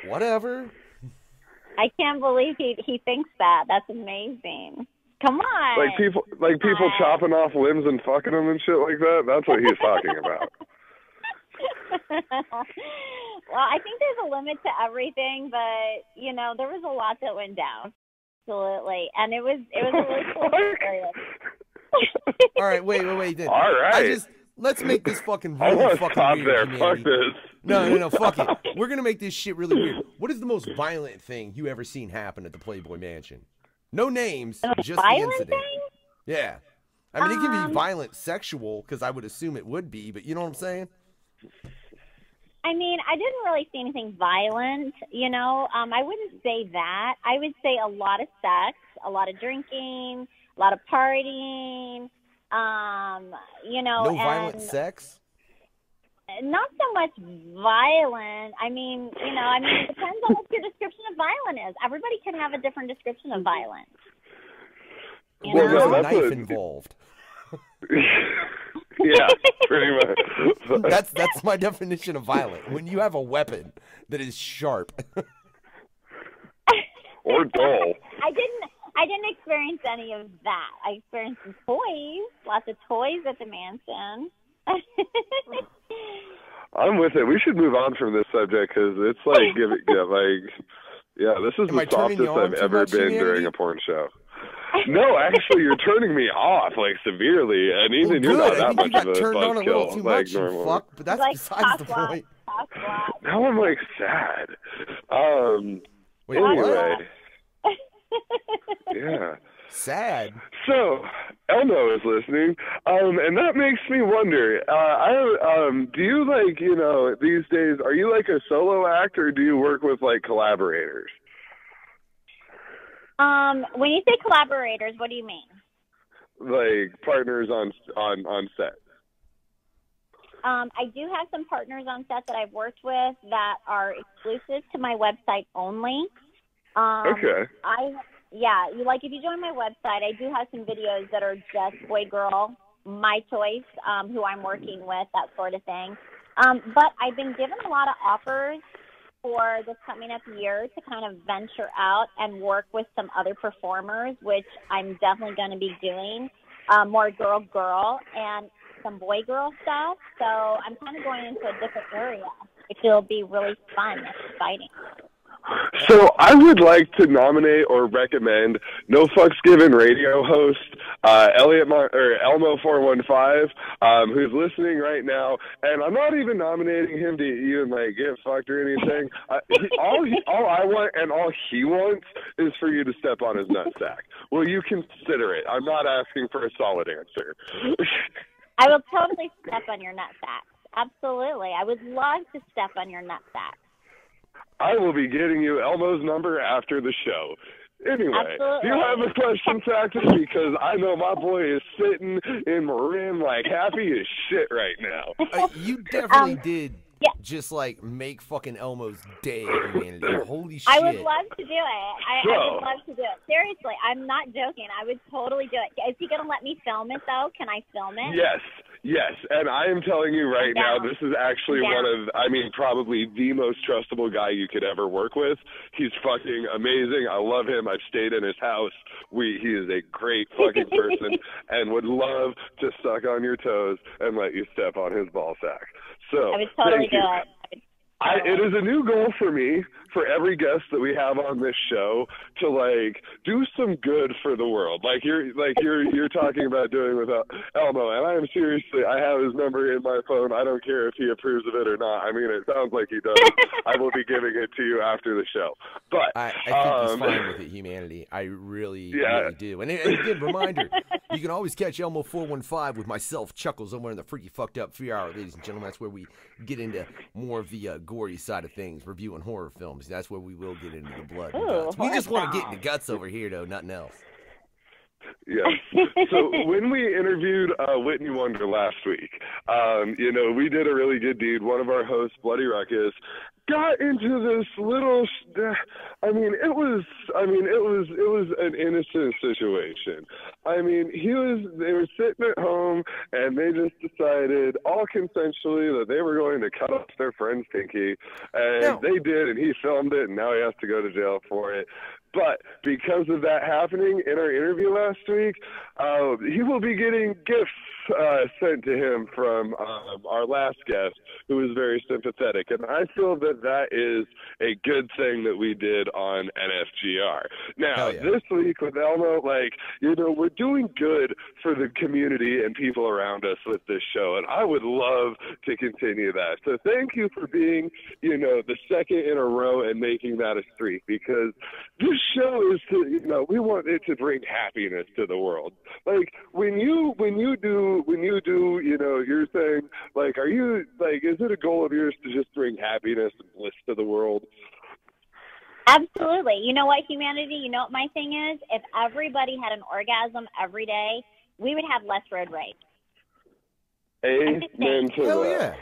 whatever. I can't believe he thinks that. That's amazing. Come on. Like people chopping off limbs and fucking them and shit like that. That's what he's talking about. Well, I think there's a limit to everything, but you know, there was a lot that went down. Absolutely, and it was a really cool experience. All right, wait. Then. All right. Let's make this fucking I really want to fucking stop weird. there. Humanity. Fuck this. No, fuck it. We're gonna make this shit really weird. What is the most violent thing you ever seen happen at the Playboy Mansion? No names, just the incident. Thing? Yeah. I mean, it can be violent sexual, because I would assume it would be, but you know what I'm saying? I mean, I didn't really see anything violent, you know. I wouldn't say that. I would say a lot of sex, a lot of drinking, a lot of partying, you know. No violent sex? Not so much violent. I mean, it depends on what your description of violent is. Everybody can have a different description of violence. You Well, know? there's a knife involved. Yeah, pretty much. That's my definition of violent. When you have a weapon that is sharp. Or dull. I didn't experience any of that. I experienced some toys, lots of toys at the mansion. I'm with it. We should move on from this subject because it's like, this is Am I the turning softest you on I've too ever much, been Humanity? during a porn show. No, actually, you're turning me off like severely, and even you're not that much of a turned on a little buzzkill too like much, you normal. fuck, but that's Like, besides the talk point. Now I'm like sad. Wait, anyway, what? yeah. Sad. So Elmo is listening, and that makes me wonder. Do you these days? Are you like a solo act, or do you work with like collaborators? When you say collaborators, what do you mean? Like partners on set. I do have some partners on set that I've worked with that are exclusive to my website only. Okay. If you join my website, I do have some videos that are just boy, girl, my choice, who I'm working with, that sort of thing. But I've been given a lot of offers for this coming up year to kind of venture out and work with some other performers, which I'm definitely going to be doing, more girl, and some boy-girl stuff. So I'm kind of going into a different area, which will be really fun and exciting. So I would like to nominate or recommend No Fucks Given radio host Elmo415, who's listening right now, and I'm not even nominating him to even like get fucked or anything. All I want and all he wants is for you to step on his nutsack. Will you consider it? I'm not asking for a solid answer. I will totally step on your nutsack. Absolutely, I would love to step on your nutsack. I will be getting you Elmo's number after the show. Anyway, Absolutely. do you have a question, Cactus? Because I know my boy is sitting in Marin like happy as shit right now. You definitely did just like make fucking Elmo's day, Humanity. Holy shit. I would love to do it. I would love to do it. Seriously, I'm not joking. I would totally do it. Is he going to let me film it, though? Can I film it? Yes, and I am telling you right now, this is actually one of, probably the most trustable guy you could ever work with. He's fucking amazing. I love him. I've stayed in his house. He is a great fucking person and would love to suck on your toes and let you step on his ball sack. So, I would totally do it. It is a new goal for me, for every guest that we have on this show, to like do some good for the world, like you're talking about doing with Elmo. And I am seriously, I have his number in my phone. I don't care if he approves of it or not. I mean, it sounds like he does. I will be giving it to you after the show. But I think he's fine with it, Humanity. I really do. And again, reminder, you can always catch Elmo415 with myself, Chuckles, somewhere in the Freaky Fucked Up Free Hour, ladies and gentlemen. That's where we get into more of the gory side of things, reviewing horror films. That's where we will get into the blood and guts. We just want to get into guts over here, though, nothing else. Yeah. So when we interviewed Whitney Wonder last week, we did a really good deed. One of our hosts, Bloody Ruckus, got into this little. It was an innocent situation. They were sitting at home and they just decided, all consensually, that they were going to cut off their friend's pinky, and they did, and he filmed it, and now he has to go to jail for it. But because of that happening in our interview last week, he will be getting gifts sent to him from our last guest, who was very sympathetic. And I feel that is a good thing that we did on NFGR. Now, this week with Elmo, we're doing good for the community and people around us with this show, and I would love to continue that. So thank you for being, the second in a row and making that a streak, because this show is to, we want it to bring happiness to the world. Like when you do, your thing, are you, is it a goal of yours to just bring happiness and bliss to the world? Absolutely. You know what, Humanity? You know what my thing is? If everybody had an orgasm every day, we would have less road rage. Amen to that.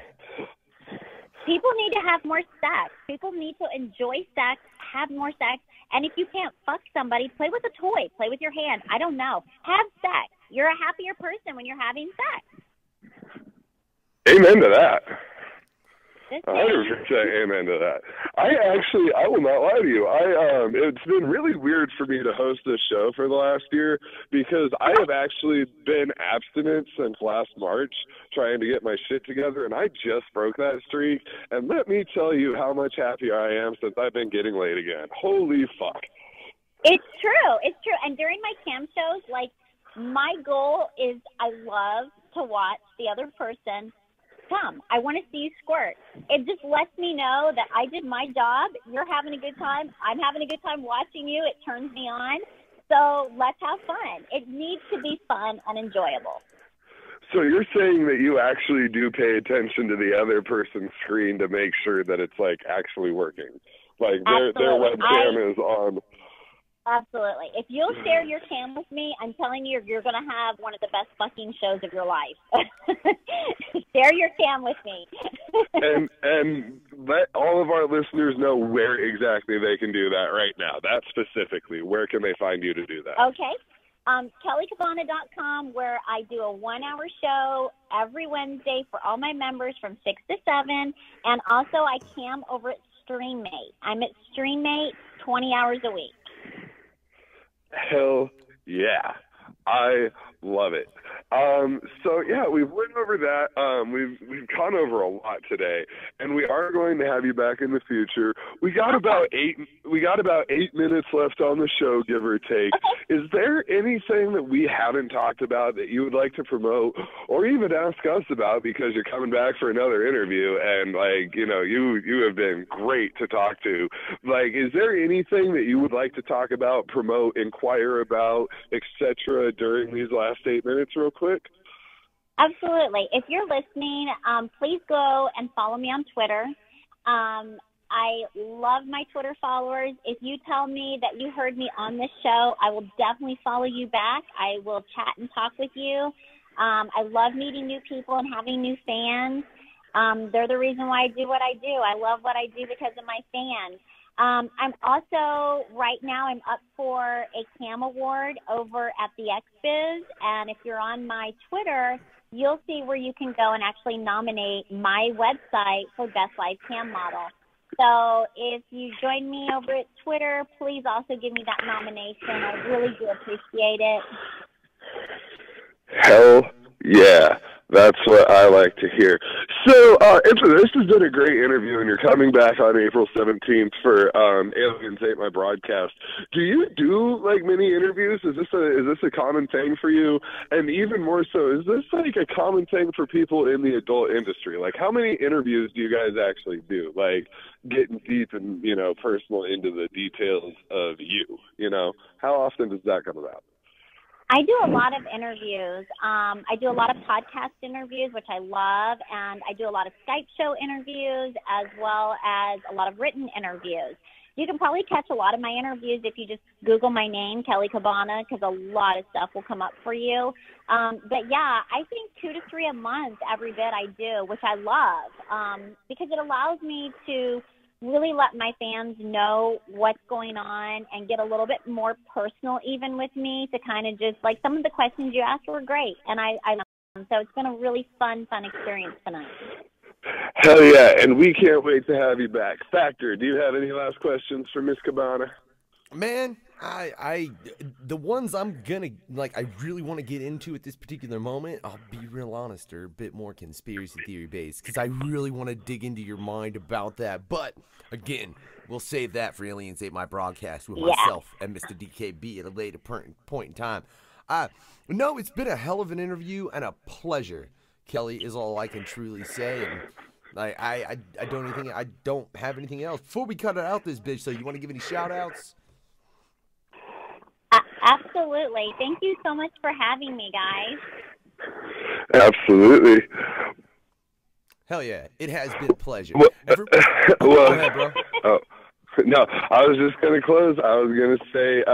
People need to have more sex. People need to enjoy sex, have more sex, And if you can't fuck somebody, play with a toy. Play with your hand. I don't know. Have sex. You're a happier person when you're having sex. Amen to that. 100% amen to that. I will not lie to you. It's been really weird for me to host this show for the last year because I have actually been abstinent since last March trying to get my shit together, and I just broke that streak. And let me tell you how much happier I am since I've been getting laid again. Holy fuck. It's true. It's true. And during my cam shows, like, my goal is I love to watch the other person come. I want to see you squirt. It just lets me know that I did my job. You're having a good time. I'm having a good time watching you. It turns me on. So let's have fun. It needs to be fun and enjoyable. So you're saying that you actually do pay attention to the other person's screen to make sure that it's like actually working. Like their webcam is on. Absolutely. If you'll share your cam with me, I'm telling you, you're going to have one of the best fucking shows of your life. Share your cam with me. and let all of our listeners know where exactly they can do that right now. That specifically, where can they find you to do that? Okay. KelleyCabbana.com, where I do a 1-hour show every Wednesday for all my members from 6 to 7. And also I cam over at StreamMate. I'm at StreamMate 20 hours a week. Hell yeah. I love it. So yeah, we've went over that. We've gone over a lot today, and we are going to have you back in the future. We got about 8 minutes left on the show, give or take. Is there anything that we haven't talked about that you would like to promote, or even ask us about, because you're coming back for another interview, and like, you know, you have been great to talk to. Like, is there anything that you would like to talk about, promote, inquire about, etc. during these last 8 minutes real quick? Absolutely. If you're listening, please go and follow me on Twitter. I love my Twitter followers. If you tell me that you heard me on this show, I will definitely follow you back. I will chat and talk with you. I love meeting new people and having new fans. They're the reason why I do what I do. I love what I do because of my fans. I'm also, right now, I'm up for a CAM award over at the XBiz, and if you're on my Twitter, you'll see where you can go and actually nominate my website for Best Live Cam Model. So if you join me over at Twitter, please also give me that nomination. I really do appreciate it. Hell yeah. That's what I like to hear. So, this has been a great interview, and you're coming back on April 17th for Aliens Ate My Broadcast. Do you do, like, many interviews? Is this a common thing for you? And even more so, is this, like, a common thing for people in the adult industry? Like, how many interviews do you guys actually do? Like, getting deep and, you know, personal into the details of you, you know? How often does that come about? I do a lot of interviews. I do a lot of podcast interviews, which I love, and I do a lot of Skype show interviews as well as a lot of written interviews. You can probably catch a lot of my interviews if you just Google my name, Kelley Cabbana, because a lot of stuff will come up for you. But yeah, I think 2 to 3 a month every bit I do, which I love, because it allows me to really let my fans know what's going on and get a little bit more personal even with me, to kind of just, like, some of the questions you asked were great, and I love them. So it's been a really fun experience tonight. Hell yeah, and we can't wait to have you back. Factor, do you have any last questions for Miss Cabbana? Man, the ones I'm gonna, like, I really want to get into at this particular moment, I'll be real honest, are a bit more conspiracy theory based, because I really want to dig into your mind about that. But again, we'll save that for Aliens Ate My Broadcast with myself and Mr. DKB at a later point in time. No, it's been a hell of an interview and a pleasure, Kelley, is all I can truly say. And I don't have anything else. Before we cut it out this bitch, so you want to give any shout outs? Absolutely. Thank you so much for having me, guys. Absolutely. Hell yeah. It has been a pleasure. Well, go ahead, bro. Oh. No, I was just going to close. I was going to say,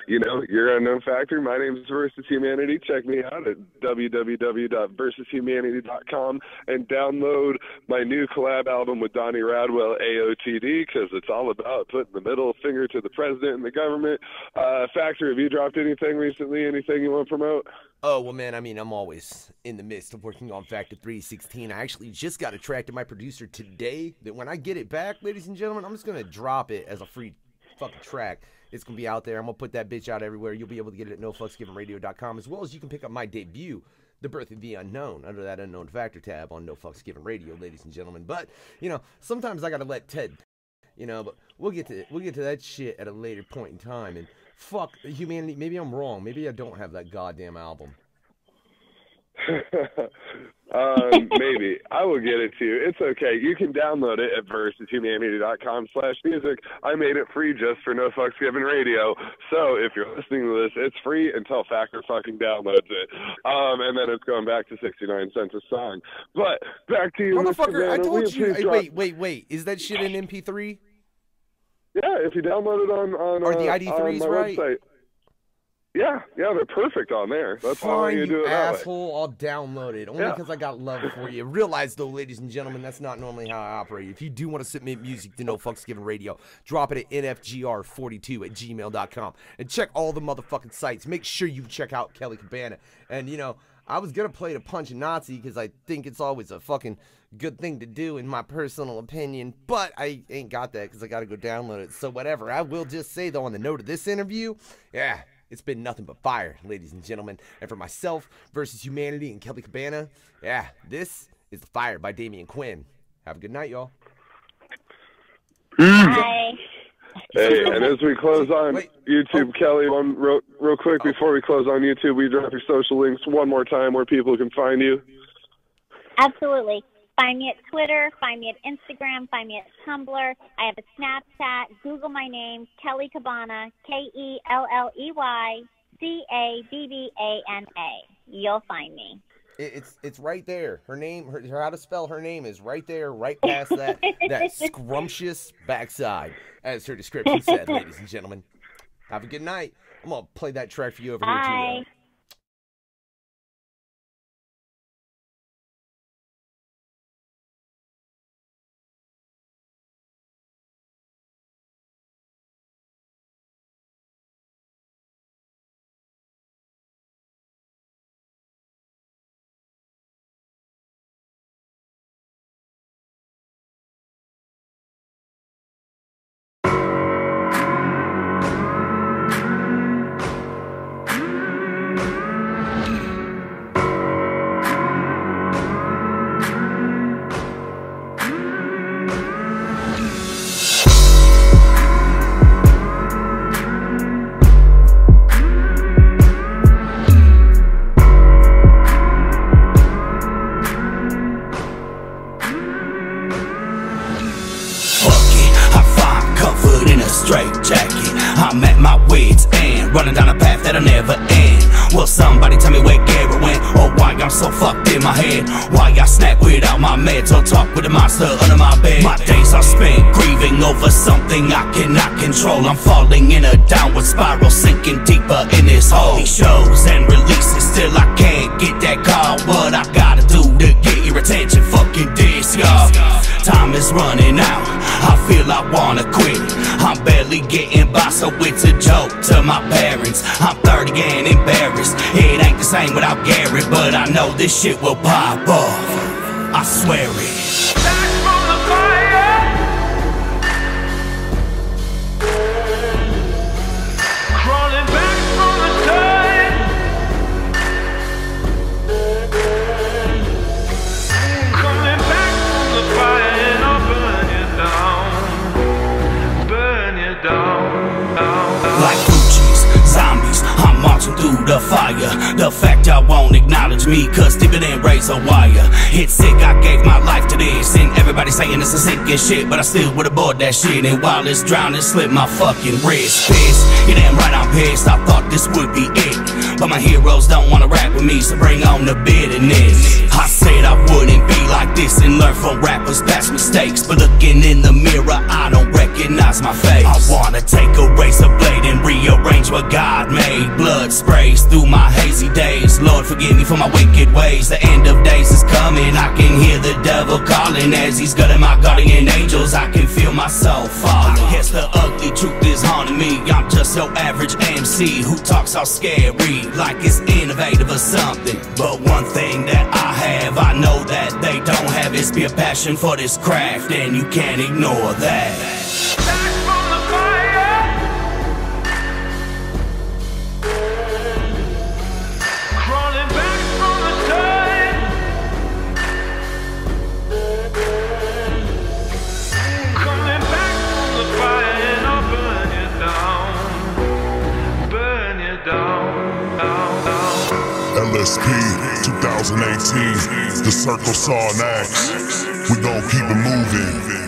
you're Unknown Factor. My name is Versus Humanity. Check me out at www.versushumanity.com and download my new collab album with Donnie Radwell, AOTD, because it's all about putting the middle finger to the president and the government. Factor, have you dropped anything recently? Anything you want to promote? Oh, well, man, I mean, I'm always in the midst of working on Factor 316. I actually just got a track to my producer today that when I get it back, ladies and gentlemen, I'm just going to drop it as a free fucking track. It's going to be out there. I'm going to put that bitch out everywhere. You'll be able to get it at nofucksgivenradio.com, as well as you can pick up my debut, The Birth of the Unknown, under that Unknown Factor tab on No Fucks Given Radio, ladies and gentlemen. But, sometimes I got to let Ted, but we'll get to that shit at a later point in time. And fuck humanity. Maybe I'm wrong. Maybe I don't have that goddamn album. Maybe. I will get it to you. It's okay. You can download it at versushumanity.com/music. I made it free just for No Fucks Given Radio. So if you're listening to this, it's free until Factor fucking downloads it. And then it's going back to 69 cents a song. But back to you, motherfucker. I told you. Hey, wait. Is that shit in MP3? Yeah, if you download it on Are the ID3s my right? website. Yeah, they're perfect on there. That's why you do it that way. Asshole, I'll download it. Only because I got love for you. Realize, though, ladies and gentlemen, that's not normally how I operate. If you do want to submit music to No Fucks Given Radio, drop it at nfgr42@gmail.com. And check all the motherfucking sites. Make sure you check out Kelley Cabbana. And, I was going to play the Punch a Nazi because I think it's always a fucking good thing to do in my personal opinion. But I ain't got that because I got to go download it. So whatever. I will just say, though, on the note of this interview, yeah, it's been nothing but fire, ladies and gentlemen. And for myself, Versus Humanity, and Kelley Cabbana, yeah, this is The Fire by Damian Quinn. Have a good night, y'all. Bye. Hey, and as we close on YouTube, Kelley, one real quick before we close on YouTube, we drop your social links one more time where people can find you. Absolutely. Find me at Twitter, find me at Instagram, find me at Tumblr. I have a Snapchat. Google my name, Kelley Cabbana, KelleyCabbana. You'll find me. It's right there. Her name, her how to spell her name is right there, right past that scrumptious backside, as her description said, ladies and gentlemen. Have a good night. I'm gonna play that track for you over here too. I'm at my wit's end, running down a path that'll never end. Will somebody tell me where Gary went, or why I'm so fucked in my head? Why I snap without my meds, or talk with a monster under my bed? My days are spent grieving over something I cannot control. I'm falling in a downward spiral, sinking deeper in this hole. These shows and releases, still I can't get that call. What I gotta do to get your attention? Fucking this, y'all. Time is running out, I feel I wanna quit. I'm barely getting by, so it's a joke to my parents. I'm 30 and embarrassed. It ain't the same without Gary, but I know this shit will pop off. I swear it. Through the fire, the fact y'all won't acknowledge me, cause deeper than razor wire. It's sick, I gave my life to this, and everybody saying it's a sinking shit, but I still would've bought that shit. And while it's drowning, slip my fucking wrist. Pissed, you damn right I'm pissed. I thought this would be it, but my heroes don't wanna rap with me, so bring on the bitterness. I said I wouldn't be like this and learn from rappers' past mistakes, but looking in the mirror, I don't recognize recognize my face. I wanna take a razor blade and rearrange what God made. Blood sprays through my hazy days. Lord, forgive me for my wicked ways. The end of days is coming. I can hear the devil calling as he's gutting my guardian angels. I can feel my soul falling. I guess the ugly truth is haunting me. I'm just your average MC who talks all scary, like it's innovative or something. But one thing that I have, I know that they don't have, is pure passion for this craft, and you can't ignore that. LSP 2018, the circle saw an axe. We gon' keep it moving.